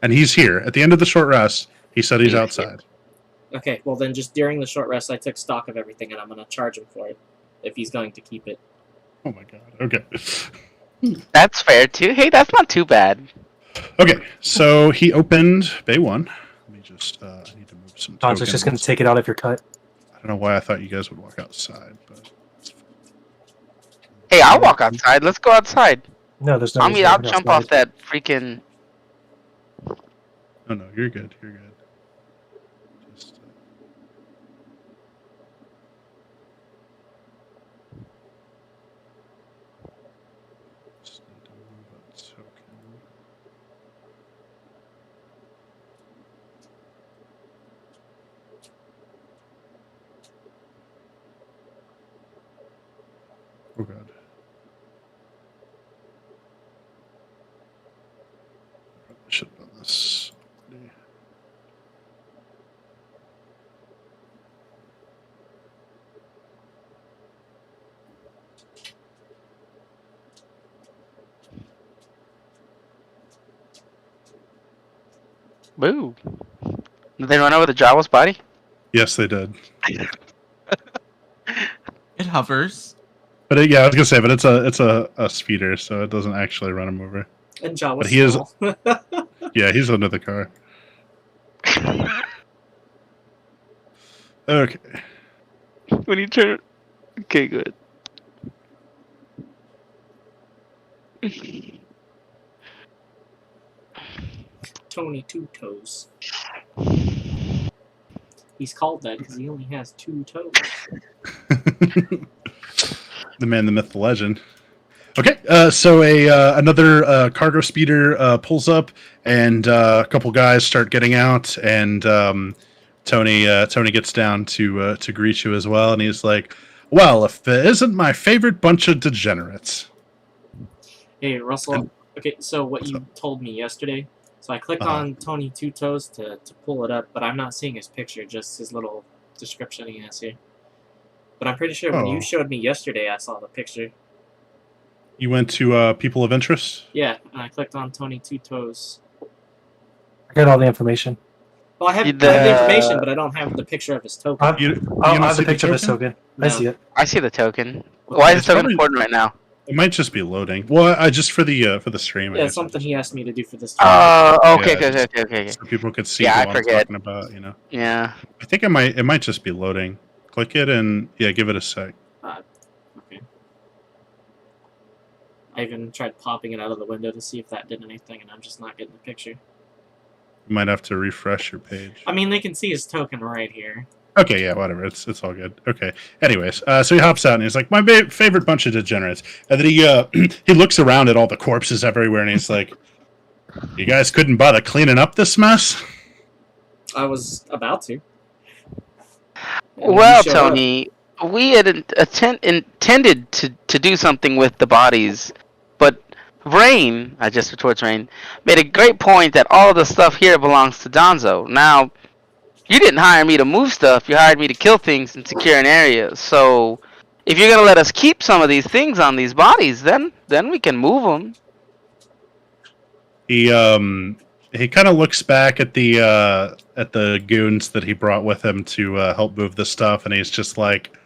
And he's here. At the end of the short rest, he said he's outside. Okay, well then just during the short rest I took stock of everything and I'm gonna charge him for it. If he's going to keep it. Oh my god. Okay. That's fair too. Hey, that's not too bad. Okay, so he opened Bay 1. Let me just I need to move some John's just going tokens. to take it out if you're cut. I don't know why I thought you guys would walk outside, but Hey, I'll walk outside. Let's go outside. No, there's no. I reason mean, to I'll walk jump outside. off that freaking. oh no, you're good. You're good. Just, just need to move a token. Oh god. Probably should have done this. already. Boo. Did they run over the Jawa's body? Yes, they did. It hovers. But yeah, I was gonna say, but it's a speeder, so it doesn't actually run him over. And Jawa's But he is- small. Yeah, he's under the car. Okay. When you turn. Okay, good. Tony Two Toes. He's called that because he only has 2 toes. The man, the myth, the legend. Okay, so another cargo speeder pulls up, and a couple guys start getting out, and Tony gets down to greet you as well, and he's like, "Well, if it isn't my favorite bunch of degenerates." Hey, Russell. Okay, so what you told me yesterday. So I clicked on Tony Two Toes to pull it up, but I'm not seeing his picture, just his little description he has here. But I'm pretty sure when Oh. you showed me yesterday, I saw the picture. You went to people of interest. Yeah, and I clicked on Tony Two Toes. I got all the information. Well, I have You- the the- information, but I don't have the picture of his token. I've, You I don't have see the picture of this token? token. I No. see it. I see the token. Why is It's the token probably- important right now? It might just be loading. Well, I just for the stream. I Yeah, guess something he asked me to do for this. Okay, Yeah, okay. so people could see Yeah, I what I'm forget. talking about. You know, Yeah. I think it might just be loading. Click it and give it a sec. Okay. I even tried popping it out of the window to see if that did anything, and I'm just not getting the picture. You might have to refresh your page. I mean, they can see his token right here. Okay, yeah, whatever. It's all good. Okay. Anyways, so he hops out and he's like, "My favorite bunch of degenerates." And then he he looks around at all the corpses everywhere and he's like, "You guys couldn't bother cleaning up this mess?" I was about to. And Well, he showed up. Tony, we had intended to do something with the bodies, but Rain, I just towards Rain, made a great point that all of the stuff here belongs to Donzo. Now, you didn't hire me to move stuff, you hired me to kill things and secure an area. So, if you're gonna let us keep some of these things on these bodies, then we can move them. He kind of looks back at the goons that he brought with him to help move the stuff, and he's just like,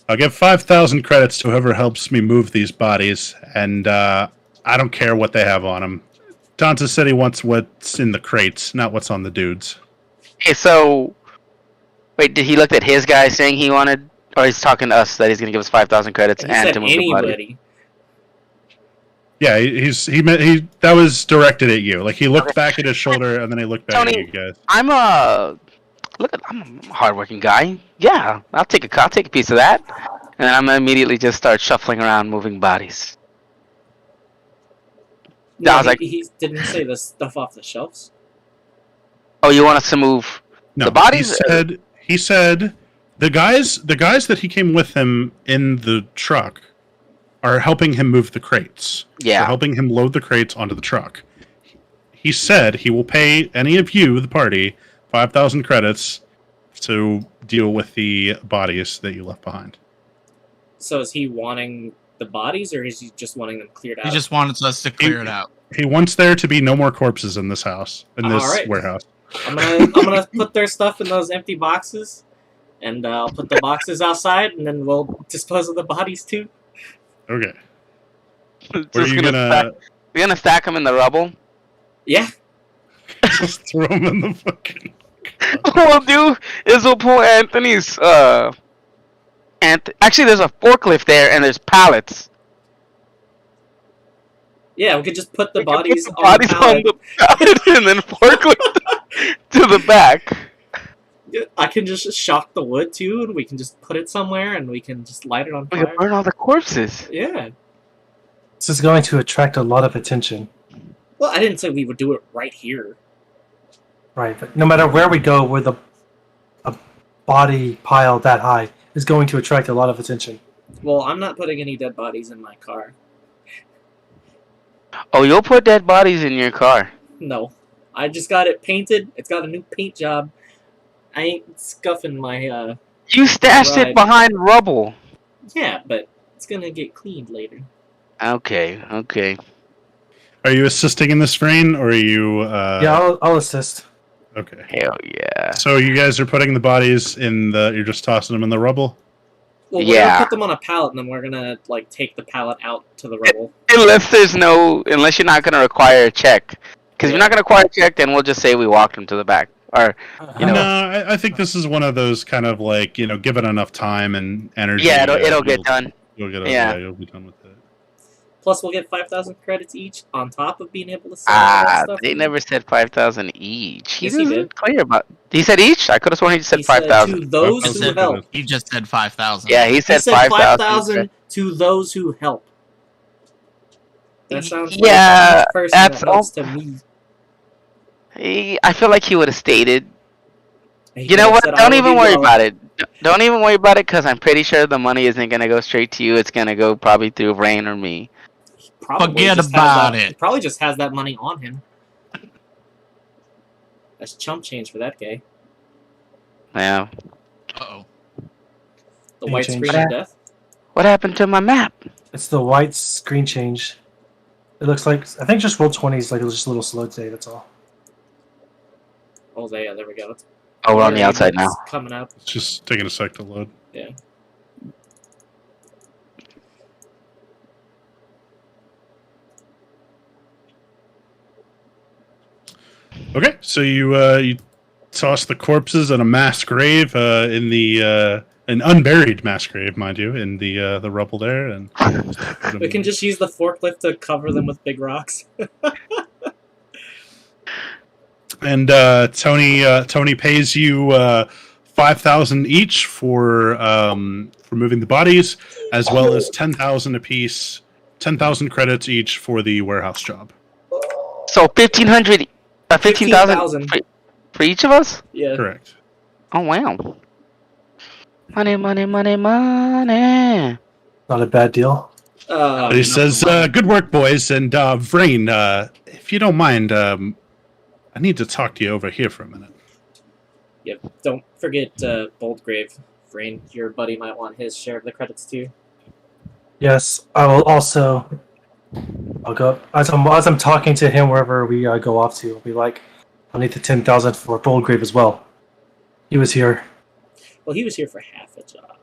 "I'll give 5,000 credits to whoever helps me move these bodies, and I don't care what they have on them. Dante said he wants what's in the crates, not what's on the dudes." Okay, so wait, did he look at his guy saying he wanted, or he's talking to us that he's gonna give us 5,000 credits He and said to move the body? anybody. Yeah, he that was directed at you. Like he looked back at his shoulder, and then he looked back Tony, at you guys. I'm a hardworking guy. Yeah, I'll take a piece of that, and then I'm gonna immediately just start shuffling around, moving bodies. No, I was like- he didn't say the stuff off the shelves. Oh, you want us to move No, the bodies? He said the guys that he came with him in the truck are helping him move the crates. Yeah. They're helping him load the crates onto the truck. He said he will pay any of you, the party, 5,000 credits to deal with the bodies that you left behind. So is he wanting the bodies, or is he just wanting them cleared out? He just wanted us to clear it out. He wants there to be no more corpses in this house, in this All right. warehouse. I'm gonna put their stuff in those empty boxes, and I'll put the boxes outside, and then we'll dispose of the bodies too. Okay. Just Where are you gonna We're gonna stack them in the rubble. Yeah. just throw them in the fucking... What we'll do is we'll pull Anthony's. Actually, there's a forklift there, and there's pallets. Yeah, we could just put the We can bodies, put the bodies on the pallet and then forklift to the back. I can just shock the wood too, and we can just put it somewhere, and we can just light it on We fire. can burn all the corpses. Yeah. This is going to attract a lot of attention. Well, I didn't say we would do it right here. Right, but no matter where we go, where a body pile that high is going to attract a lot of attention. Well, I'm not putting any dead bodies in my car. Oh, you'll put dead bodies in your car. No. I just got it painted. It's got a new paint job. I ain't scuffing my, You stashed Right. it behind rubble. Yeah, but it's gonna get cleaned later. Okay. Are you assisting in this, Vrain, or are you... Yeah, I'll assist. Okay. Hell yeah. So you guys are putting the bodies in the... You're just tossing them in the rubble? Well, we're Yeah. gonna put them on a pallet, and then we're gonna, like, take the pallet out to the rubble. Unless you're not gonna require a check. Because if you're not gonna require a check, then we'll just say we walked them to the back. Or You know- No, I think this is one of those kind of like, give it enough time and energy. yeah, it'll get done. You'll get Yeah. you'll be done with it. Plus, we'll get 5,000 credits each on top of being able to sell all that stuff. They never said 5,000 each. Yes, he wasn't did. clear about. He said each. I could have sworn he just said He said 5,000. to those He who said, help. he just said 5,000. Yeah, he He said said 5,000. 5,000 to those who help. That sounds Yeah, like each person that's that helps to me. I feel like he would have stated. He You know could've what? said, "I Don't will even be worry well." about it. Don't even worry about it, because I'm pretty sure the money isn't gonna go straight to you. It's gonna go probably through Rain or me. He probably Forget just has about that- it. He probably just has that money on him. That's chump change for that guy. Yeah. Uh-oh. The Any white change? screen of death. What happened to my map? It's the white screen change. It looks like, I think just roll 20 is like just a little slow today, that's all. Oh, yeah, there we go. It's Oh, we're on the already outside now. coming up. It's just taking a sec to load. Yeah. Okay, so you toss the corpses in a mass grave in the an unburied mass grave, mind you, in the rubble there, and We can just use the forklift to cover them with big rocks. And Tony pays you 5,000 each for moving the bodies, as well as 10,000 apiece, 10,000 credits each for the warehouse job. So 1,500, 15,000 for each of us? Yeah. Correct. Oh wow. Money. Not a bad deal. But he says, "Good work, boys." And Vrain, if you don't mind, I need to talk to you over here for a minute. Yeah, don't forget Boldgrave. Vrain, your buddy might want his share of the credits too. Yes, I will also. I'll go as I'm talking to him wherever we go off to. I'll be like, I'll need the 10,000 for Boldgrave as well. He was here. Well, he was here for half a job.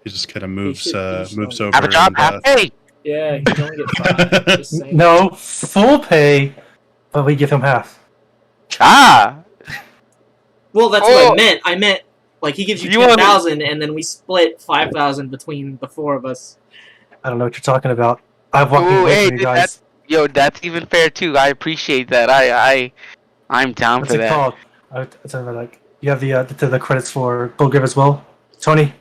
He just kind of moves should moves know. over. Have a job, and, have pay. Yeah, he can only get 5. Just saying. No, full pay, but we give him half. Ah. Well, that's what I meant. I meant, like, he gives you You want- 10,000, and then we split 5,000 between the 4 of us. I don't know what you're talking about. I've walked Ooh, away hey, from you dude, guys. that's even fair too. I appreciate that. I'm down What's for it that. called? I tell you, like, you have the credits for Boldgrave as well, Tony.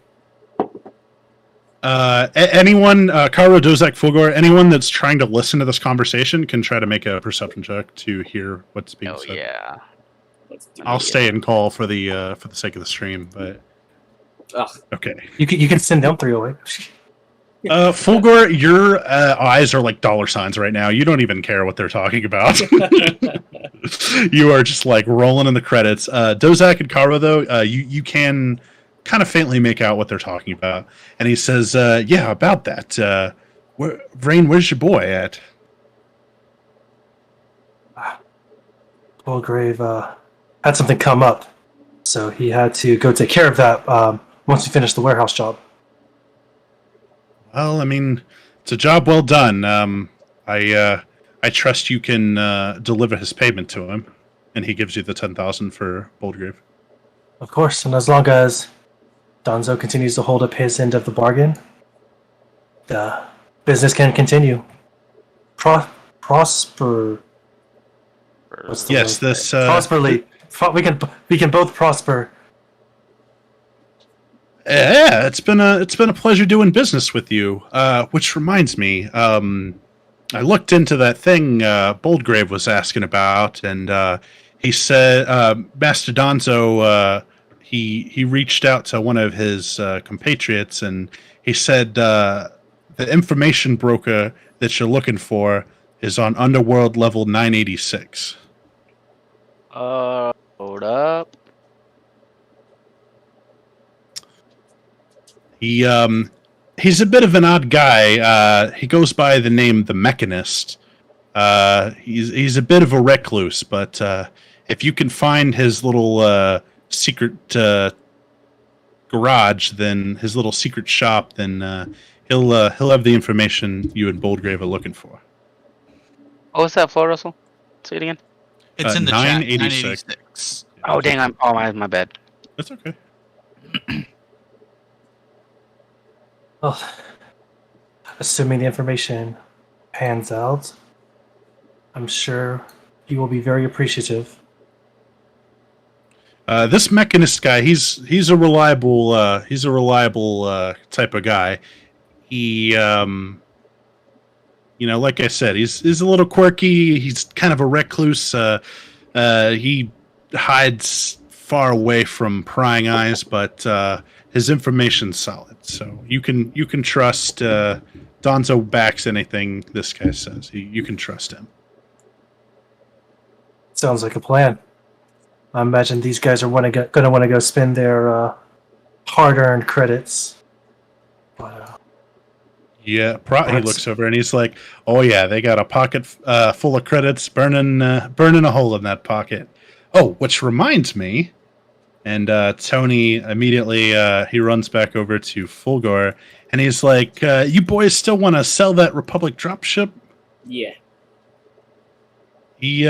Anyone, Karo, Dozak, Fulgor, anyone that's trying to listen to this conversation can try to make a perception check to hear what's being Oh said. yeah. Let's do I'll the, stay and call for the sake of the stream, but Ugh. okay. You can send them 308. Fulgor, your eyes are like dollar signs right now. You don't even care what they're talking about. You are just like rolling in the credits. Dozak and Kara, though, you can kind of faintly make out what they're talking about. And he says, yeah, about that. Rain, where's your boy at? Walgrave had something come up, so he had to go take care of that once we finished the warehouse job. Well, I mean, it's a job well done. I trust you can deliver his payment to him, and he gives you the 10,000 for Boldgrave. Of course, and as long as Donzo continues to hold up his end of the bargain, the business can continue. Prosper. What's the Yes, word? this Prosperly. We can both prosper. Yeah, it's been a pleasure doing business with you. Which reminds me, I looked into that thing Boldgrave was asking about, and he said Master Donzo he reached out to one of his compatriots, and he said the information broker that you're looking for is on Underworld level 986. Hold up. He's a bit of an odd guy. He goes by the name the Mechanist. He's a bit of a recluse, but if you can find his little secret garage, then his little secret shop, then he'll have the information you and Boldgrave are looking for. What was that floor, Russell? Say it again. It's in the 986. chat. 986. Oh, dang, my bad. That's okay. Well, assuming the information pans out, I'm sure you will be very appreciative. This Mechanist guy, he's a reliable type of guy. He like I said, he's a little quirky. He's kind of a recluse. He hides far away from prying eyes, but his information's solid. So you can trust Donzo backs anything this guy says. You can trust him. Sounds like a plan. I imagine these guys are going to want to go spend their hard-earned credits. But, Yeah, he looks over and he's like, "Oh yeah, they got a pocket full of credits, burning a hole in that pocket." Oh, which reminds me, and Tony immediately he runs back over to Fulgor and he's like, "You boys still want to sell that Republic dropship?" Yeah. He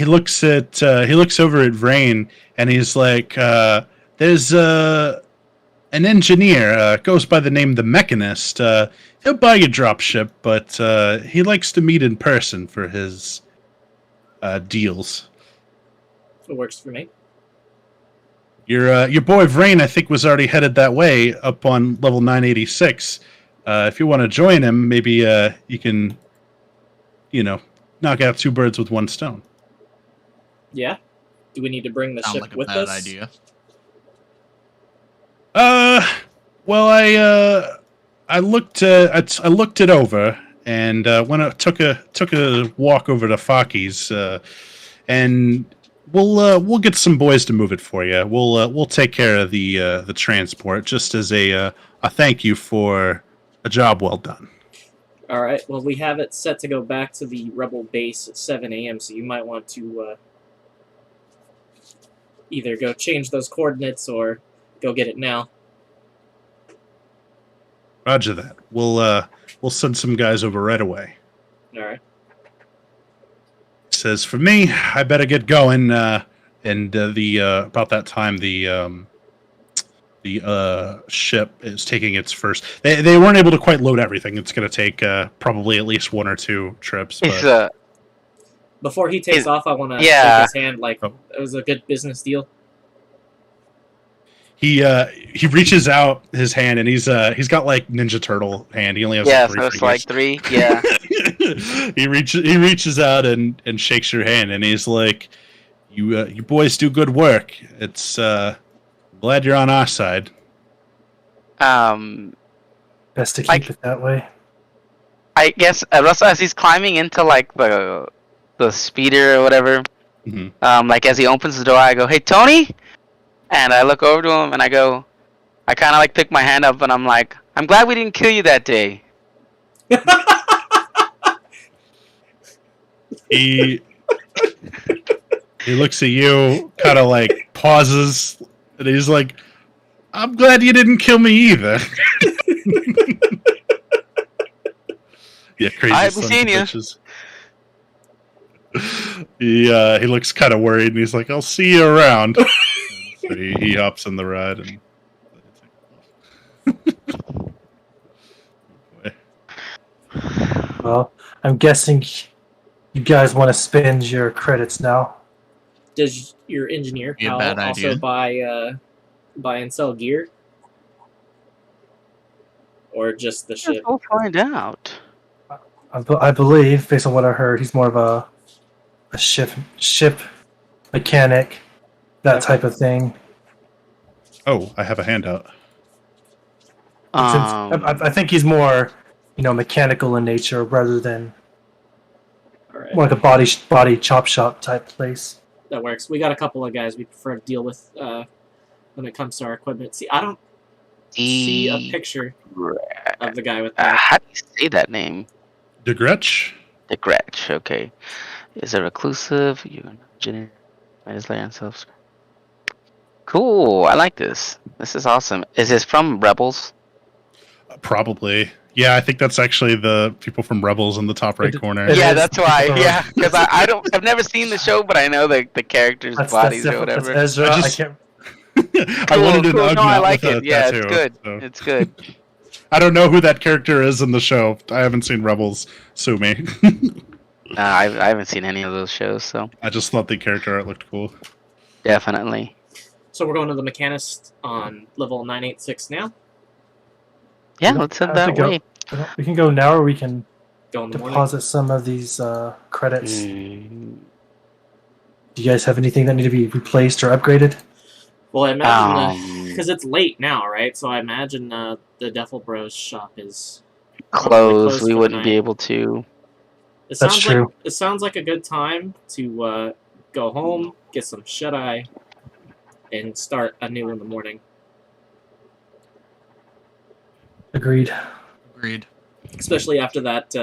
looks over at Vrain and he's like, "There's an engineer goes by the name the Mechanist. He'll buy you dropship, but he likes to meet in person for his deals." It works for me. Your boy Vrain, I think, was already headed that way up on level 986. If you want to join him, maybe you can, knock out two birds with one stone. Yeah. Do we need to bring the Sounds ship like a with bad us? idea. Well, I looked it over, and when I took a walk over to Faki's, and we'll get some boys to move it for you. We'll take care of the transport just as a thank you for a job well done. All right. Well, we have it set to go back to the Rebel base at 7 a.m., so you might want to either go change those coordinates or go get it now. Roger that. We'll send some guys over right away. All right. Says for me, I better get going. And about that time, the ship is taking its first. They weren't able to quite load everything. It's going to take probably at least one or two trips. But Before he takes off, I want to Yeah. shake his hand like it was a good business deal. he reaches out his hand and he's got like Ninja Turtle hand. He only has yeah, three so it's fingers. like 3. Yeah. He reaches out and shakes your hand and he's like, You boys do good work. It's glad you're on our side. Best to keep it that way. I guess Russell, as he's climbing into like the speeder or whatever, like as he opens the door, I go, "Hey, Tony," and I look over to him and I go, I kind of like pick my hand up and I'm like, "I'm glad we didn't kill you that day." He looks at you, kind of like pauses, and he's like, "I'm glad you didn't kill me either." Yeah, crazy. I haven't seen you. He looks kind of worried, and he's like, "I'll see you around." So he hops in the ride and. Well, I'm guessing you guys want to spend your credits now. Does your engineer Be a pal bad also idea. buy and sell gear? Or just the ship? We'll find out. I believe, based on what I heard, he's more of a ship mechanic, that type of thing. Oh, I have a handout. I think he's more, mechanical in nature rather than Alright, more like a body chop shop type place. that works. We got a couple of guys we prefer to deal with when it comes to our equipment. See, I don't see a picture of the guy with that. How do you say that name? DeGretch? The Gretch. Okay. Is it reclusive? You're an engineer. Might as well self. Cool. I like this. This is awesome. Is this from Rebels? Probably. Yeah, I think that's actually the people from Rebels in the top right corner. It Yeah, is. that's why. Yeah, because I've never seen the show, but I know the characters' bodies or That's whatever. Ezra. I I just- can't. I wanted an Cool. No, Ugnaught I like with a it. Yeah, tattoo, it's good. so. It's good. I don't know who that character is in the show. I haven't seen Rebels. Sue me. I haven't seen any of those shows, so I just thought the character art looked cool. definitely. So we're going to the Mechanist on level 986 now. Yeah, We let's don't head have that to go. way. We can go now, or we can Go in the morning. deposit some of these credits. Mm. Do you guys have anything that need to be replaced or upgraded? Well, I imagine Um, because it's late now, right? So I imagine the Devil Bros shop is Closed. for We the wouldn't be night. able to. It That's sounds true. Like, it sounds like a good time to go home, get some shut eye, and start anew in the morning. Agreed. Agreed. Especially after that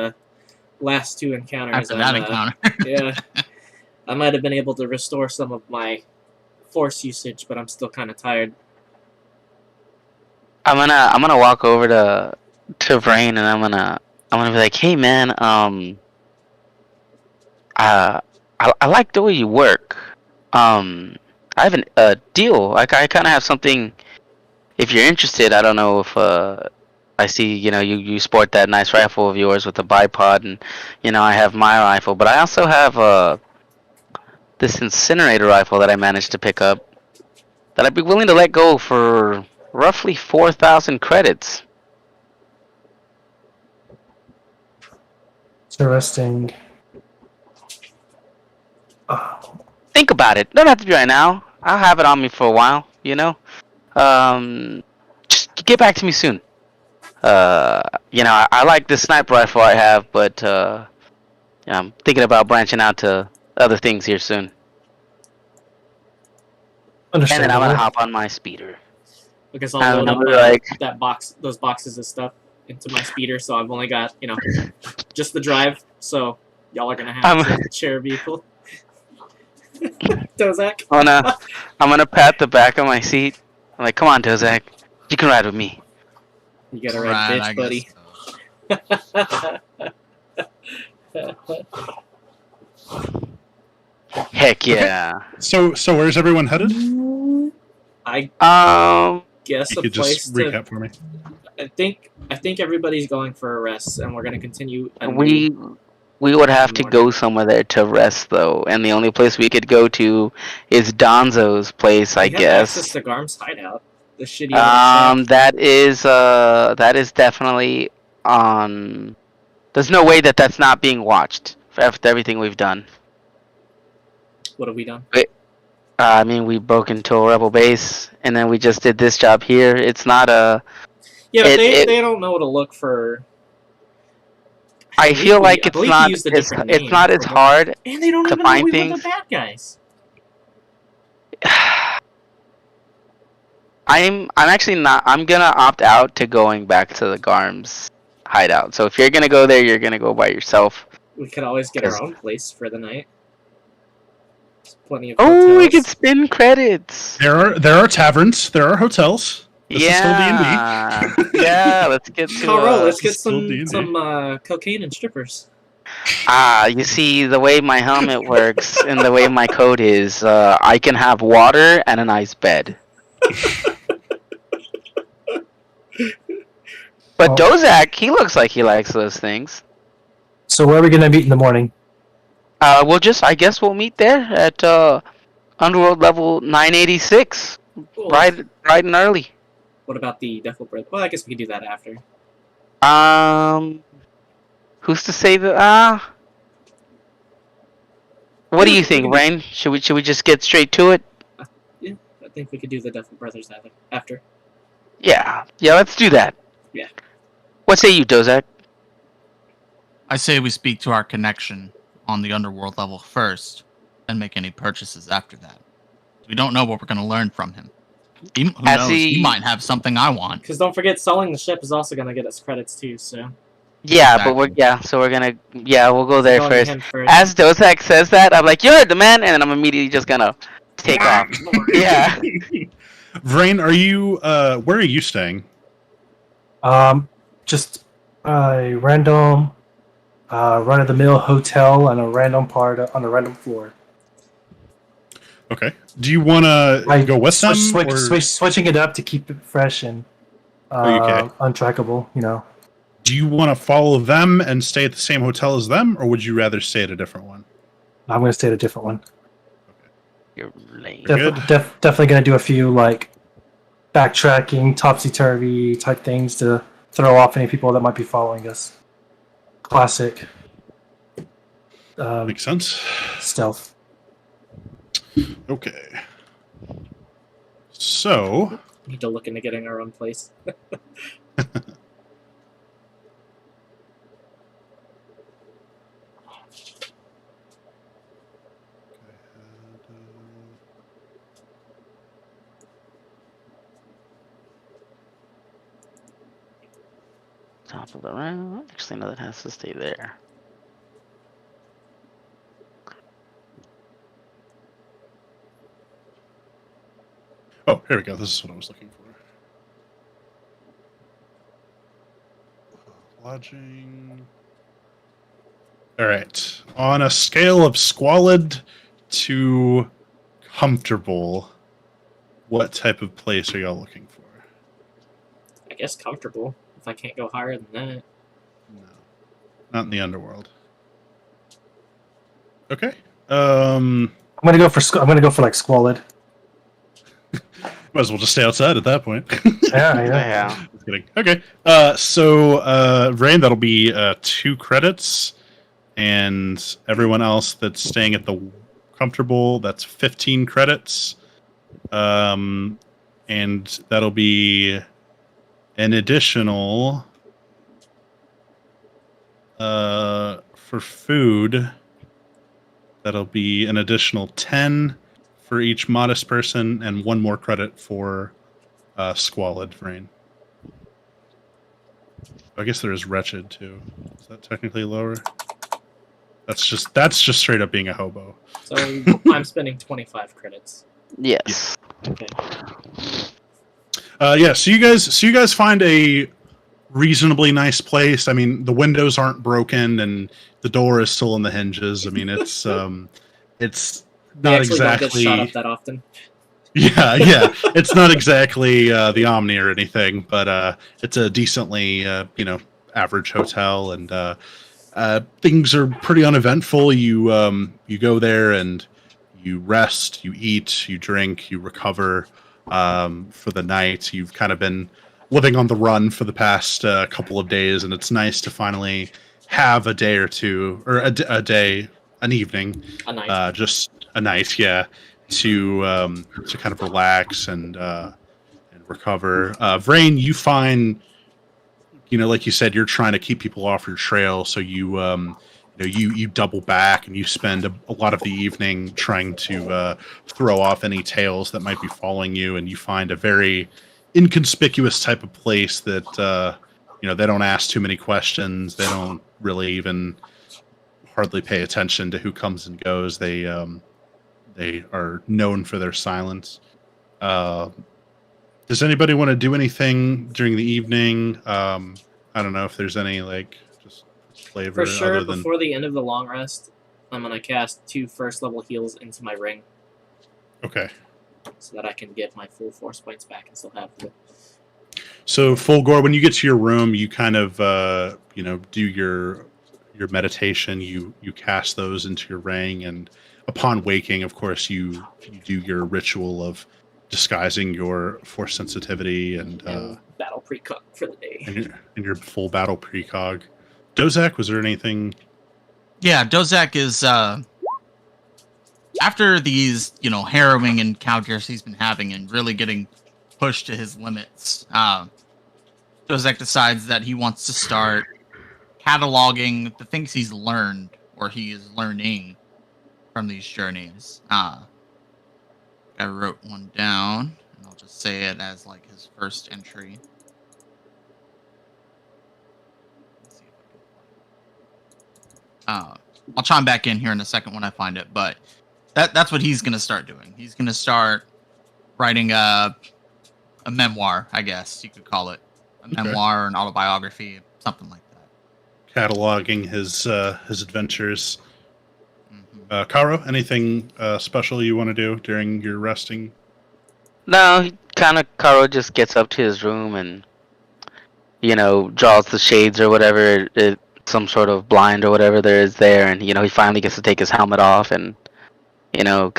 last two encounters. After that encounter. Yeah, I might have been able to restore some of my force usage, but I'm still kind of tired. I'm gonna walk over to Vrain and I'm gonna be like, "Hey man, I like the way you work. I have a deal. I kind of have something. If you're interested, I don't know if I see you sport that nice rifle of yours with the bipod, and I have my rifle, but I also have this incinerator rifle that I managed to pick up that I'd be willing to let go for roughly 4,000 credits." Interesting. Think about it. Don't have to be right now. I'll have it on me for a while. Just get back to me soon. I like this sniper rifle I have, but I'm thinking about branching out to other things here soon. And then I'm Understandable. gonna hop on my speeder. I guess I'll load up like, those boxes of stuff into my speeder, so I've only got just the drive. So y'all are gonna have to share a vehicle. Dozak. I'm gonna pat the back of my seat. I'm like, "Come on, Dozak, you can ride with me." You got a red I bitch, guess buddy. so. Heck yeah. So where's everyone headed? I guess You a could place just to. recap for me. I think everybody's going for a rest, and we're gonna continue. We would have to go somewhere there to rest, though, and the only place we could go to is Donzo's place, I We have guess. access to Garm's hideout. The shitty. little shack. That is definitely on. There's no way that's not being watched after everything we've done. What have we done? I mean, we broke into a rebel base, and then we just did this job here. It's not a. Yeah, but It- they don't know to look for. I feel like I it's believe he not. used a It's different it's name not as for- hard. And they don't to even know find we were things. the bad guys. I'm actually not. I'm gonna opt out to going back to the Garm's hideout. So if you're gonna go there, you're gonna go by yourself. We could always get Yes. our own place for the night. There's plenty of Oh, we hotels. could spin credits. There are taverns. There are hotels. This is still D&D. Yeah, yeah. Let's get to. Carl, let's get Still D&D. some cocaine and strippers. You see, the way my helmet works and the way my coat is, I can have water and a nice bed. But Oh. Dozak, he looks like he likes those things. So where are we gonna meet in the morning? I guess we'll meet there at Underworld level 986, Cool. bright and early. What about the Devil Breath? Well, I guess we could do that after. Who's to say that? What do you think, Rain? Should we just get straight to it? Yeah, I think we could do the Devil Brothers after. Yeah, let's do that. Yeah. What say you, Dozak? I say we speak to our connection on the underworld level first, and make any purchases after that. We don't know what we're going to learn from him. Who knows? He might have something I want. Because don't forget, selling the ship is also going to get us credits too. So Yeah, Exactly. but we'll go there going to first. him first. As Dozak says that, I'm like, you're the man, and then I'm immediately just gonna take off. Yeah. Vrain, are you? Where are you staying? Just a random, run-of-the-mill hotel on a random part on a random floor. Okay. Do you want to go with them? Switching it up to keep it fresh and Okay. untrackable. You know. Do you want to follow them and stay at the same hotel as them, or would you rather stay at a different one? I'm gonna stay at a different one. You're lame. Good. Definitely gonna do a few like backtracking, topsy-turvy type things to throw off any people that might be following us. Classic Makes sense. stealth. Okay. So, We need to look into getting our own place. Top of the round. Actually, no, that has to stay there. oh, here we go. This is what I was looking for. Lodging. All right. On a scale of squalid to comfortable, what type of place are y'all looking for? I guess comfortable. If I can't go higher than that. No, not in the underworld. Okay. I'm I'm gonna go for like squalid. might as well just stay outside at that point. Yeah. Just kidding. Okay. So Rain, that'll be 2 credits, and everyone else that's staying at the comfortable, that's 15 credits. And that'll be an additional for food. That'll be an additional 10 for each modest person, and 1 more credit for squalid Rain. I guess there is wretched too. Is that technically lower? That's just straight up being a hobo. So I'm spending 25 credits. Yes. Okay. Yeah. So you guys find a reasonably nice place. I mean, the windows aren't broken and the door is still on the hinges. I mean, it's They not actually don't get exactly. shot up that often. Yeah. It's not exactly the Omni or anything, but it's a decently average hotel, and things are pretty uneventful. You go there and you rest, you eat, you drink, you recover for the night. You've kind of been living on the run for the past couple of days, and it's nice to finally have a day or two, or an evening, A night. just a night, yeah, to kind of relax and recover. Vrain, you find, like you said, you're trying to keep people off your trail, so you double back and you spend a lot of the evening trying to throw off any tails that might be following you, and you find a very inconspicuous type of place that they don't ask too many questions. They don't really even hardly pay attention to who comes and goes. They are known for their silence. Does anybody want to do anything during the evening? I don't know if there's any just flavor. For sure, other than... before the end of the long rest, I'm gonna cast 2 first-level heals into my ring. Okay. So that I can get my full force points back and still have the... So, Fulgor, when you get to your room, you kind of do your meditation. You cast those into your ring, and upon waking, of course, you do your ritual of disguising your force sensitivity and battle precog for the day. And your full battle precog. Dozak, was there anything? Yeah, Dozak is after these, harrowing encounters he's been having and really getting pushed to his limits. Dozak decides that he wants to start cataloging the things he's learned or he is learning from these journeys. I wrote one down, and I'll just say it as his first entry. Let's see if I can find it. I'll chime back in here in a second when I find it, but that's what he's gonna start doing. He's gonna start writing a memoir, I guess you could call it. A memoir or an autobiography, something like that. Cataloging his adventures. Karo, anything special you want to do during your resting? No, Karo just gets up to his room and, draws the shades or whatever, some sort of blind or whatever there is there, and, he finally gets to take his helmet off and, kind of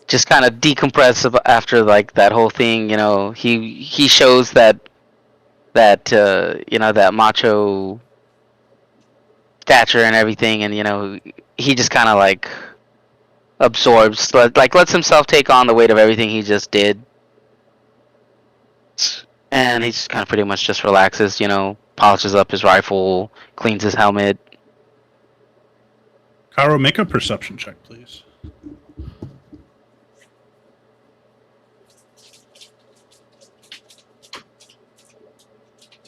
decompress after, that whole thing, he shows that macho stature and everything, and, he just kind of absorbs, lets himself take on the weight of everything he just did, and he just kind of pretty much just relaxes, polishes up his rifle, cleans his helmet. Karo, make a perception check, please.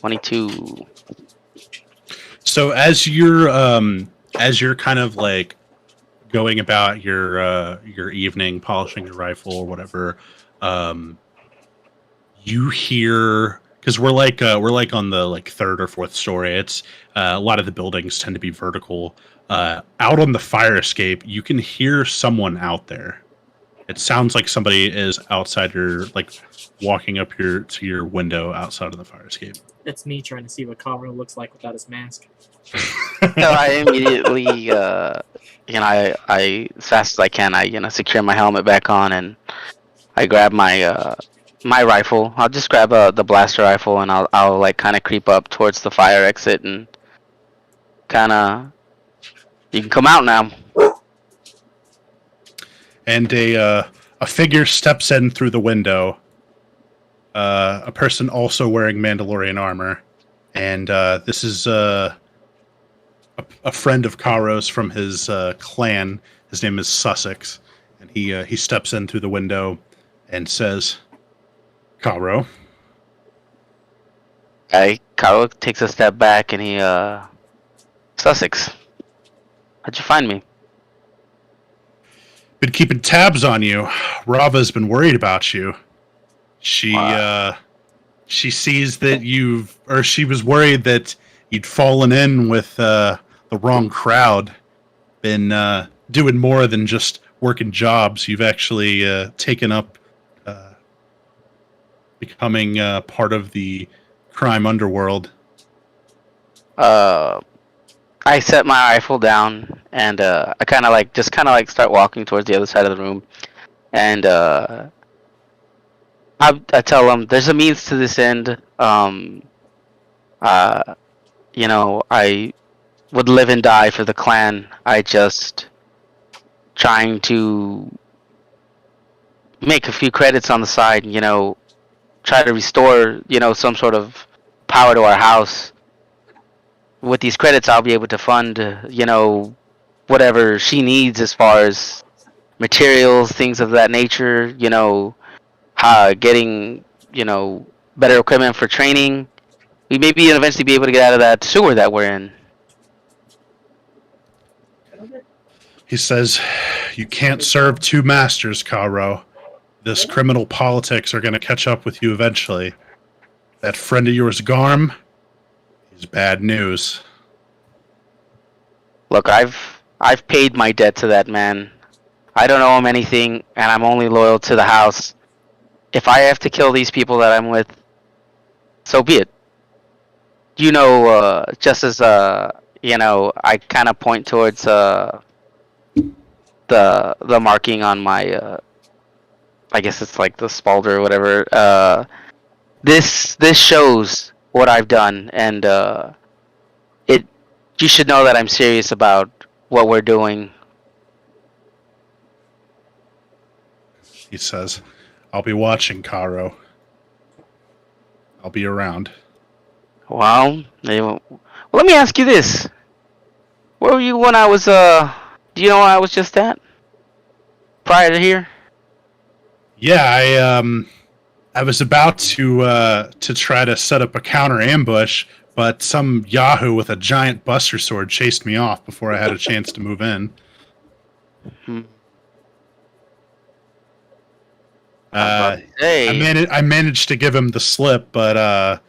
$22. So as you're kind of going about your evening, polishing your rifle or whatever, you hear, because we're on the third or fourth story. It's a lot of the buildings tend to be vertical. Out on the fire escape, you can hear someone out there. It sounds like somebody is outside your walking up to your window outside of the fire escape. It's me trying to see what Karo looks like without his mask. So I immediately, I as fast as I can, I secure my helmet back on, and I grab my my rifle. I'll just grab the blaster rifle, and I'll kind of creep up towards the fire exit, and you can come out now. And a figure steps in through the window. A person also wearing Mandalorian armor, and this is a friend of Karo's from his clan. His name is Sussex, and he steps in through the window and says, "Karo." Karo takes a step back, and he Sussex, how'd you find me? Been keeping tabs on you. Rava's been worried about you. She sees that she was worried that you'd fallen in with the wrong crowd. Been doing more than just working jobs. You've actually taken up becoming part of the crime underworld. I set my rifle down, and I kind of start walking towards the other side of the room, and I tell them there's a means to this end. I would live and die for the clan. I just trying to make a few credits on the side, try to restore, some sort of power to our house. With these credits, I'll be able to fund, whatever she needs as far as materials, things of that nature, getting, better equipment for training. We may be eventually be able to get out of that sewer that we're in. He says, "You can't serve two masters, Caro. This criminal politics are going to catch up with you eventually. That friend of yours, Garm, is bad news." Look, I've paid my debt to that man. I don't owe him anything, and I'm only loyal to the house. If I have to kill these people that I'm with, so be it. Just as I kind of point towards the marking on my I guess it's like the spalder or whatever. This shows what I've done, and you should know that I'm serious about what we're doing. He says, "I'll be watching, Caro. I'll be around." Well, let me ask you this: where were you when I was? Do you know where I was just at? Prior to here? Yeah, I was about to try to set up a counter ambush, but some Yahoo with a giant buster sword chased me off before I had a chance to move in. I managed to give him the slip, but I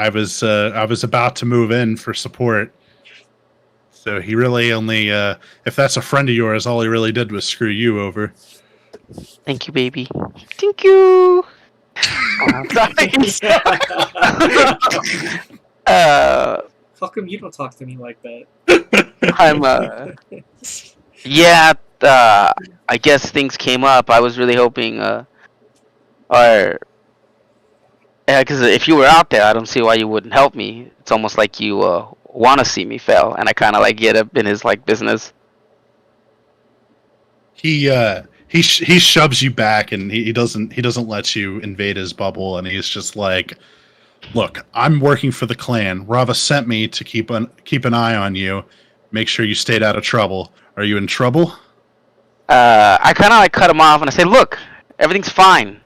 was about to move in for support. So he really only, if that's a friend of yours, all he really did was screw you over. Thank you, baby. Thank you. How come you don't talk to me like that? I guess things came up. I was really hoping, because if you were out there, I don't see why you wouldn't help me. It's almost like you want to see me fail, and I kind of get up in his business. He shoves you back, and he doesn't let you invade his bubble, and he's just like, "Look, I'm working for the clan. Rava sent me to keep an eye on you. Make sure you stayed out of trouble. Are you in trouble?" I kind of cut him off, and I say, "Look, everything's fine.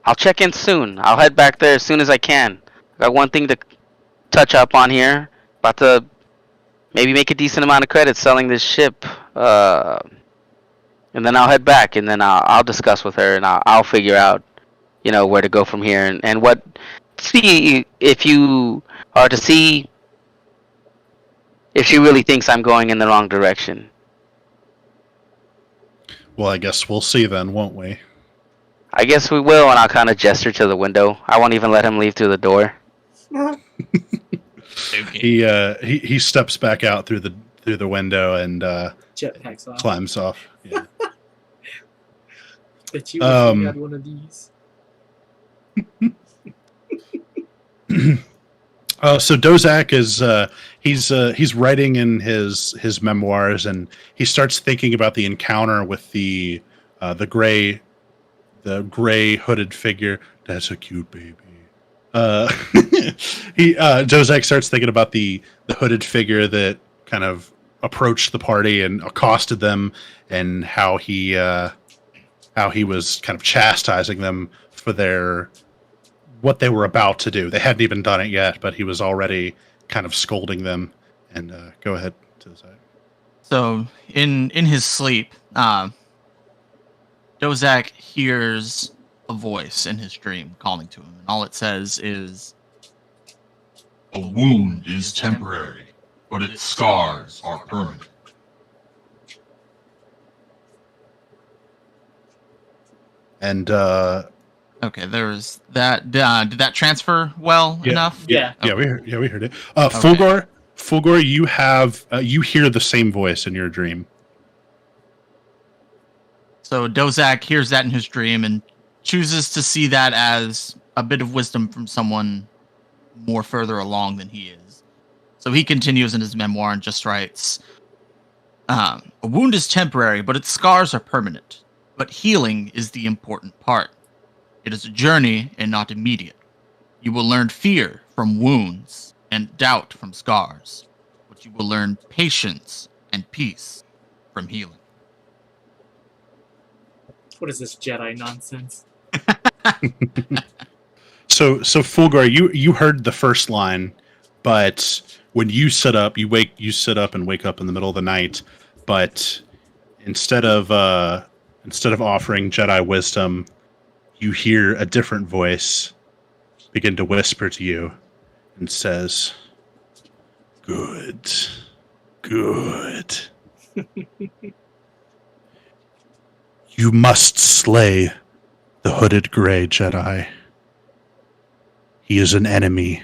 I'll check in soon. I'll head back there as soon as I can. I got one thing to touch up on here. About to maybe make a decent amount of credit selling this ship. And then I'll head back, and then I'll discuss with her, and I'll figure out, where to go from here, and what. See if you are to see if she really thinks I'm going in the wrong direction." Well, I guess we'll see then, won't we? I guess we will, and I'll kind of gesture to the window. I won't even let him leave through the door. He steps back out through the window and Jetpacks off. climbs off. Yeah. Bet you had one of these. So Dozak is he's writing in his memoirs, and he starts thinking about the encounter with the gray hooded figure. That's a cute baby. Dozak starts thinking about the hooded figure that kind of approached the party and accosted them, and how he was kind of chastising them for what they were about to do. They hadn't even done it yet, but he was already kind of scolding them. And go ahead, Dozak. So in his sleep, Dozak hears a voice in his dream calling to him, and all it says is, "A wound is temporary, but its scars are permanent." And okay, there's that. Did that transfer well enough? Yeah. Yeah, we heard it. Fulgor, you hear the same voice in your dream. So Dozak hears that in his dream and chooses to see that as a bit of wisdom from someone more further along than he is. So he continues in his memoir and just writes, "A wound is temporary, but its scars are permanent. But healing is the important part. It is a journey and not immediate. You will learn fear from wounds and doubt from scars, but you will learn patience and peace from healing. What is this Jedi nonsense? So Fulgar, you heard the first line, but when you sit up, you sit up and wake up in the middle of the night, but instead of offering Jedi wisdom, you hear a different voice begin to whisper to you and says, "Good. Good. You must slay the hooded gray Jedi. He is an enemy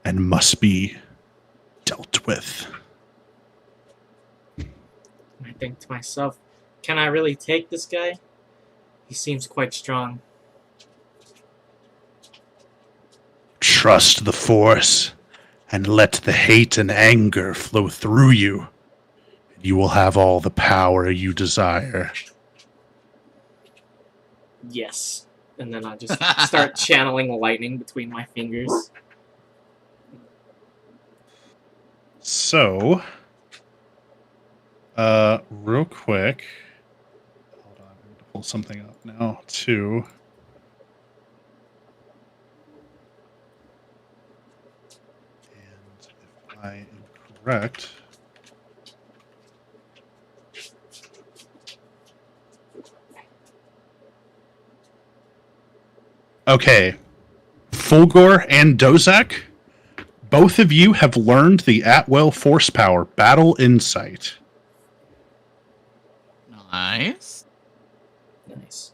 and must be dealt with." I think to myself, can I really take this guy? He seems quite strong. Trust the Force and let the hate and anger flow through you. You will have all the power you desire. Yes. And then I just start channeling lightning between my fingers. So, real quick, hold on, I'm going to pull something up now, too. And if I am correct, okay, Fulgor and Dozak, both of you have learned the Atwell Force Power Battle Insight. Nice. Nice.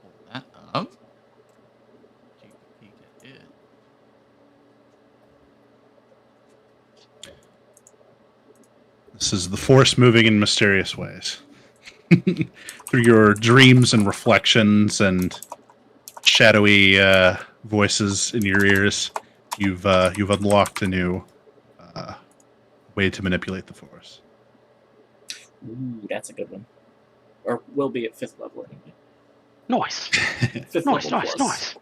Pull that up. Take a peek at it. This is the Force moving in mysterious ways. Through your dreams and reflections and shadowy voices in your ears, you've unlocked a new way to manipulate the Force. Ooh, that's a good one. Or will be at 5th level anyway. Nice. 5th Nice, level nice, plus. nice.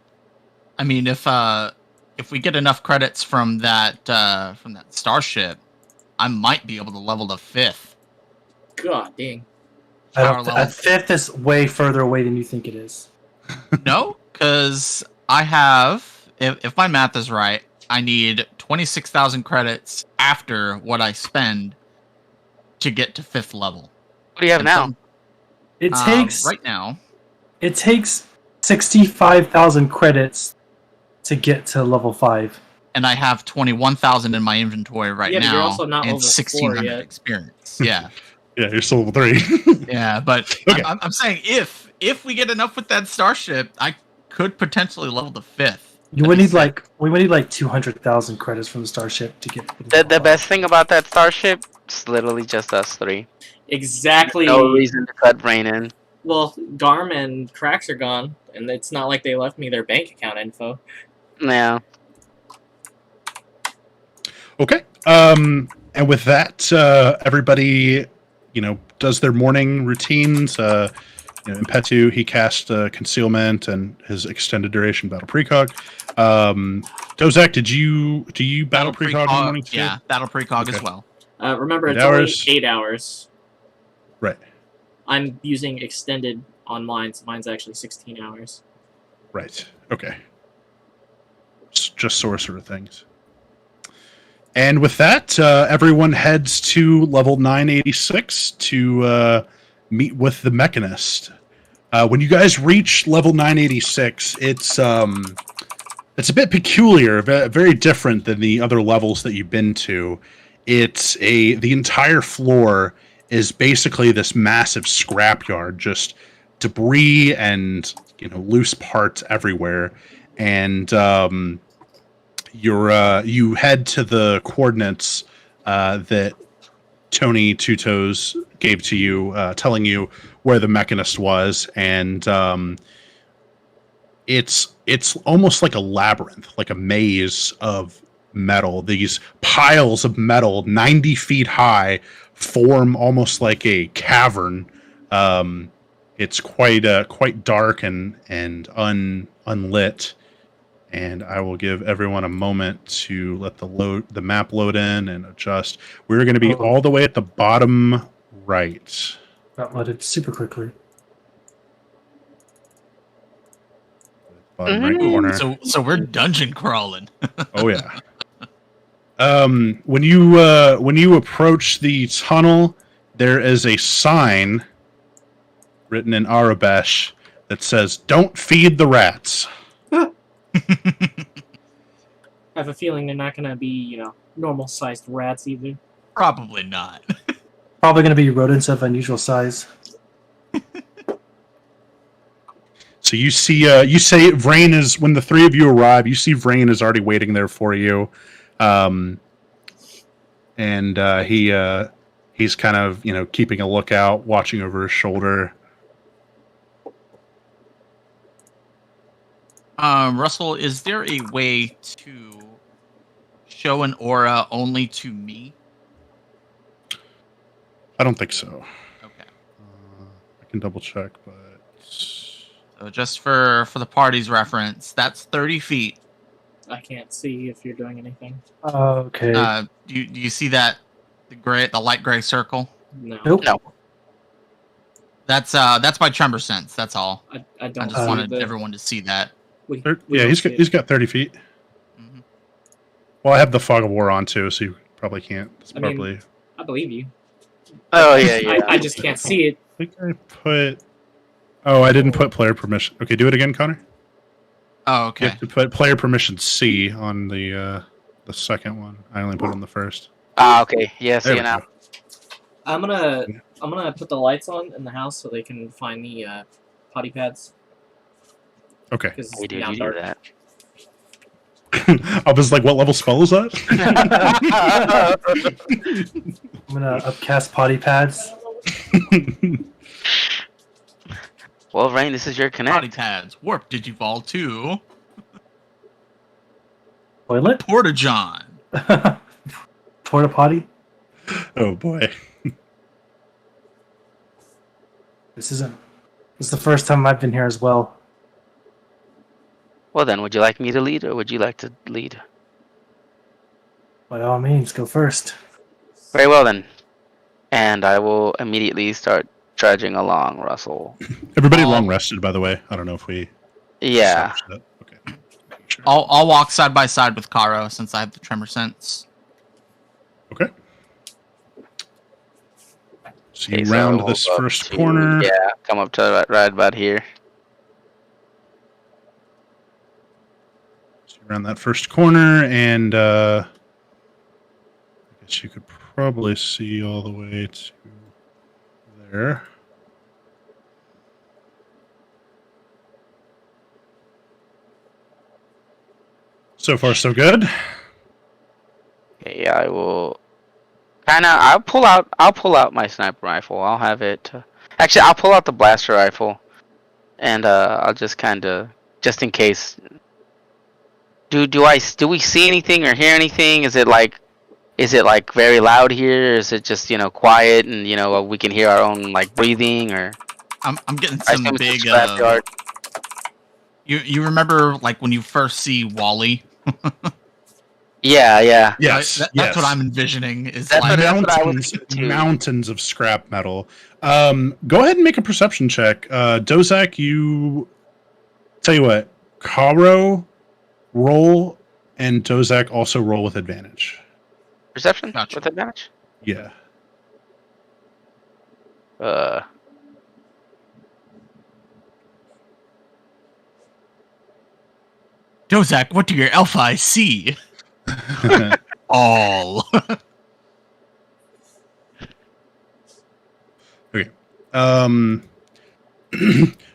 I mean, if we get enough credits from that starship, I might be able to level to 5th. God dang. Power level. 5th is way further away than you think it is. No, because I have, if my math is right, I need 26,000 credits after what I spend to get to 5th level. What do you have now? It takes right now. It takes 65,000 credits to get to level 5. And I have 21,000 in my inventory right Yeah, but now. you're also not and level 4 1,600 yet. experience. Yeah, Yeah, you're still level 3. yeah, but Okay. I'm saying if we get enough with that starship, I could potentially level to 5th. We would need like 200,000 credits from the starship to get. The best thing about that starship is literally just us three. Exactly. No reason to cut brain in. Well, Garm and Cracks are gone, and it's not like they left me their bank account info. Yeah. Okay. And with that, everybody, does their morning routines. Impetu, he cast concealment and his extended duration battle precog. Dozak, do you battle precog in the morning too? Yeah, battle precog Okay. as well. Remember, 8 it's hours? only 8 hours. Right. I'm using extended on mine, so mine's actually 16 hours. Right. Okay. Just sorcerer things. And with that, everyone heads to level 986 to meet with the Mechanist. When you guys reach level 986, it's a bit peculiar, very different than the other levels that you've been to. The entire floor is basically this massive scrapyard, just debris and loose parts everywhere. And you head to the coordinates that Tony Two Toes gave to you, telling you where the Mechanist was, and it's almost like a labyrinth, like a maze of metal. These piles of metal, 90 feet high, form almost like a cavern It's quite dark and unlit. And I will give everyone a moment to let the map load in and adjust. We're going to be all the way at the bottom right. Got loaded super quickly. Bottom right corner. So we're dungeon crawling. Oh yeah. When you approach the tunnel, there is a sign written in Arabesh that says, "Don't feed the rats." I have a feeling they're not going to be, normal-sized rats either. Probably not. Probably going to be rodents of unusual size. So you say Vrain is, when the three of you arrive, you see Vrain is already waiting there for you. He's kind of, keeping a lookout, watching over his shoulder. Russell, is there a way to show an aura only to me? I don't think so. Okay. I can double check, but... So just for the party's reference, that's 30 feet. I can't see if you're doing anything. Okay. Do you see that the light gray circle? No. Nope. No. That's my tremor sense. That's all. I don't I just wanted the, everyone to see that. we Yeah, don't see he's it. got 30 feet. Mhm. Well, I have the Fog of War on too, so you probably can't. It's I mean- probably... I believe you. Oh yeah. I just can't see it. I think I put... Oh, I didn't put player permission. Okay, do it again, Connor. Oh, You okay. have to put player permission C on the second one. I only put it on the first. Ah, okay. Yeah, see There you we now. go. I'm gonna put the lights on in the house so they can find the potty pads. Okay. Because We it's did now you do dark. that? I was like, what level spell is that? I'm going to upcast potty pads. Well, Rain, this is your Body connect. pads. Warp Digivolve to Toilet? Porta John. Porta potty? Oh, boy. This is the first time I've been here as well. Well, then, would you like me to lead, or would you like to lead? By all means, go first. Very well, then. And I will immediately start trudging along, Russell. Everybody long rested, by the way. I don't know if we... Yeah. established that. Okay. Sure. I'll walk side by side with Karo since I have the tremor sense. Okay. So Okay, you so I round will this go up first to- corner. Yeah, come up to right about here. So you round that first corner, and I guess you could probably see all the way to there. So far, so good. Okay, yeah, I will. I'll pull out my sniper rifle. I'll have it. Actually, I'll pull out the blaster rifle, and I'll just just in case. Do we see anything or hear anything? Is it like very loud here? Is it just quiet and we can hear our own breathing or? I'm getting I some assume it's a big. scrapyard. You remember like when you first see Wally? Yeah. Yes, That's yes. what I'm envisioning. Is That's like, what I was thinking too. Mountains of scrap metal. Go ahead and make a perception check. Dozak, you... Tell you what, Karo, roll, and Dozak also roll with advantage. Perception Gotcha. with advantage. Yeah. Dozak, what do your elf eyes see? All. Okay.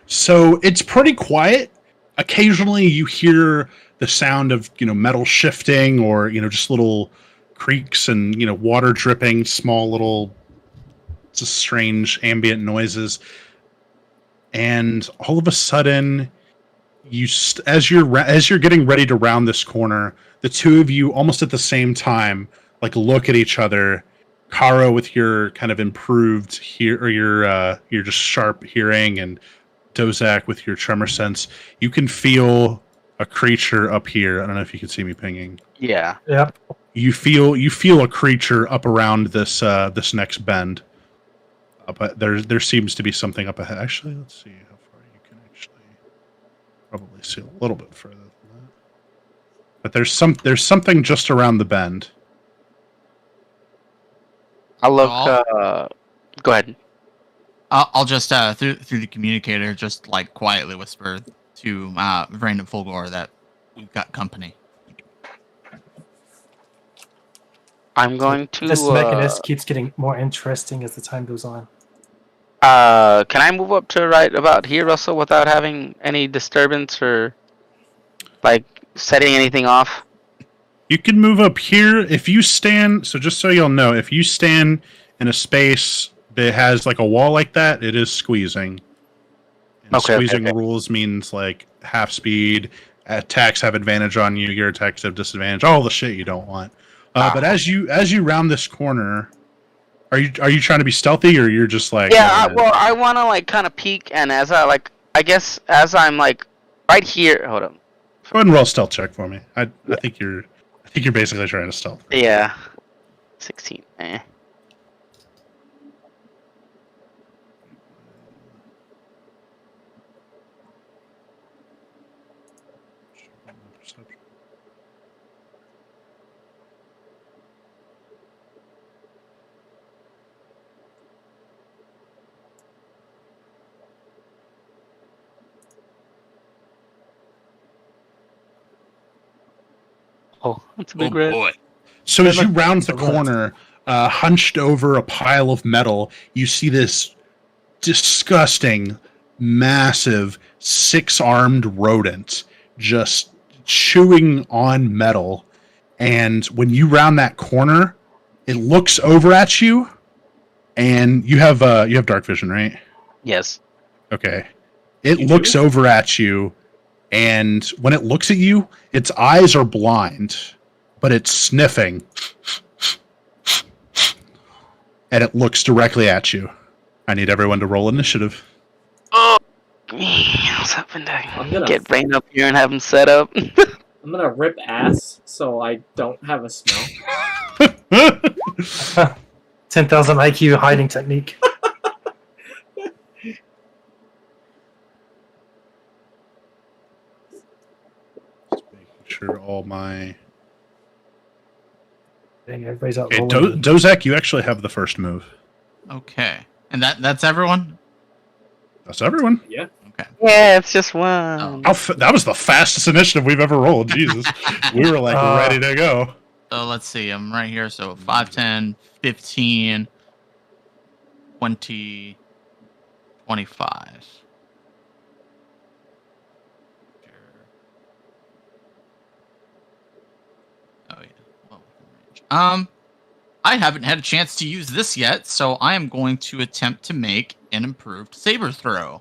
So it's pretty quiet. Occasionally you hear the sound of, metal shifting or, just little creaks and, water dripping, small little just strange ambient noises. And all of a sudden, as you're getting ready to round this corner, the two of you almost at the same time, look at each other, Karo with your kind of improved or your just sharp hearing, and Dozak with your tremor sense, you can feel a creature up here. I don't know if you can see me pinging. Yeah. Yep. You feel a creature up around this this next bend. But there seems to be something up ahead. Actually, let's see how far you can actually probably see a little bit further than that. But there's something just around the bend. I'll look. Go ahead. I'll just through the communicator, just like quietly whisper to Vrain and Fulgor that we've got company. I'm going to. This Mechanist keeps getting more interesting as the time goes on. Can I move up to right about here, Russell, without having any disturbance or like setting anything off? You can move up here if you stand. So just so you'll know, if you stand in a space that has like a wall like that, it is squeezing. And squeezing rules means like half speed. Attacks have advantage on you. Your attacks have disadvantage. All the shit you don't want. But as you round this corner, are you trying to be stealthy, or you're just like? Yeah, I want to like kind of peek, and as I guess as I'm like right here. Hold on. Go ahead and roll a stealth check for me. I think you're basically trying to stealth. Yeah. 16. Oh, that's a big red. Boy. So as you round the corner, hunched over a pile of metal, you see this disgusting, massive, 6-armed rodent just chewing on metal. And when you round that corner, it looks over at you, and you have dark vision, right? Yes. Okay. It looks over at you, and when it looks at you, its eyes are blind, but it's sniffing. And it looks directly at you. I need everyone to roll initiative. Oh, what's happened? I'm gonna Get Brain up here and have him set up. I'm gonna rip ass so I don't have a smell. 10,000 IQ hiding technique. Just making sure all my... Dang, everybody's out Okay, rolling. Dozak, you actually have the first move. Okay, and that's everyone. That's everyone. Yeah. Okay. Yeah, it's just one. That was the fastest initiative we've ever rolled. Jesus. We were like ready to go. So let's see. I'm right here. So 5, 10, 15, 20, 25. Oh yeah. Well, I haven't had a chance to use this yet, so I am going to attempt to make an improved saber throw.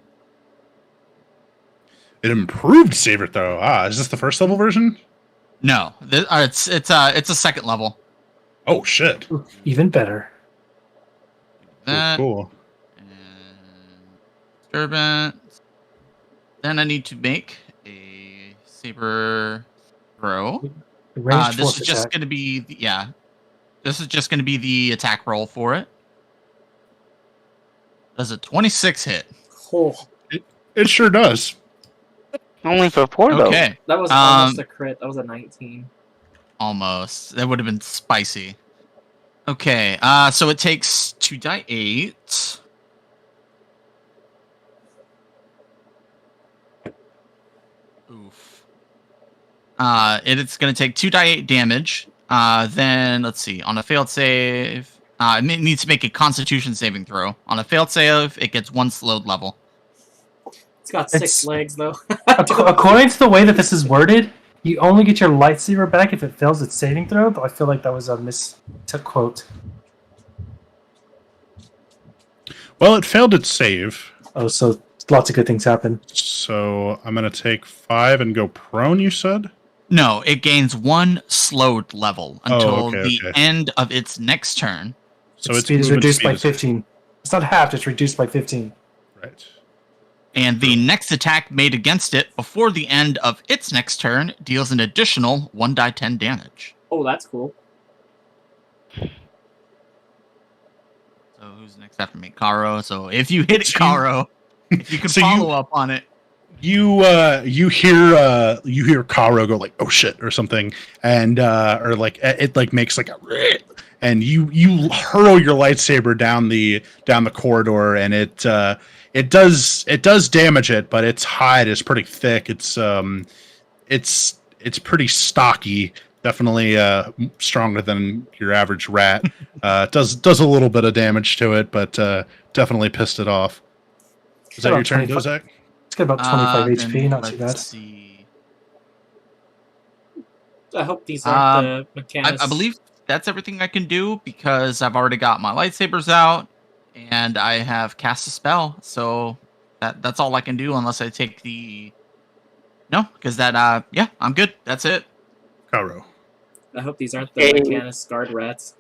An improved saber throw. Is this the first level version? No, it's a second level. Oh shit! Even better. Cool. And disturbance. Then I need to make a saber throw. Ranged This force is just attack. going to be This is just going to be the attack roll for it. Does a 26 hit? Oh, It sure does. Only for 4 though. Okay, that was almost a crit. That was a 19. almost. That would have been spicy. Okay, so it takes 2d8. Oof. It's going to take 2d8 damage. Then, let's see. On a failed save, it needs to make a Constitution saving throw. On a failed save, it gets 1 slowed level. It's got 6 legs, though. According to the way that this is worded, you only get your lightsaber back if it fails its saving throw, but I feel like that was a misquote. Well, it failed its save. Oh, so lots of good things happen. So I'm going to take 5 and go prone, you said? No, it gains 1 slowed level until okay, the okay. end of its next turn. So its speed is movement reduced speed by is- 15. It's not halved, it's reduced by 15. Right. And the next attack made against it before the end of its next turn deals an additional 1d10 damage. Oh, that's cool. So who's next after me? Karo. So if you hit it, So you- Karo, if you can So follow up on it. You hear Karo go like, "Oh shit" or something, and or like it like makes like a, and you hurl your lightsaber down the corridor, and it does damage it, but its hide is pretty thick. It's pretty stocky, definitely stronger than your average rat. It does a little bit of damage to it, but definitely pissed it off. Is that your turn, Dozak? It's got about 25 Then HP, not too let's bad. see. I hope these aren't the mechanics. I believe that's everything I can do because I've already got my lightsabers out and I have cast a spell. So that's all I can do unless I take the. No, because that yeah, I'm good. That's it. Karo. I hope these aren't the Hey. mechanist guard rats.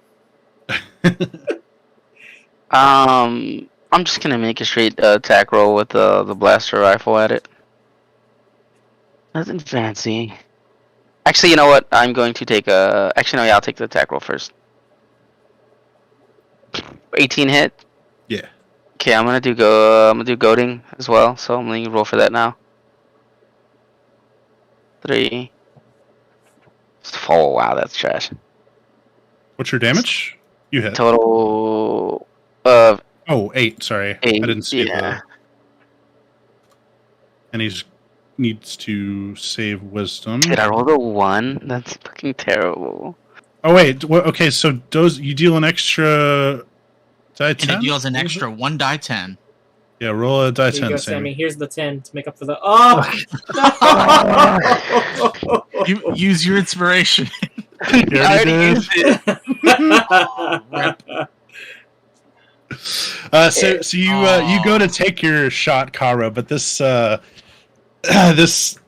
I'm just gonna make a straight attack roll with the blaster rifle at it. Nothing fancy. Actually, you know what? I'm going to take a. Actually, no. Yeah, I'll take the attack roll first. 18 hit. Yeah. Okay, I'm gonna do goading as well. So I'm gonna roll for that now. 3. Oh wow, that's trash. What's your damage? You hit. Total. Oh, 8. Sorry, 8. I didn't see Yeah. the. And he needs to save wisdom. Did I roll the 1? That's fucking terrible. Oh wait, okay. So you deal an extra die And 10. it deals an extra 1d10. Yeah, roll a die Here you 10. go, Sammy. Sammy. Here's the 10 to make up for the. Oh! You use your inspiration. You already did. used it. So you go to take your shot, Kara, but this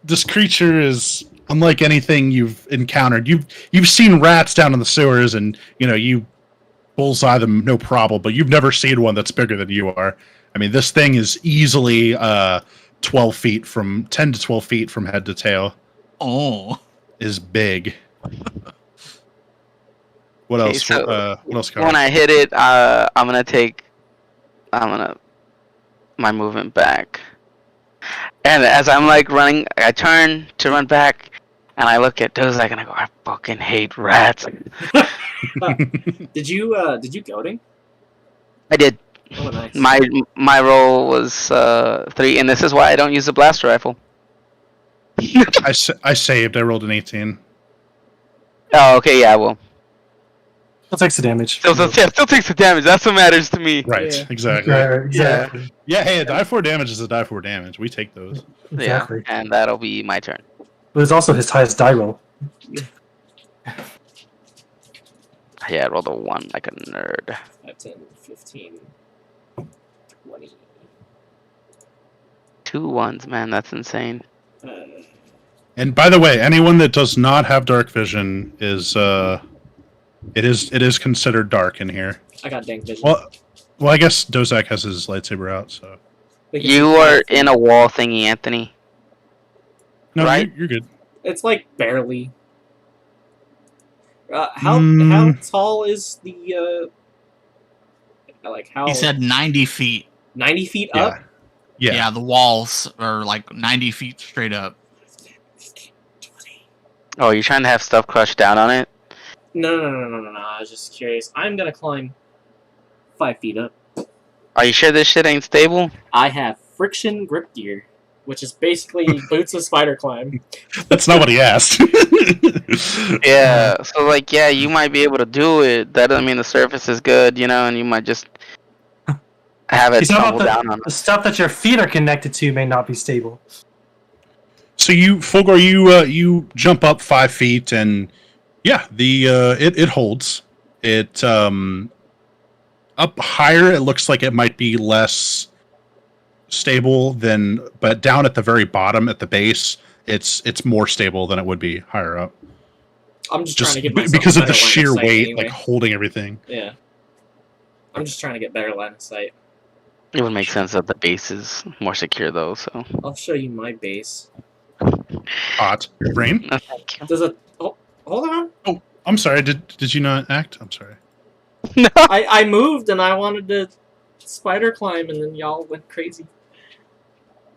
this creature is unlike anything you've encountered. You've seen rats down in the sewers, and you bullseye them no problem, but you've never seen one that's bigger than you are. I mean, this thing is easily 10 to 12 feet from head to tail. Oh. Is big. What Okay, else? so What else? Kara? When I hit it, I'm gonna my movement back. And as I'm like running, I turn to run back, and I look at Dozak and I go, I fucking hate rats. Did you goading? I did. Oh, nice. My roll was 3, and this is why I don't use the blaster rifle. I saved. I rolled an 18. Oh, okay, yeah, well, Still takes the damage. still takes the damage. That's what matters to me. Right. Yeah. Exactly. Yeah, exactly. Yeah. Hey, a die 4 damage is a die 4 damage. We take those. Exactly. Yeah, and that'll be my turn. But it's also his highest die roll. Yeah, I rolled a 1 like a nerd. 5, 10, 15, 20. 2 1s, man, that's insane. And by the way, anyone that does not have dark vision is it is considered dark in here. I got dank vision. Well, I guess Dozak has his lightsaber out, so We can You do are that. in a wall thingy, Anthony. no, Right. you're good. It's like barely. How tall is the like how He said 90 feet. 90 feet Yeah. up? Yeah. The walls are like 90 feet straight up. 20. Oh, you're trying to have stuff crushed down on it? No. I was just curious. I'm gonna climb 5 feet up. Are you sure this shit ain't stable? I have friction grip gear, which is basically boots of spider climb. That's not what he asked. Yeah, so like, yeah, you might be able to do it. That doesn't mean the surface is good, and you might just have it He's talking tumble about down on the stuff that your feet are connected to may not be stable. So Fulgor, you jump up 5 feet, and yeah, it holds. It up higher, it looks like it might be less stable but down at the very bottom at the base, it's more stable than it would be higher up. I'm just trying to get myself because of a the better line sheer sight weight, anyway. like holding everything. Yeah. I'm just trying to get better line of sight. It would make sense that the base is more secure, though. So. I'll show you my base. Hot. Brain? No, thank you. Does it? Oh, hold on. Oh, I'm sorry. Did you not act? I'm sorry. No. I moved and I wanted to spider climb, and then y'all went crazy.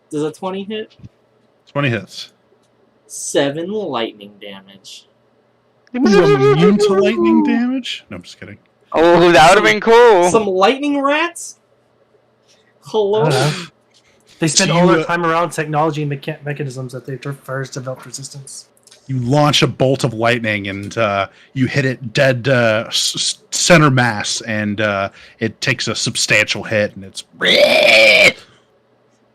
Does a 20 hit? 20 hits. 7 lightning damage. You're immune to lightning damage? No, I'm just kidding. Oh, that would have been cool. Some lightning rats? Hello? I don't know. They spend So all you, their time around technology and mechanisms that they first develop resistance. You launch a bolt of lightning and you hit it dead center mass, and it takes a substantial hit, and it's.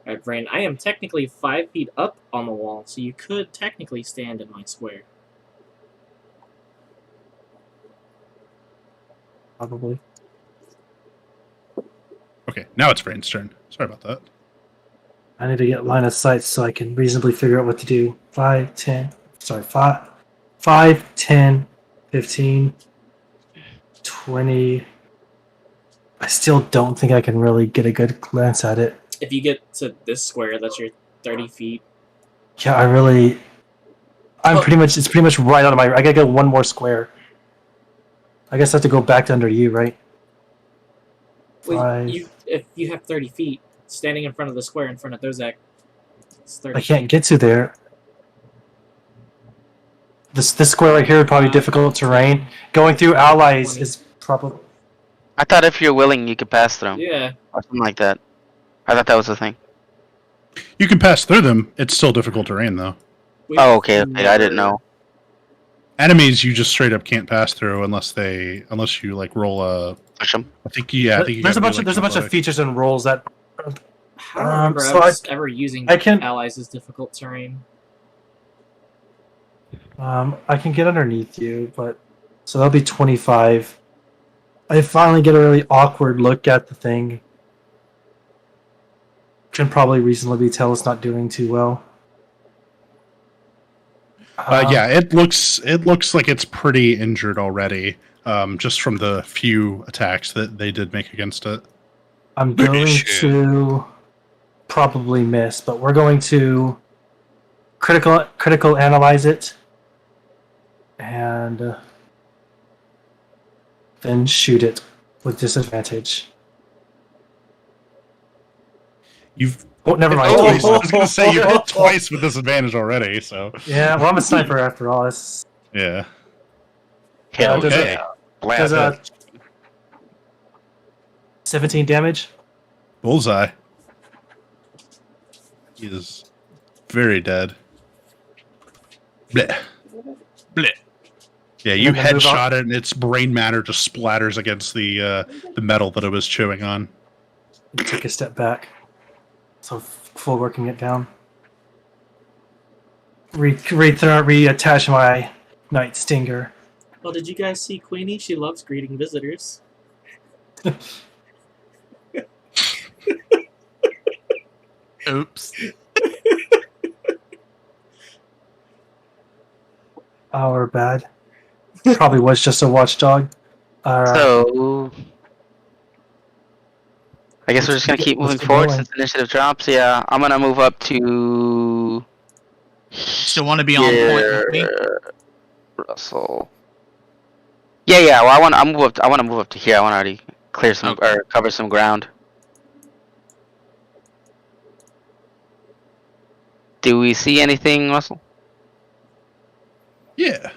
Alright, Brain, I am technically 5 feet up on the wall, so you could technically stand in my square. Probably. Okay, now it's Brain's turn. Sorry about that. I need to get line of sight so I can reasonably figure out what to do. 5, 10, 15, 20. I still don't think I can really get a good glance at it. If you get to this square, that's your 30 feet. Yeah, it's pretty much right on my, I gotta go one more square. I guess I have to go back to under you, right? Well, Five. if you have 30 feet, standing in front of the square in front of Dozak, it's 30 I can't feet. get to there. This square right here would probably be difficult terrain. Going through allies is probably. I thought if you're willing, you could pass through 'em, Yeah. or something like that. I thought that was the thing. You can pass through them. It's still difficult terrain, though. Oh, okay. I didn't know. Enemies, you just straight up can't pass through unless you like roll a. Push 'em. I think you There's a gotta bunch do, of there's a bunch of athletic. features and roles that. I don't remember so I was ever using allies as difficult terrain. I can get underneath you, but so that'll be 25. I finally get a really awkward look at the thing. Can probably reasonably tell it's not doing too well. Yeah, it looks like it's pretty injured already, just from the few attacks that they did make against it. I'm going to probably miss, but we're going to critical analyze it and then shoot it with disadvantage. You've Oh, never mind. I was going to say you hit twice with disadvantage already, so Yeah, well, I'm a sniper after all. It's, yeah. Hell does okay. does 17 damage. Bullseye. He is very dead. Blech. Blech. Yeah, you And then move headshot it, and its brain matter just splatters against the metal that it was chewing on. Take a step back. So full working it down. Reattach my Night Stinger. Well, did you guys see Queenie? She loves greeting visitors. Oops. Our bad. Probably was just a watchdog. Alright. So, I guess we're just gonna keep Let's moving keep forward going. since initiative drops. Yeah, I'm gonna move up to. Still want to be on point with me? Russell. Yeah. Well, I want to move up to here. I want to already clear some Okay. or cover some ground. Do we see anything, Russell? Yeah.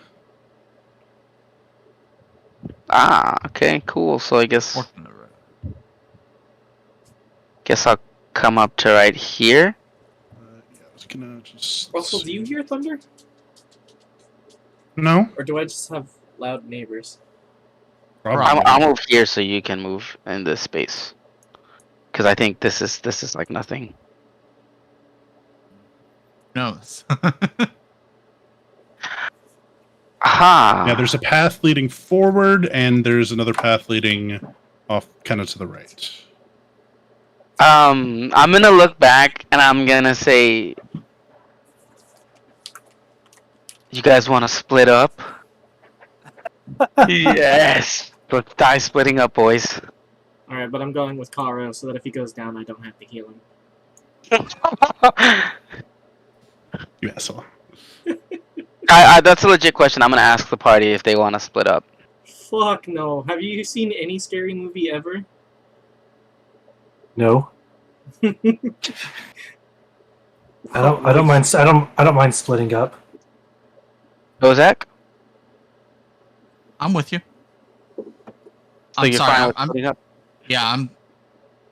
Ah, okay, cool. So I guess Fork in the road. I'll come up to right here. Yeah, I was gonna just. Russell, do you hear thunder? No. Or do I just have loud neighbors? Probably. I'll move here so you can move in this space. Because I think this is like nothing. Who knows? Aha. Yeah, there's a path leading forward, and there's another path leading off, kind of to the right. I'm gonna look back and I'm gonna say, you guys want to split up? Yes. Let's die splitting up, boys. Alright, but I'm going with Karo so that if he goes down, I don't have to heal him. You asshole. That's a legit question. I'm gonna ask the party if they want to split up. Fuck no. Have you seen any scary movie ever? No. I don't mind splitting up. Bozak? I'm with you. So I'm you're sorry. fine with splitting up? Yeah,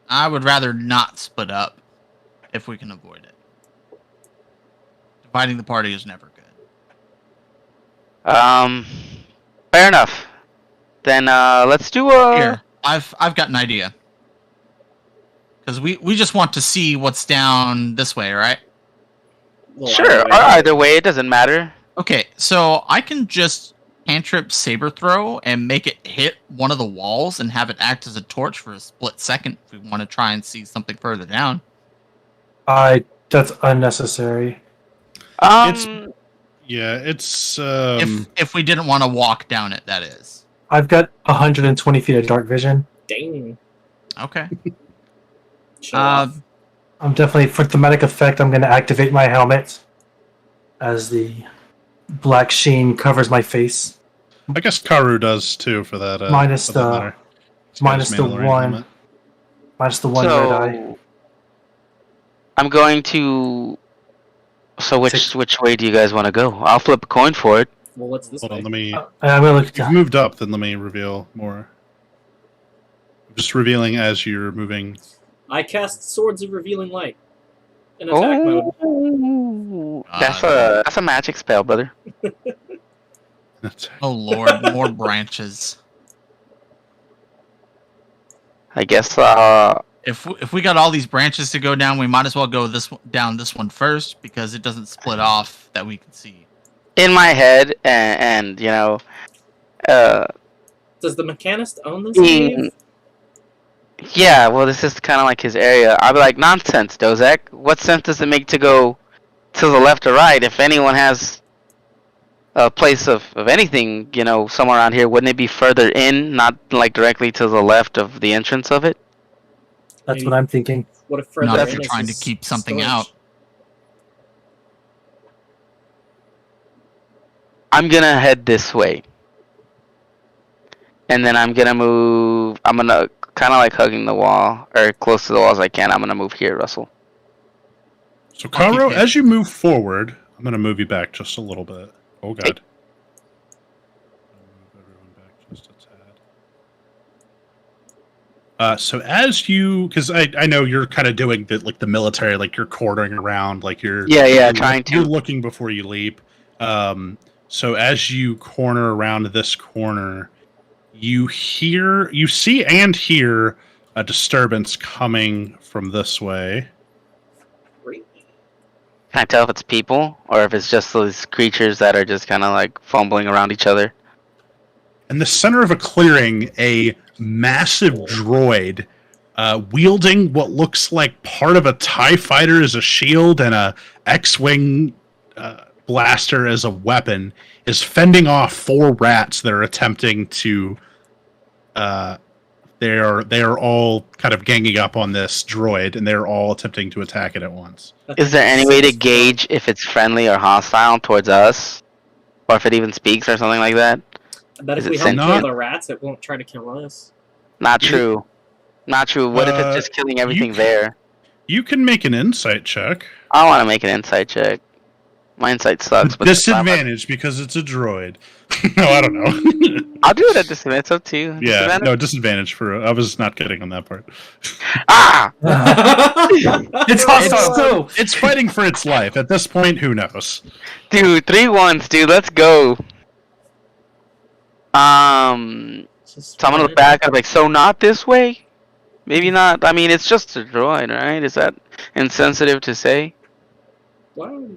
I would rather not split up if we can avoid it. Dividing the party is never good. Fair enough. Then let's do a. Here, I've got an idea. Because we just want to see what's down this way, right? Well, Sure. Or either way, it doesn't matter. Okay, so I can just cantrip saber throw and make it hit one of the walls and have it act as a torch for a split second if we want to try and see something further down. That's unnecessary. It's If we didn't want to walk down it, that is. I've got 120 feet of dark vision. Dang. Okay. Show off. I'm definitely, for thematic effect, I'm going to activate my helmet as the black sheen covers my face. I guess Karu does too for that. Minus for that the- matter. He's got minus his the Mandalorian one. helmet. Minus the one red eye. I'm going to. So Six. which way do you guys want to go? I'll flip a coin for it. Well, what's this Hold way? on, let me. I'm going to look If you've moved up, then let me reveal more. I'm just revealing as you're moving. I cast Swords of Revealing Light. In attack mode. Oh, that's a magic spell, brother. Oh lord, more branches. I guess. If we got all these branches to go down, we might as well go down this one first because it doesn't split off that we can see. In my head, and you know, Does the Mechanist own this Mm. cave? yeah. Well, this is kind of like his area. I'll be like, nonsense, Dozak. What sense does it make to go to the left or right? If anyone has a place of anything, you know, somewhere around here, wouldn't it be further in, not like directly to the left of the entrance of it? That's what I'm thinking. What if further Not in if you're is trying to his keep something storage? out. I'm gonna head this way. And then I'm gonna move. I'm gonna kind of like hugging the wall, or close to the wall as I can. I'm gonna move here, Russell. So, Karu, Okay. as you move forward, I'm going to move you back just a little bit. Oh, God. Move everyone back just a tad. So as you, because I know you're kind of doing the military, like you're quartering around, like you're Yeah, trying to. you're looking before you leap. So as you corner around this corner, you see and hear a disturbance coming from this way. Can I tell if it's people or if it's just those creatures that are just kind of like fumbling around each other? In the center of a clearing, a massive droid wielding what looks like part of a TIE fighter as a shield and a X-Wing blaster as a weapon is fending off 4 rats that are attempting to... They are all kind of ganging up on this droid, and they're all attempting to attack it at once. Is there any way to gauge if it's friendly or hostile towards us? Or if it even speaks or something like that? I bet Is if we it help kill sentient? the rats, it won't try to kill us. Not true. Not true. What if it's just killing everything there? You can make an insight check. I want to make an insight check. My insight sucks, but Disadvantage because it's a droid. No, I don't know. I'll do it at disadvantage. It's up to you. Yeah, Disadvantage? no, disadvantage for... I was not kidding on that part. Ah! It's hostile too. It's fighting for its life. At this point, who knows? Dude, 3 ones, dude. Let's go. So I'm gonna look back. I'm like, so not this way? Maybe not. I mean, it's just a droid, right? Is that insensitive to say? Wow.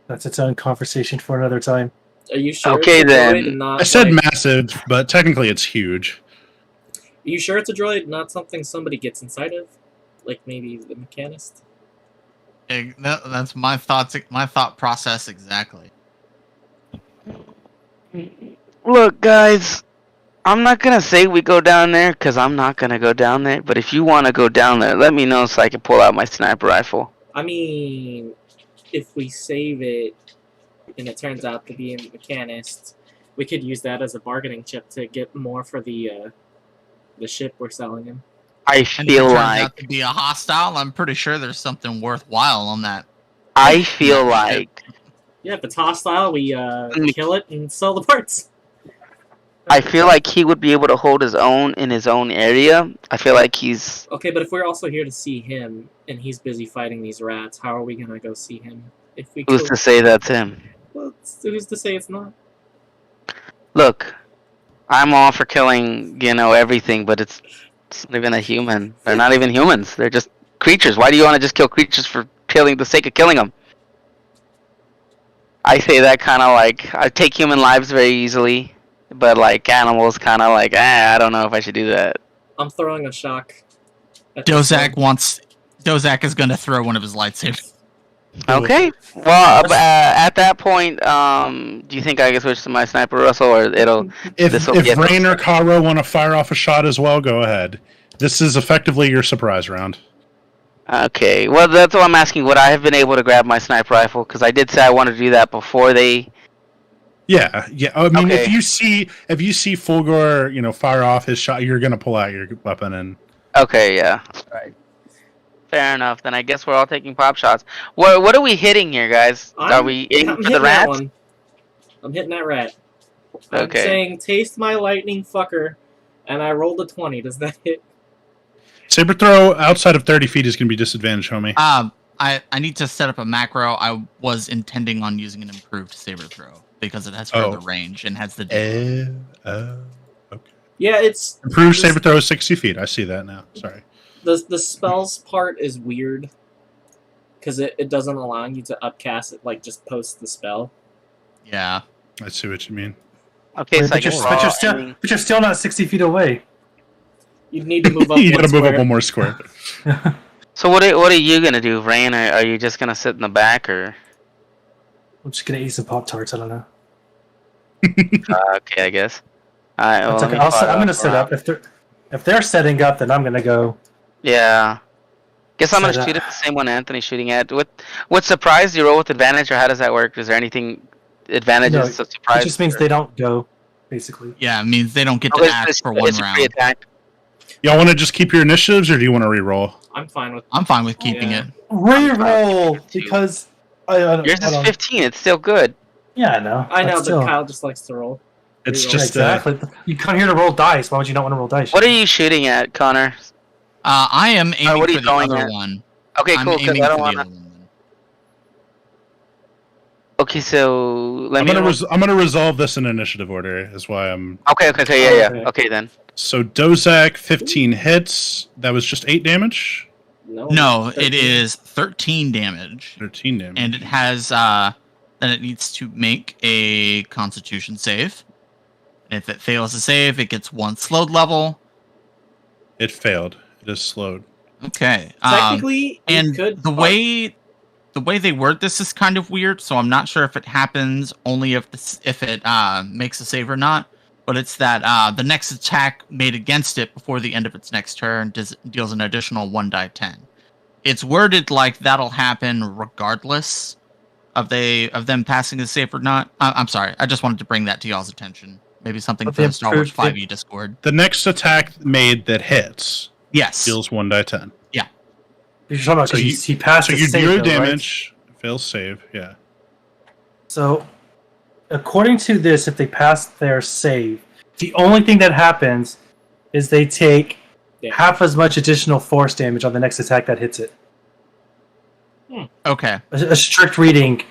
That's its own conversation for another time. Are you sure? Okay, it's a droid then. and not, I said like, massive, but technically it's huge. Are you sure it's a droid, not something somebody gets inside of, like maybe the Mechanist? That's my thoughts. My thought process exactly. Look, guys. I'm not gonna say we go down there because I'm not gonna go down there. But if you want to go down there, let me know so I can pull out my sniper rifle. I mean, if we save it and it turns out to be a Mechanist, we could use that as a bargaining chip to get more for the ship we're selling him. I And if it feel turns out like to be a hostile, I'm pretty sure there's something worthwhile on that. I feel like Yeah, if it's hostile, we kill it and sell the parts. I feel like he would be able to hold his own in his own area. I feel like he's Okay, but if we're also here to see him and he's busy fighting these rats, how are we gonna go see him? If we who's kill... to say that's him. Well, who's to say it's not? Look, I'm all for killing, everything, but it's not even a human. They're not even humans. They're just creatures. Why do you want to just kill creatures for killing the sake of killing them? I say that kind of like I take human lives very easily, but like animals, kind of like I don't know if I should do that. I'm throwing a shock. At this Dozak one. Dozak is gonna throw one of his lightsabers. Okay. Well, at that point, do you think I can switch to my sniper, Russell, or it'll? If This'll be a- Rain or Karo want to fire off a shot as well, go ahead. This is effectively your surprise round. Okay. Well, that's what I'm asking. Would I have been able to grab my sniper rifle? Because I did say I wanted to do that before they. Yeah. I mean, Okay. if you see Fulgor, fire off his shot, you're gonna pull out your weapon and. Okay. Yeah. Right. Fair enough. Then I guess we're all taking pop shots. What are we hitting here, guys? Are we aiming I'm for the hitting that rats? one. I'm hitting that rat. I'm Okay. saying, taste my lightning, fucker, and I rolled a 20. Does that hit? Saber throw outside of 30 feet is going to be disadvantage, homie. I need to set up a macro. I was intending on using an improved saber throw because it has further range and has the. Okay. Yeah, it's Improved saber throw is 60 feet. I see that now. Sorry. the spells part is weird because it doesn't allow you to upcast it, like just post the spell. Yeah. I see what you mean. Okay, Wait, so I but, you're, guess but, you're still, but you're still not 60 feet away. You need to move up. You one got to move up square. one more square. So what are you gonna do, Rain? Are you just gonna sit in the back, or? I'm just gonna eat some Pop Tarts. I don't know. Okay, I guess. All right. Well, It's let okay. me I'm fire gonna off set around. up. If they're setting up, then I'm gonna go. Yeah. Guess I'm gonna Set up. shoot at the same one Anthony's shooting at. What surprise? Do you roll with advantage, or how does that work? Is there anything advantages No, to It surprise? just means they don't go, basically. Yeah, it means they don't get to Okay, act it's- for one it's a free round. attack. Y'all want to just keep your initiatives, or do you want to re-roll? I'm fine with. I'm fine with keeping Yeah. it. Reroll because Yours is hold on. 15. It's still good. Yeah, I know. I know, but still. but Kyle just likes to roll. It's Reroll. just Exactly. You come here to roll dice. Why would you not want to roll dice? What are you shooting at, Connor? I am aiming what are you for the going other at? one. Okay, I'm cool. Because aiming I for don't the want other to. one. Okay, so let I'm me. gonna resolve this in initiative order. Is why I'm. Okay, yeah. Okay. Okay, then. So Dozak 15 hits. That was just 8 damage. No, 13. it is 13 damage, 13 damage. and it has then it needs to make a Constitution save. And if it fails to save, it gets 1 slowed level. It failed. It is slowed. Okay. Technically, you And could the way they word this is kind of weird, so I'm not sure if it happens only if it makes a save or not. But it's that the next attack made against it before the end of its next turn deals an additional 1d10. It's worded like that'll happen regardless of them passing the save or not. I'm sorry, I just wanted to bring that to y'all's attention. Maybe something But for the the Star Wars improved- 5e Discord. The next attack made that hits Yes. deals 1d10. You're talking about So because he passed So the you save, do though, right? damage. Fails save. Yeah. So, according to this, if they pass their save, the only thing that happens is they take Yeah. half as much additional force damage on the next attack that hits it. Okay. A strict reading.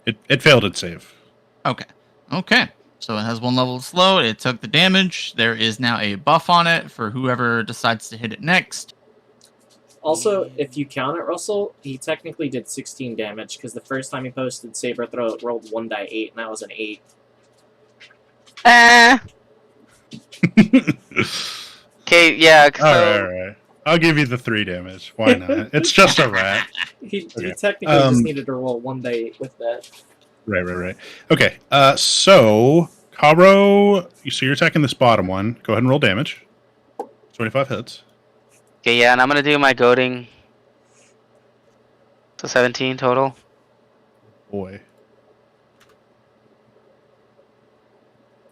It failed its save. Okay. So it has 1 level slow. It took the damage. There is now a buff on it for whoever decides to hit it next. Also, if you count it, Russell, he technically did 16 damage because the first time he posted Saber Throw, it rolled 1d8, and that was an 8. Okay, yeah. So, All right. I'll give you the 3 damage. Why not? It's just a rat. He Okay. technically just needed to roll 1d8 with that. Right. Okay. So Karo, so you're attacking this bottom one. Go ahead and roll damage. 25 hits. Okay, yeah, and I'm gonna do my goading. So 17 total. Boy.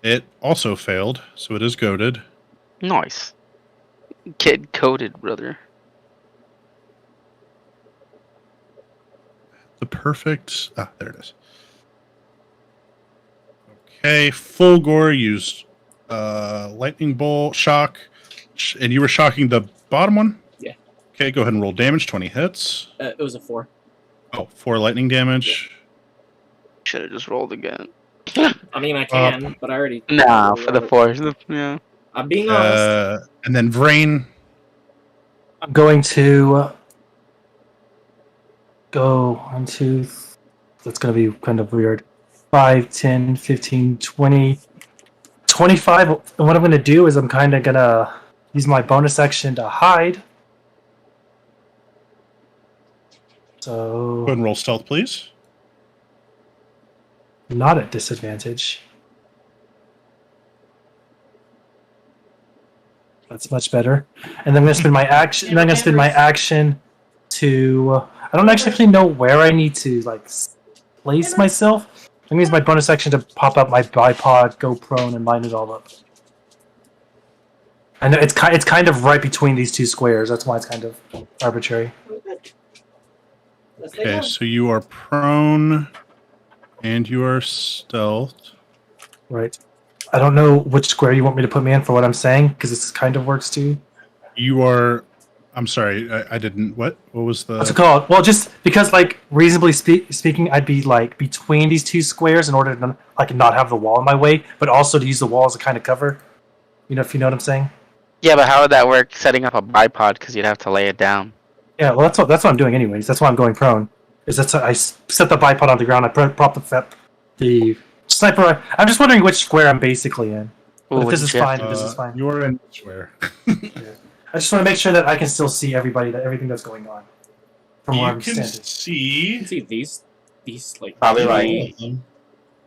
It also failed, so it is goaded. Nice. Kid coded, brother. The perfect... Ah, there it is. Okay, full gore used lightning bolt, shock, and you were shocking the bottom one? Yeah. Okay, go ahead and roll damage, 20 hits. It was a 4. Oh, 4 lightning damage. Should have just rolled again. I mean, I can, but I already. Nah, for the 4. Yeah. I'm being honest. And then Vrain. I'm going to go into. That's going to be kind of weird. 5, 10, 15, 20, 25. And what I'm going to do is I'm kind of going to use my bonus action to hide. So. Go ahead and roll stealth, please. Not at disadvantage. That's much better. And then I'm going to spend my action. And I'm going to spend my action to. I don't actually know where I need to like place myself. I'm going to use my bonus action to pop up my bipod, go prone, and line it all up. I know it's kind of right between these two squares. That's why it's kind of arbitrary. Okay, so you are prone and you are stealth. Right. I don't know which square you want me to put me in for what I'm saying, because this kind of works too. You are... I'm sorry, I didn't... What? What was the... What's it called? Well, just because, like, reasonably speaking, I'd be, like, between these two squares in order to, like, not have the wall in my way, but also to use the wall as a kind of cover. You know, if you know what I'm saying? Yeah, but how would that work setting up a bipod? Because you'd have to lay it down. Yeah, well, that's what I'm doing anyways. That's why I'm going prone. I set the bipod on the ground, I prop the sniper... I'm just wondering which square I'm basically in. But if this is fine, this is fine. You are in square. I just want to make sure that I can still see everybody, that everything that's going on. From where I'm You can standing. You see... can see these like. Probably Okay, like-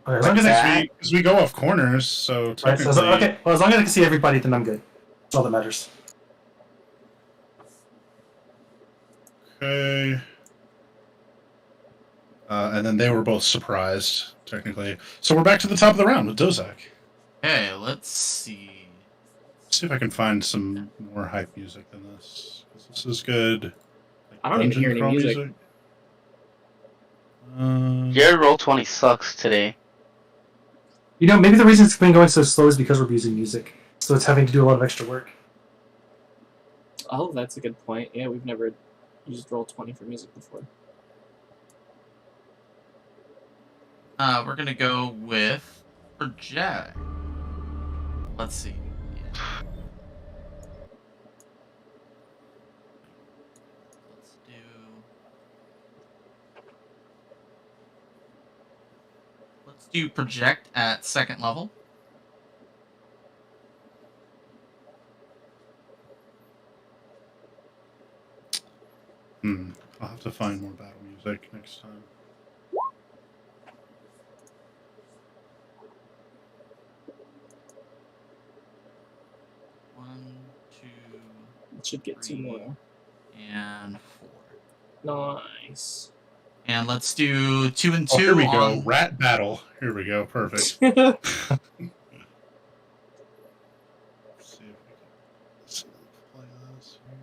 Okay, as long as I because we go off corners, so right, technically... so, okay, well, as long as I can see everybody, then I'm good. That's all that matters. Okay. And then they were both surprised, technically. So we're back to the top of the round with Dozak. Okay, let's see. See if I can find some more hype music than this. 'Cause this is good. Like I don't even hear any crawl music. Your roll 20 sucks today. You know, maybe the reason it's been going so slow is because we're using music. So it's having to do a lot of extra work. Oh, that's a good point. Yeah, we've never used Roll20 for music before. We're gonna go with project. Let's see. Let's do. Let's do project at 2nd level. I'll have to find more battle music next time. One, two, It should get 2 more. and 4. Nice. And let's do 2 and 2. Oh, here we go. on- Rat battle. Here we go. Perfect. I Let's see if we can play this here.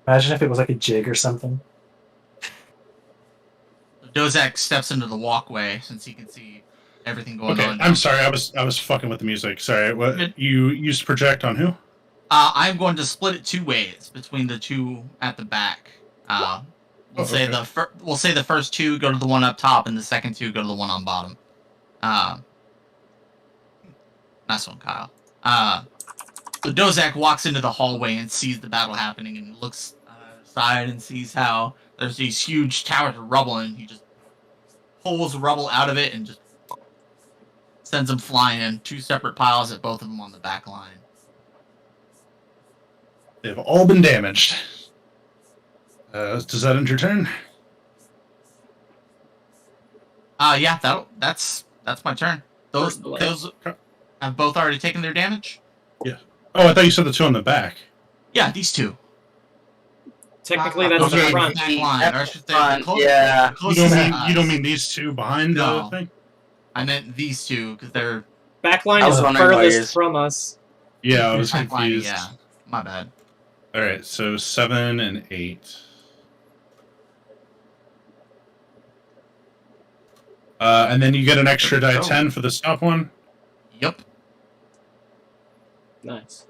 Imagine if it was like a jig or something. Dozak steps into the walkway since he can see everything going Okay, on. I'm sorry. I was fucking with the music. Sorry. What Good. you used project on who? I'm going to split it 2 ways between the 2 at the back. We'll say okay. we'll say the first 2 go to the one up top, and the second 2 go to the one on bottom. Nice one, Kyle. So Dozak walks into the hallway and sees the battle happening, and looks aside and sees how there's these huge towers of rubble, and he just pulls rubble out of it and just sends them flying in 2 separate piles at both of them on the back line. They've all been damaged. Does that end your turn? Yeah, that's my turn. Those First blood. have both already taken their damage. Oh, I thought you said the two on the back. Yeah, these two. Technically, that's Those the are front. back line, or I should say, Front, the yeah. You closest don't to mean you don't us. mean these two behind No. the thing? I meant these two because they're Backline I is was the wondering why furthest yours- from us. Yeah, I was back line. confused. Yeah, my bad. All right, so 7 and 8. And then you get an extra die 10 for the stop one. Yep. Nice.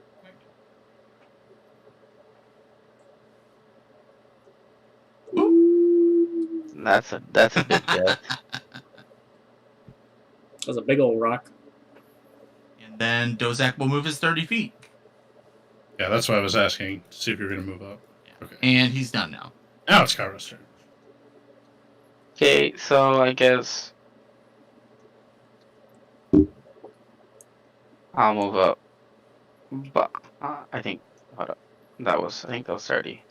That's a big death. That was a big old rock. And then Dozak will move his 30 feet. Yeah, that's why I was asking to see if you're going to move up. Okay. And he's done now. Now it's Kairo's turn. Okay, so I guess I'll move up. But I think hold up. I think that was 30.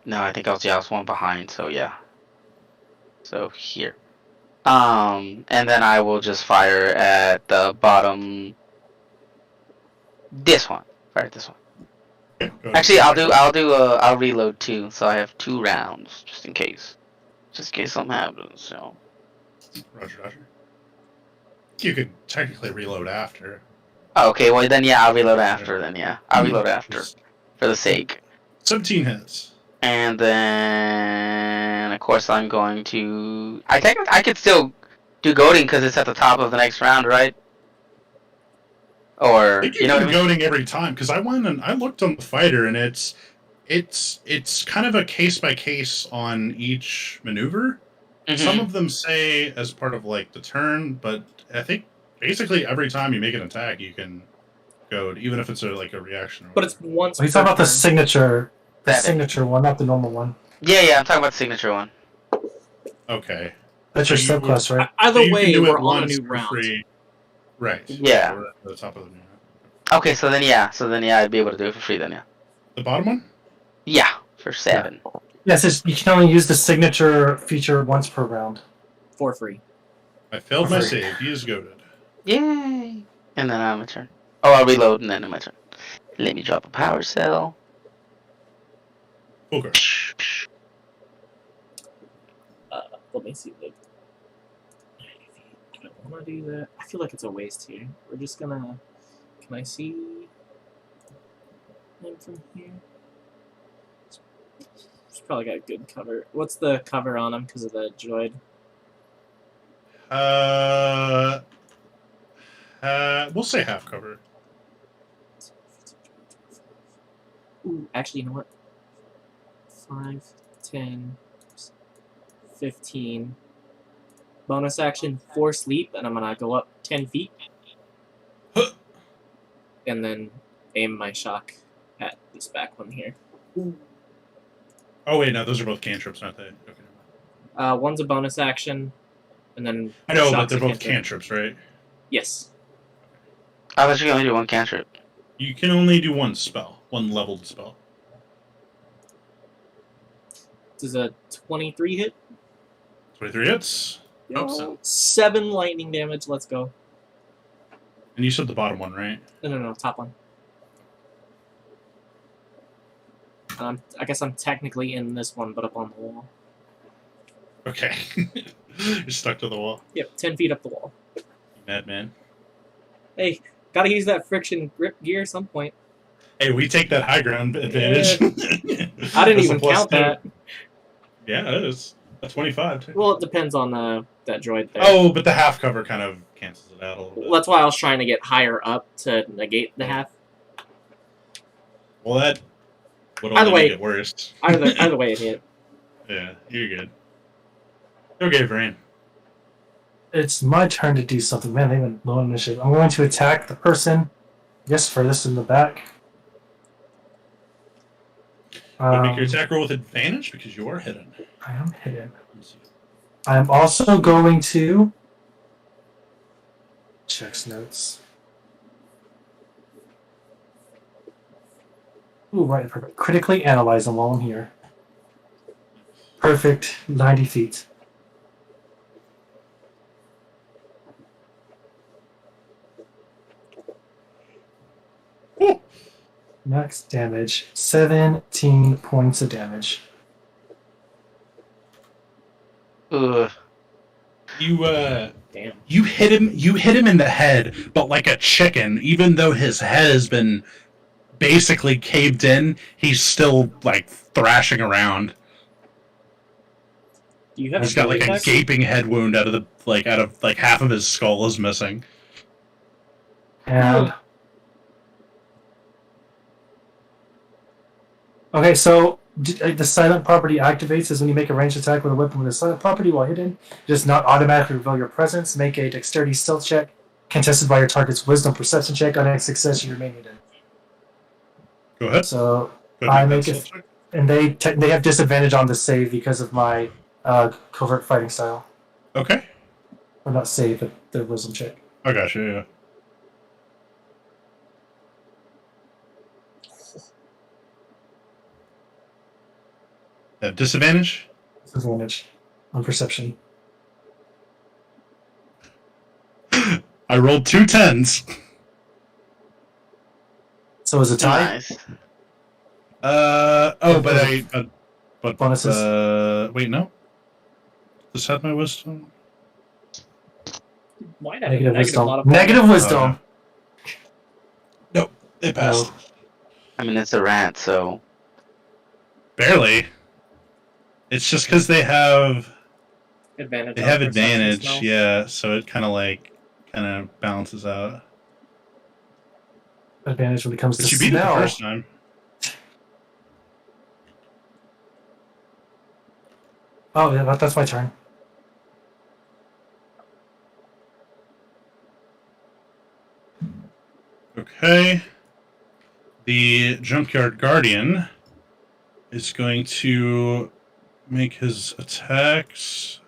No, I think I was one behind, so yeah. So here. And then I will just fire at the bottom. This one. Fire at this one. Yeah, go ahead. Actually, I'll reload too, so I have 2 rounds just in case. Just in case something happens. So. Roger, Roger. You could technically reload after. Oh, okay, well then yeah, I'll reload after then, yeah. I'll reload after. For the sake. 17 hits. And then of course I'm going to I could still do goading because it's at the top of the next round, right? Or I think you know what I mean? goading every time because I went and I looked on the fighter and it's kind of a case by case on each maneuver. Mhm. Some of them say as part of like the turn, but I think basically every time you make an attack you can goad, even if it's like a reaction. But it's once. He's talking about the per turn. signature, That- signature one, not the normal one. Yeah, I'm talking about the signature one. Okay. That's your So you subclass, right? Either So you can way, do it we're on a once new for round. free. Right. Yeah. We're at the top of the new round. Okay, so then yeah, I'd be able to do it for free then, yeah. The bottom one? Yeah, for 7. Yeah, it says you can only use the signature feature once per round. For free. I failed my Free. save. He is goaded. Yay! And then I'm my turn. Oh, I'll reload and then my turn. Let me drop a power cell. Full guard. Let me see. Like, I don't want to do that. I feel like it's a waste here. We're just gonna. Can I see him from here? He's probably got good cover. What's the cover on him because of the droid? We'll say half cover. Ooh, actually, you know what? 5, 10, 15. Bonus action, force leap, and I'm gonna go up 10 feet. And then aim my shock at this back one here. Oh wait, no, those are both cantrips, aren't they? Okay. One's a bonus action, and then I know, but shock's they're a both cantrip. cantrips, right? Yes. I thought you could only do one cantrip. You can only do one spell, one leveled spell. Does a 23 hit? 23 hits. Hope so. 7 lightning damage. Let's go. And you said the bottom one, right? No, top one. I guess I'm technically in this one, but up on the wall. Okay. You're stuck to the wall. Yep, 10 feet up the wall. Madman. Hey, gotta use that friction grip gear at some point. Hey, we take that high ground advantage. I didn't That's a even plus count 2. that. Yeah, it is. A 25, too. Well, it depends on that droid there. Oh, but the half cover kind of cancels it out a little bit. Well, that's why I was trying to get higher up to negate the half. Well, that would Either only way- make it worse. Either way it hit. Yeah, you're good. Okay, Vrain. It's my turn to do something. Man, they have low initiative. I'm going to attack the person. Yes, furthest in the back. Make your attack roll with advantage because you are hidden. I am hidden. I'm also going to checks notes. Ooh, right, perfect. Critically analyze them while I'm here. perfect 90 feet. Ooh. Max damage, 17 points of damage. Ugh. Damn. You hit him in the head, but like a chicken, even though his head has been basically caved in, he's still like thrashing around. Do you have He's got like a attacks? gaping head wound out of half of his skull is missing. And okay, so the silent property activates as when you make a ranged attack with a weapon with a silent property while hidden. It does not automatically reveal your presence. Make a dexterity stealth check contested by your target's wisdom perception check. On a success, you remain hidden. Go ahead. So Go I do make that it, stealth check. and they have disadvantage on the save because of my covert fighting style. Okay. Or not save, but their wisdom check. I got you. Yeah. Disadvantage? Disadvantage on perception. I rolled 2 10s. So is a tie. Nice. But Bonuses? wait, no. This had my wisdom. Might have Negative wisdom. modifier. Negative wisdom. Nope, it passed. No. I mean, it's a rant, so Barely. It's just because they have Advantage. they on have perception advantage, spell. yeah. So it kind of balances out. Advantage when it comes But to you beat it the smell. first time. Oh, yeah, that's my turn. Okay. The Junkyard Guardian is going to make his attacks.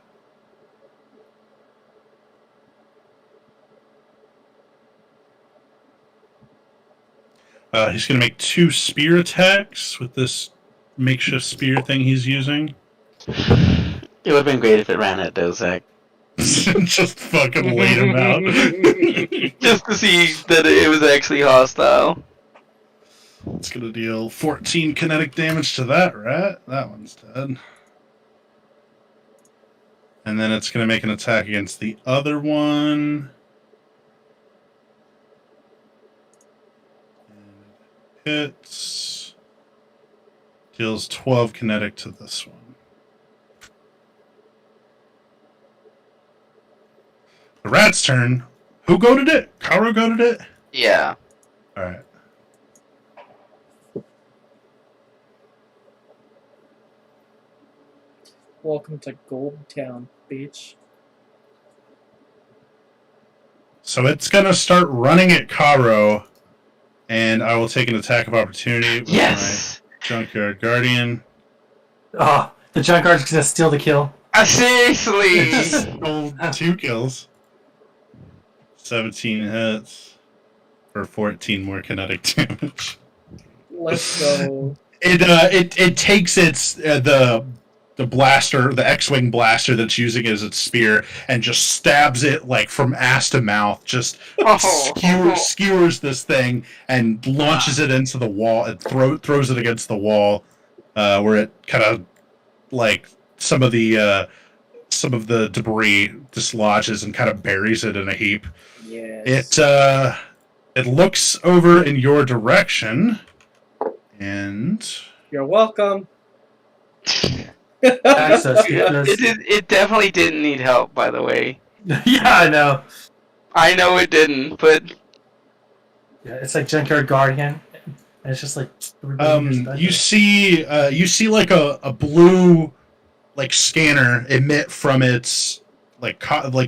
He's going to make 2 spear attacks with this makeshift spear thing he's using. it would have been great if it ran at Dozak. Just fucking laid him out. Just to see that it was actually hostile. It's going to deal 14 kinetic damage to that rat. That one's dead. And then it's going to make an attack against the other one. And it hits. Deals 12 kinetic to this one. The rat's turn. Who goaded it? Karo goaded it? Yeah. Alright. Welcome to Gold Town, bitch. So it's going to start running at Karo. And I will take an attack of opportunity with Yes! my Junkyard Guardian. Oh, the Junkyard's gonna steal the kill. Seriously! Stole 2 kills. 17 hits for 14 more kinetic damage. Let's go. It takes its the blaster, the X-wing blaster that's using as its spear, and just stabs it like from ass to mouth. Just skewers this thing and launches it into the wall and throws it against the wall, where it kind of like some of the debris dislodges and kind of buries it in a heap. Yes. It looks over in your direction, and You're welcome. Access. It definitely didn't need help, by the way. Yeah, I know. I know it didn't, but Yeah, it's like Junkyard Guardian. And it's just like you see like a blue like scanner emit from its like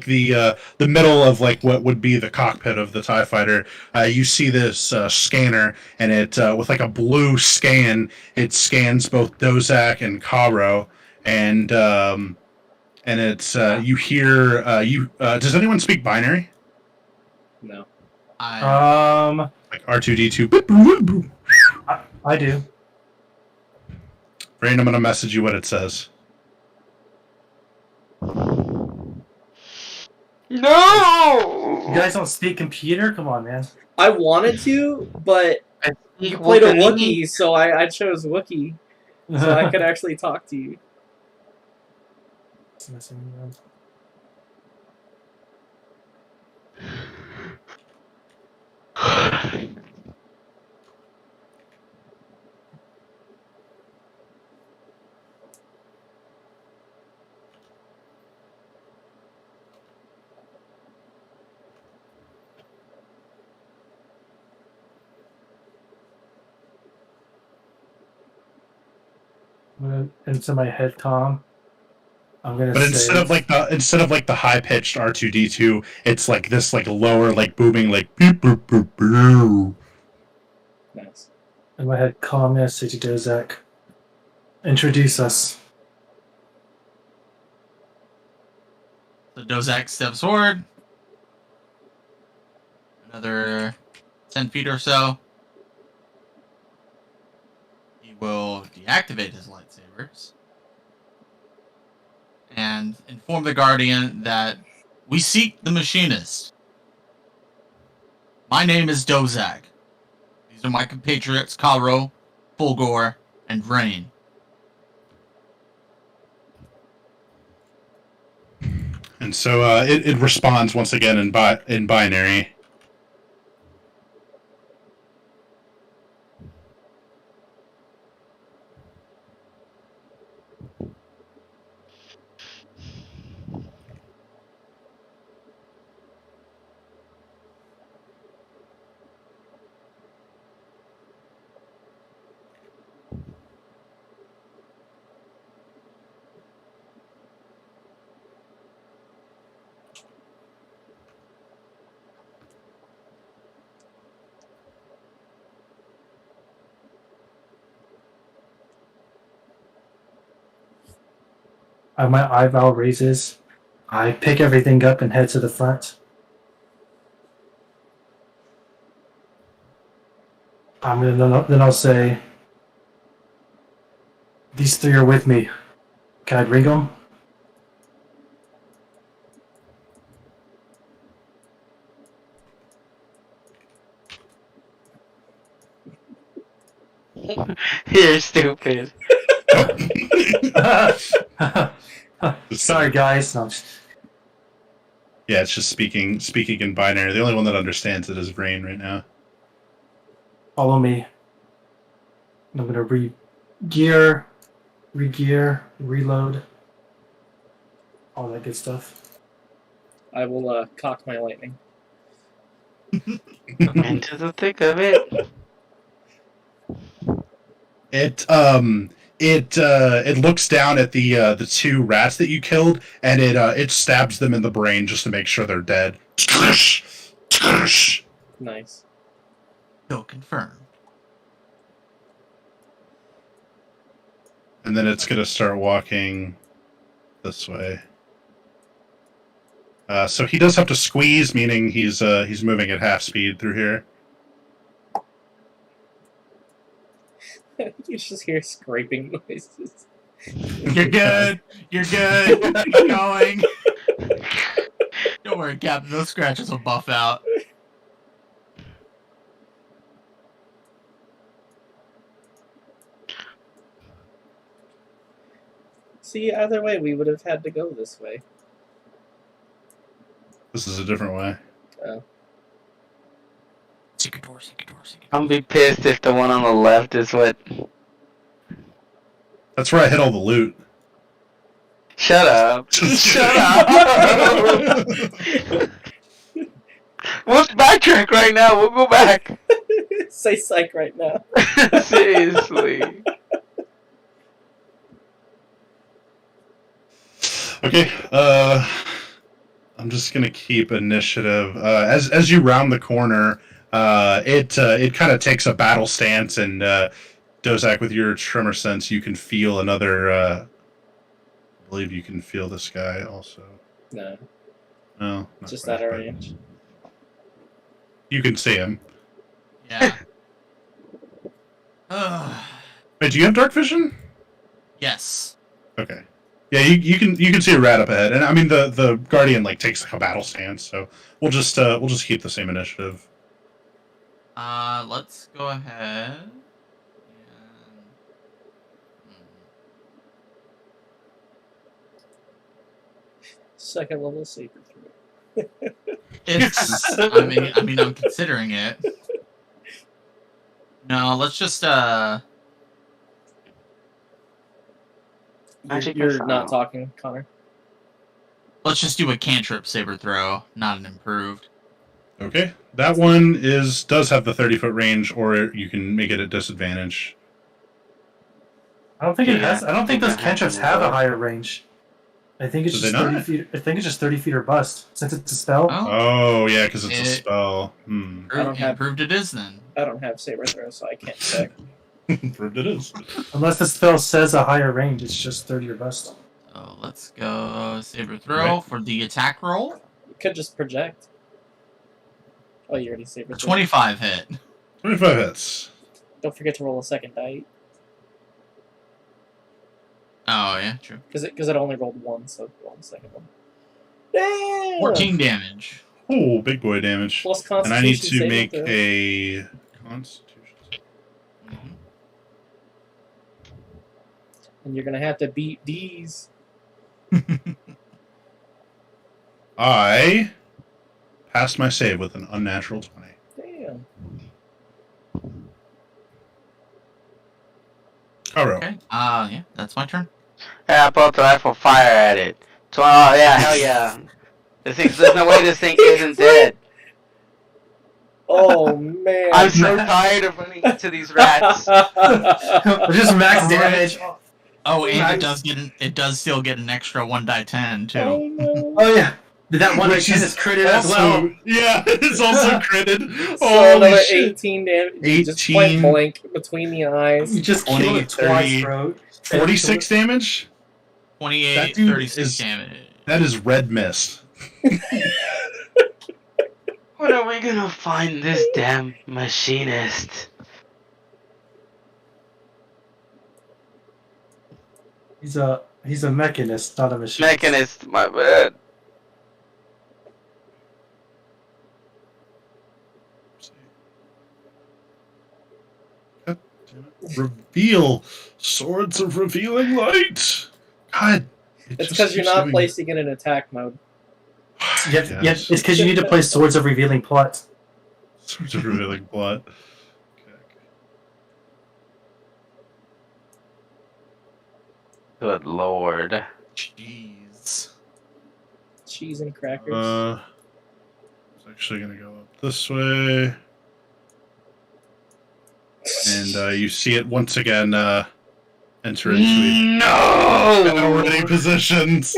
the middle of like what would be the cockpit of the TIE fighter. You see this scanner, and it with like a blue scan, it scans both Dozak and Karo, and it's you hear does anyone speak binary? No. Like R2D2. I do. Rain, I'm gonna message you what it says. No! You guys don't speak computer? Come on, man. I wanted to, but I you speak played a Wookiee. Wookiee, so I chose Wookiee, so I could actually talk to you. Into my head, Tom. I'm gonna But say instead of like the high pitched R2D2, it's like this like lower like booming like beep boop boop boo. Nice. in my head, calm, I'm gonna say to Dozak, introduce us. So Dozak steps forward. Another 10 feet or so. He will deactivate his lightsabers and inform the Guardian that we seek the Machinist. My name is Dozak. These are my compatriots, Karo, Fulgor, and Rain. And so it responds once again in binary. My eyebrow raises. I pick everything up and head to the front. Then I'll say, these three are with me. Can I bring them? You're stupid. Sorry, guys. No, Yeah, it's just speaking in binary. The only one that understands it is Rain right now. follow me. I'm gonna re-gear, reload, all that good stuff. I will cock my lightning. Into the thick of it. It looks down at the two rats that you killed, and it stabs them in the brain just to make sure they're dead. Nice. Kill confirmed. And then it's gonna start walking this way. So he does have to squeeze, meaning he's moving at half speed through here. You just hear scraping noises. You're good. You're good. Keep going. Don't worry, Captain. Those scratches will buff out. See, either way, we would have had to go this way. This is a different way. Oh. Secret door, secret door, secret door. I'm gonna be pissed if the one on the left is what. That's where I hit all the loot. Shut up. Shut up. Let's backtrack right now. We'll go back. Say psych right now. Seriously. Okay, I'm just gonna keep initiative. As you round the corner, it kind of takes a battle stance, and Dozak, with your tremor sense, you can feel another. I believe you can feel this guy also. No, No, not just quite, out of but range. You can see him. Yeah. Wait, do you have dark vision? Yes. Okay. Yeah, you can see a rat up ahead, and I mean the guardian like takes like a battle stance, so we'll just keep the same initiative. Let's go ahead. And... Second level saber throw. It's. I mean, I'm considering it. No, let's just You're not talking, Connor. let's just do a cantrip saber throw, not an improved. Okay, that one does have the 30-foot range, or you can make it at disadvantage. I don't think it Yeah, has. I don't think those that cantrips happens have a though. higher range. I think it's Do just they not? 30 feet. I think it's just 30 feet or bust. Since it's a spell. Oh, Oh yeah, because it's a It- spell. I don't have- improved it is then. I don't have saber throw, so I can't check. Proved it is. Unless the spell says a higher range, it's just 30 or bust. So let's go saber throw Right. for the attack roll. You could just project. Oh, you already saber A throw. 25 hit. 25 hits. Don't forget to roll a second die, Oh yeah, true. because it only rolled one, so roll the second one. Damn! 14 damage. Oh, big boy damage. Plus And Constitution I need to saving make throw. a Constitution. Mhm. And you're gonna have to beat these. I passed my save with an unnatural 20. Damn. Karo. Okay. Yeah, that's my turn. Yeah, I brought the rifle, fire at it. So, yeah, hell yeah. There's no way this thing isn't dead. Oh man. I'm so tired of running into these rats. Just max damage. Oh, and Nice. it does still get an extra 1d10 too. Oh no. Oh yeah. Did that one Which is is critted as well? Yeah, it's also critted. So Holy another shit. 18 damage. You just point 18. blank between the eyes. You just 20, killed it twice, 30, bro. 46 damage? 28, That dude 36 is- damage. That is red mist. When are we gonna find this damn machinist? He's a mechanist, not a machine. Mechanist, my bad. God damn it. Reveal swords of revealing light. God. It's because you're not placing it in attack mode. Yeah, it's because you need to play Swords of Revealing Plot. Swords of revealing plot. Okay. Good lord. Jeez. Cheese and crackers. It's actually gonna go up this way, and you see it once again enter into already No! positions.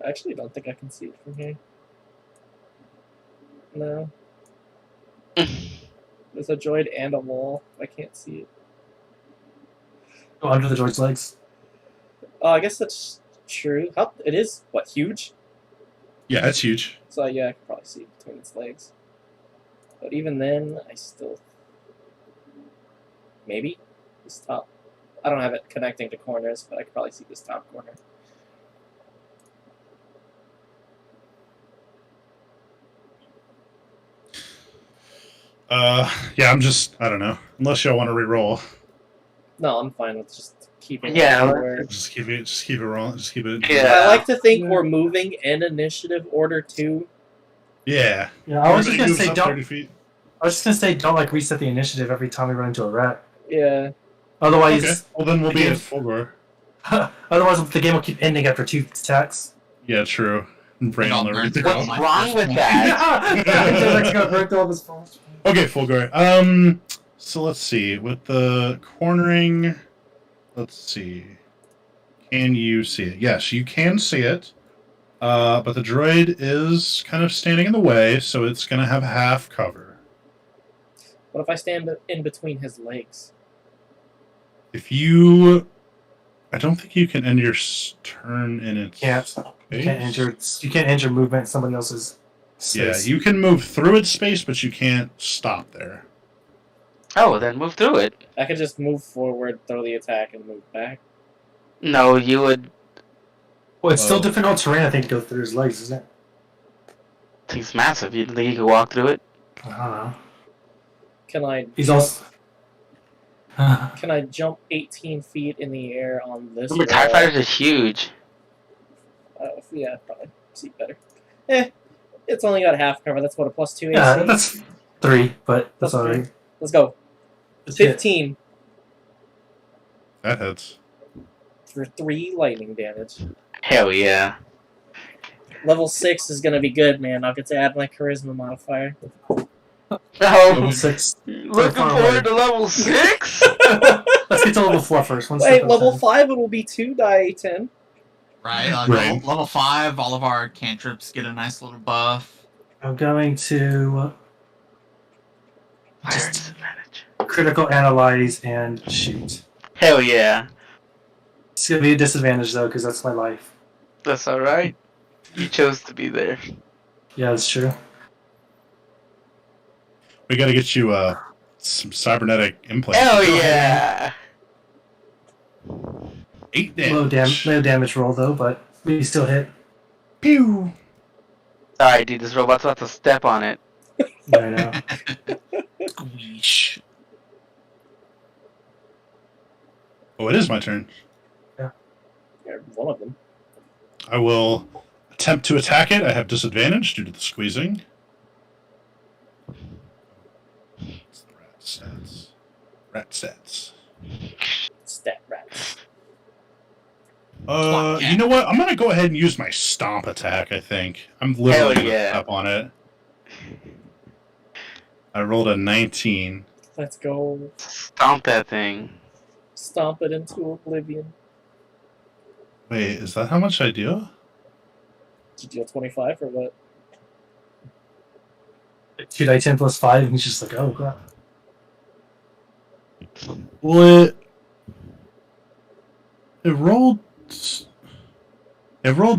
I actually don't think I can see it from here. No. There's a droid and a wall. I can't see it. Go under the droid's legs. Oh, I guess that's true. It is, what, huge? Yeah, it's huge. So yeah, I could probably see it between its legs. But even then, I still... Maybe? This top... I don't have it connecting to corners, but I could probably see this top corner. Yeah, I don't know. Unless y'all want to re-roll. No, I'm fine with just keeping Yeah, it where... Just keep it rolling. Just keep it. Yeah. I like to think we're moving in initiative order too. Yeah. Yeah, I was just Everybody gonna moves say up don't. 30 feet. I was just gonna say don't like reset the initiative every time we run into a rat. Yeah. Otherwise, Okay. Well, then we'll be Again. at Fulgor. otherwise the game will keep ending after 2 attacks. Yeah, true. Brain I'll will burn never through do all it. What's my wrong first with one. that? Jack's got burnt all his phones. Okay, Fulgor. So let's see. With the cornering, let's see. Can you see it? Yes, you can see it. But the droid is kind of standing in the way, so it's going to have half cover. What if I stand in between his legs? If you... I don't think you can end your turn in its Can't. space. You can't injure movement in somebody else's Yeah, space. you can move through its space, but you can't stop there. Oh, then move through it. I could just move forward, throw the attack, and move back. No, you would. Well, it's still Oh. difficult terrain, I think, to go through his legs, isn't it? He's massive. You think you could walk through it? I don't know. Can I? He's jump, also. Can I jump 18 feet in the air on this Remember, wall? TIE fighters are huge. Yeah, probably see better. It's only got half cover. That's what, a +2 AC? Yeah, that's 3, but that's Plus alright. Let's go. 15 That hits. for 3 lightning damage. Hell yeah. Level 6 is gonna be good, man. I'll get to add my charisma modifier. Level No. 6. Looking far forward away. to level 6? Let's get to level 4 first. One Wait, step at a level time. 5 it will be 2 die 10. Right. Right. Level 5, all of our cantrips get a nice little buff. I'm going to Fire disadvantage. critical analyze and shoot. Hell yeah. It's gonna be a disadvantage though, because that's my life. That's alright. You chose to be there. Yeah, that's true. We got to get you some cybernetic implants. Hell Go yeah. 8 damage. Low damage roll though, but we still hit. Pew. Sorry, dude. This robot's about to step on it. Yeah, I know. Squeesh. Oh, it is my turn. Yeah, one of them. I will attempt to attack it. I have disadvantage due to the squeezing. It's the rat stats. Rat stats. Stat rats. You know what? I'm gonna go ahead and use my stomp attack. I think I'm literally Hell yeah. up on it. I rolled a 19. Let's go. Stomp that thing. Stomp it into oblivion. Wait, is that how much I deal? Did you deal 25 or what? 2 die 10 plus 5, and he's just like, oh god. Well, it rolled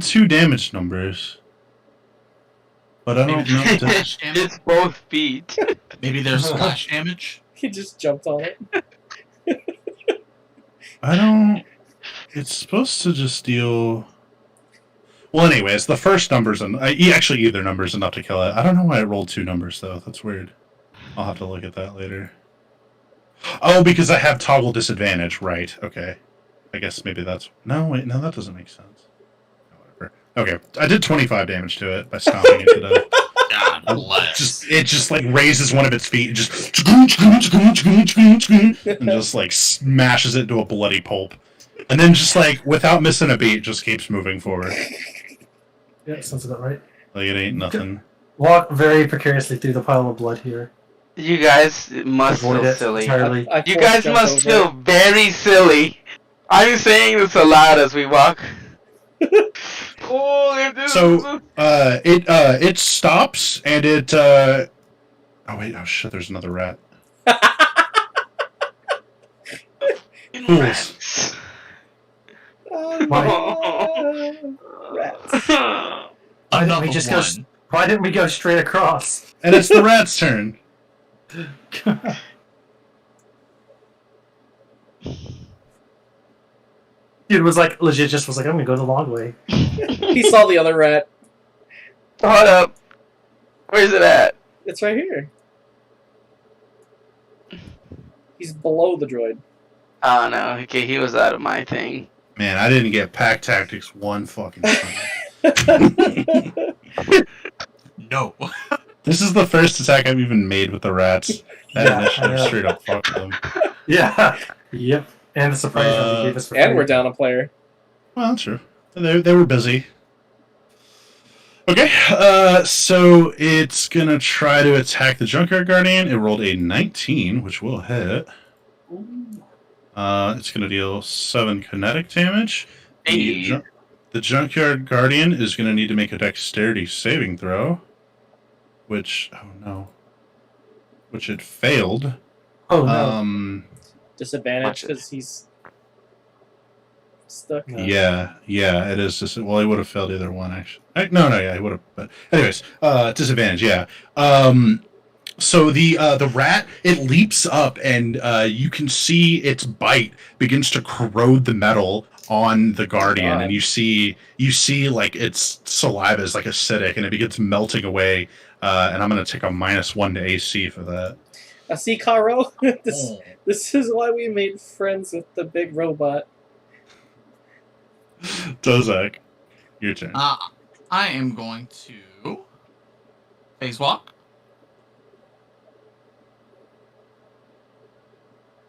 2 damage numbers, but I don't know. Maybe there's splash damage. It's both feet. Maybe there's splash damage. He just jumped on it. I don't. It's supposed to just deal. Well, anyways, the first number's actually either number's enough to kill it. I don't know why it rolled 2 numbers though. That's weird. I'll have to look at that later. Oh, because I have toggle disadvantage. Right. Okay. I guess maybe that's... No, wait. No, that doesn't make sense. Whatever. Okay. I did 25 damage to it by stomping it to death. God bless. It just like raises one of its feet and just... and just like smashes it into a bloody pulp. And then just like, without missing a beat, just keeps moving forward. Yeah, sounds about right. Like it ain't nothing. Walk very precariously through the pile of blood here. You guys must Avoid feel it silly. entirely. I You force guys jump must over feel it. very silly. I'm saying this aloud as we walk. Oh, if this So, it stops and it, oh wait, oh shit, there's another rat. Fools. Rats. Why didn't Enough we of just one. Why didn't we go straight across? And it's the rat's turn. Dude was like, legit just was like, I'm gonna go the long way. He saw the other rat. Hold up. Where's it at? It's right here. He's below the droid. Oh no. Okay, he was out of my thing. Man, I didn't get pack tactics one fucking time. No. This is the first attack I've even made with the rats. That Yeah, I initiative know. straight up fucked them. Yeah. Yep. And the surprise round they gave us for And free. we're down a player. Well, true. They were busy. Okay, so it's gonna try to attack the Junkyard Guardian. It rolled a 19, which will hit. It's gonna deal 7 kinetic damage. Hey. The Junkyard Guardian is gonna need to make a Dexterity saving throw. Which, oh no. Which it failed. Oh no. Disadvantage Watch it. because he's stuck. No. Yeah, it is. Well, he would have failed either one, actually. No, yeah, he would have. But anyways, disadvantage, yeah. So the rat, it leaps up, and you can see its bite begins to corrode the metal on the guardian, God. and you see like its saliva is like acidic, and it begins melting away. And I'm gonna take a -1 to AC for that. See, Caro, this Oh. this is why we made friends with the big robot. Dozak, your turn. I am going to phase walk.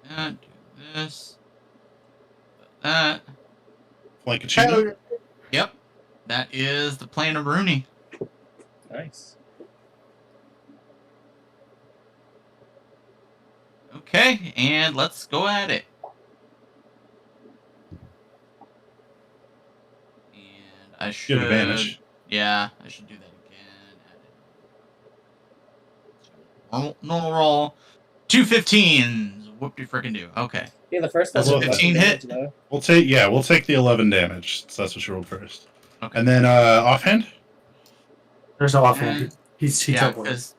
And do this. That. Flank achievement. Yep. That is the plan of Rooney. Nice. Okay, and let's go at it. And I You should. have advantage. Yeah, I should do that again. Normal roll. 2 15s. Whoop de frickin' do. Okay. Yeah, the first That's one a was 15 damage, hit? though. We'll take the 11 damage. So that's what you rolled first. Okay. And then offhand. There's no offhand. He's Yeah, up with it. because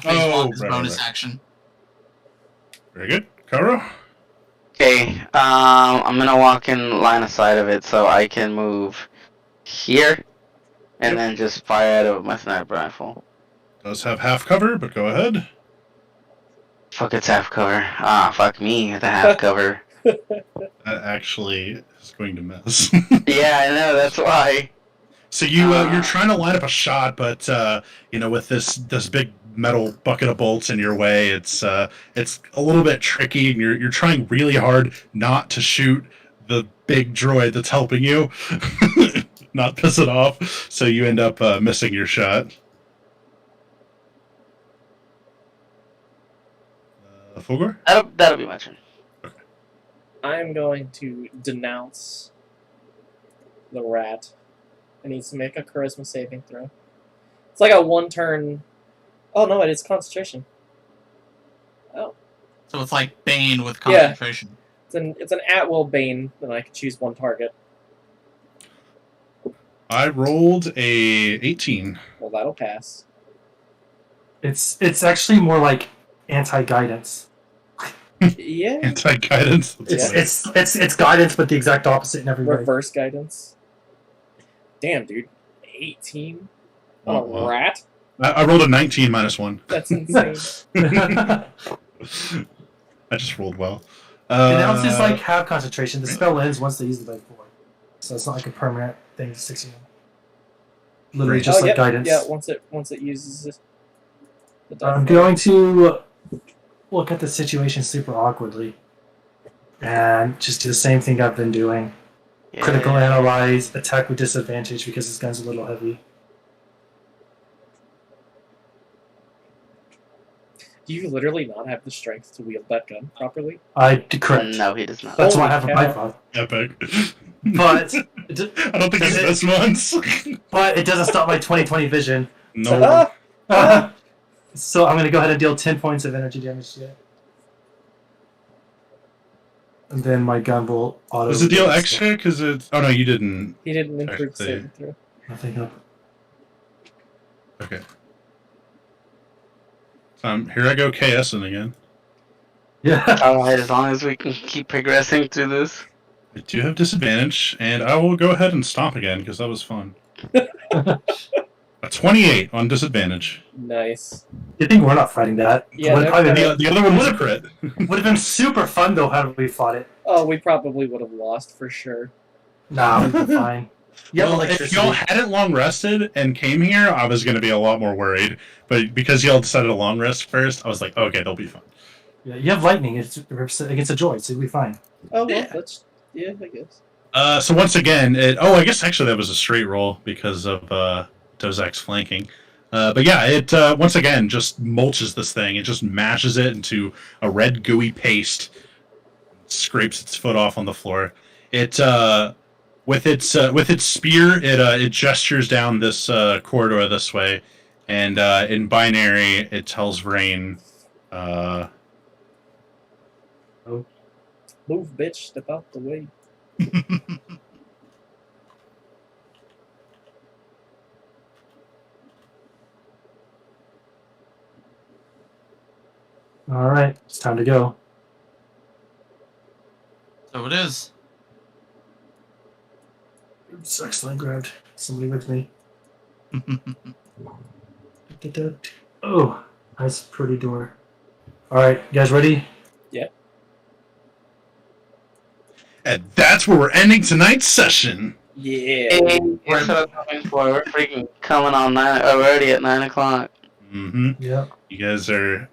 phase Oh, walk is right, bonus right. action. Very good, Karo. Okay, I'm gonna walk in line of sight of it so I can move here, and Yep. then just fire at it with my sniper rifle. Does have half cover, but go ahead. Fuck, it's half cover. Ah, fuck me with the half cover. That actually is going to miss. Yeah, I know, that's why. So you're trying to line up a shot, but with this big metal bucket of bolts in your way, it's a little bit tricky, and you're trying really hard not to shoot the big droid that's helping you, not piss it off. So you end up missing your shot. Fulgor? That'll be my turn. I'm going to denounce the rat. It needs to make a charisma saving throw. It's like a one-turn. Oh no, it is concentration. Oh, So it's like Bane with concentration. it's an at-will bane. Then I can choose one target. I rolled a 18. Well, that'll pass. It's actually more like anti-guidance. Yeah. Anti-guidance. It's guidance, but the exact opposite in every way. Reverse guidance. Damn, dude. 18 on a wow. rat? I rolled a 19 -1. That's insane. I just rolled well. Denounce is like half concentration. The spell ends once they use the die 4. So it's not like a permanent thing that sticks in. Literally just like yep, guidance. Yeah, once it uses it. I'm going to look at the situation super awkwardly. And just do the same thing I've been doing. Yeah. Critical analyze, attack with disadvantage because this gun's a little heavy. Do you literally not have the strength to wield that gun properly? Correct. No, he does not. That's why I Holy have a cow. bypass. Epic. But I don't think it's this month's. but it doesn't stop my 20/20 vision. No. So I'm going to go ahead and deal 10 points of energy damage to it. And then my gun will auto. Does it deal extra? Because it's. Oh no, you didn't. He didn't improve Actually- saving throw. Nothing up. Okay. Here I go KSing again. Yeah. Alright, as long as we can keep progressing through this. I do have disadvantage, and I will go ahead and stomp again because that was fun. A 28 on disadvantage. Nice. You think we're not fighting that? Yeah, Would they're probably fair. The other one was a crit. would have been super fun though had we fought it. Oh, we probably would have lost for sure. Nah, we'd be fine. Yeah, Well, if y'all hadn't long rested and came here, I was going to be a lot more worried. But because y'all decided to long rest first, I was like, okay, they'll be fine. Yeah, you have lightning. It's against a droid, so you'll be fine. Oh, well, Yeah. I guess. So once again, I guess actually that was a straight roll because of Dozak's flanking. But yeah, it once again just mulches this thing. It just mashes it into a red gooey paste, scrapes its foot off on the floor. It with its spear, it gestures down this corridor this way, and in binary, it tells Vrain. Move, bitch. Step out the way. All right, it's time to go. So it is. Oops, excellent. Grabbed somebody with me. Oh, that's pretty door. All right, you guys ready? And that's where we're ending tonight's session. Yeah. Hey, that's what I'm coming for. We're freaking coming on 9. We're already at 9 o'clock. Mm-hmm. Yeah. You guys are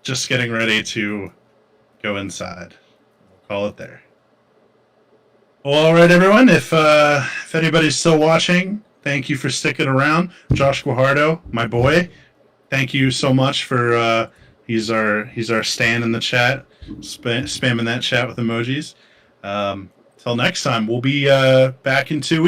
just getting ready to go inside. We'll call it there. Well, all right, everyone. If anybody's still watching, thank you for sticking around. Josh Guajardo, my boy, thank you so much for he's our stan in the chat, spamming that chat with emojis. Till next time, we'll be back in 2 weeks.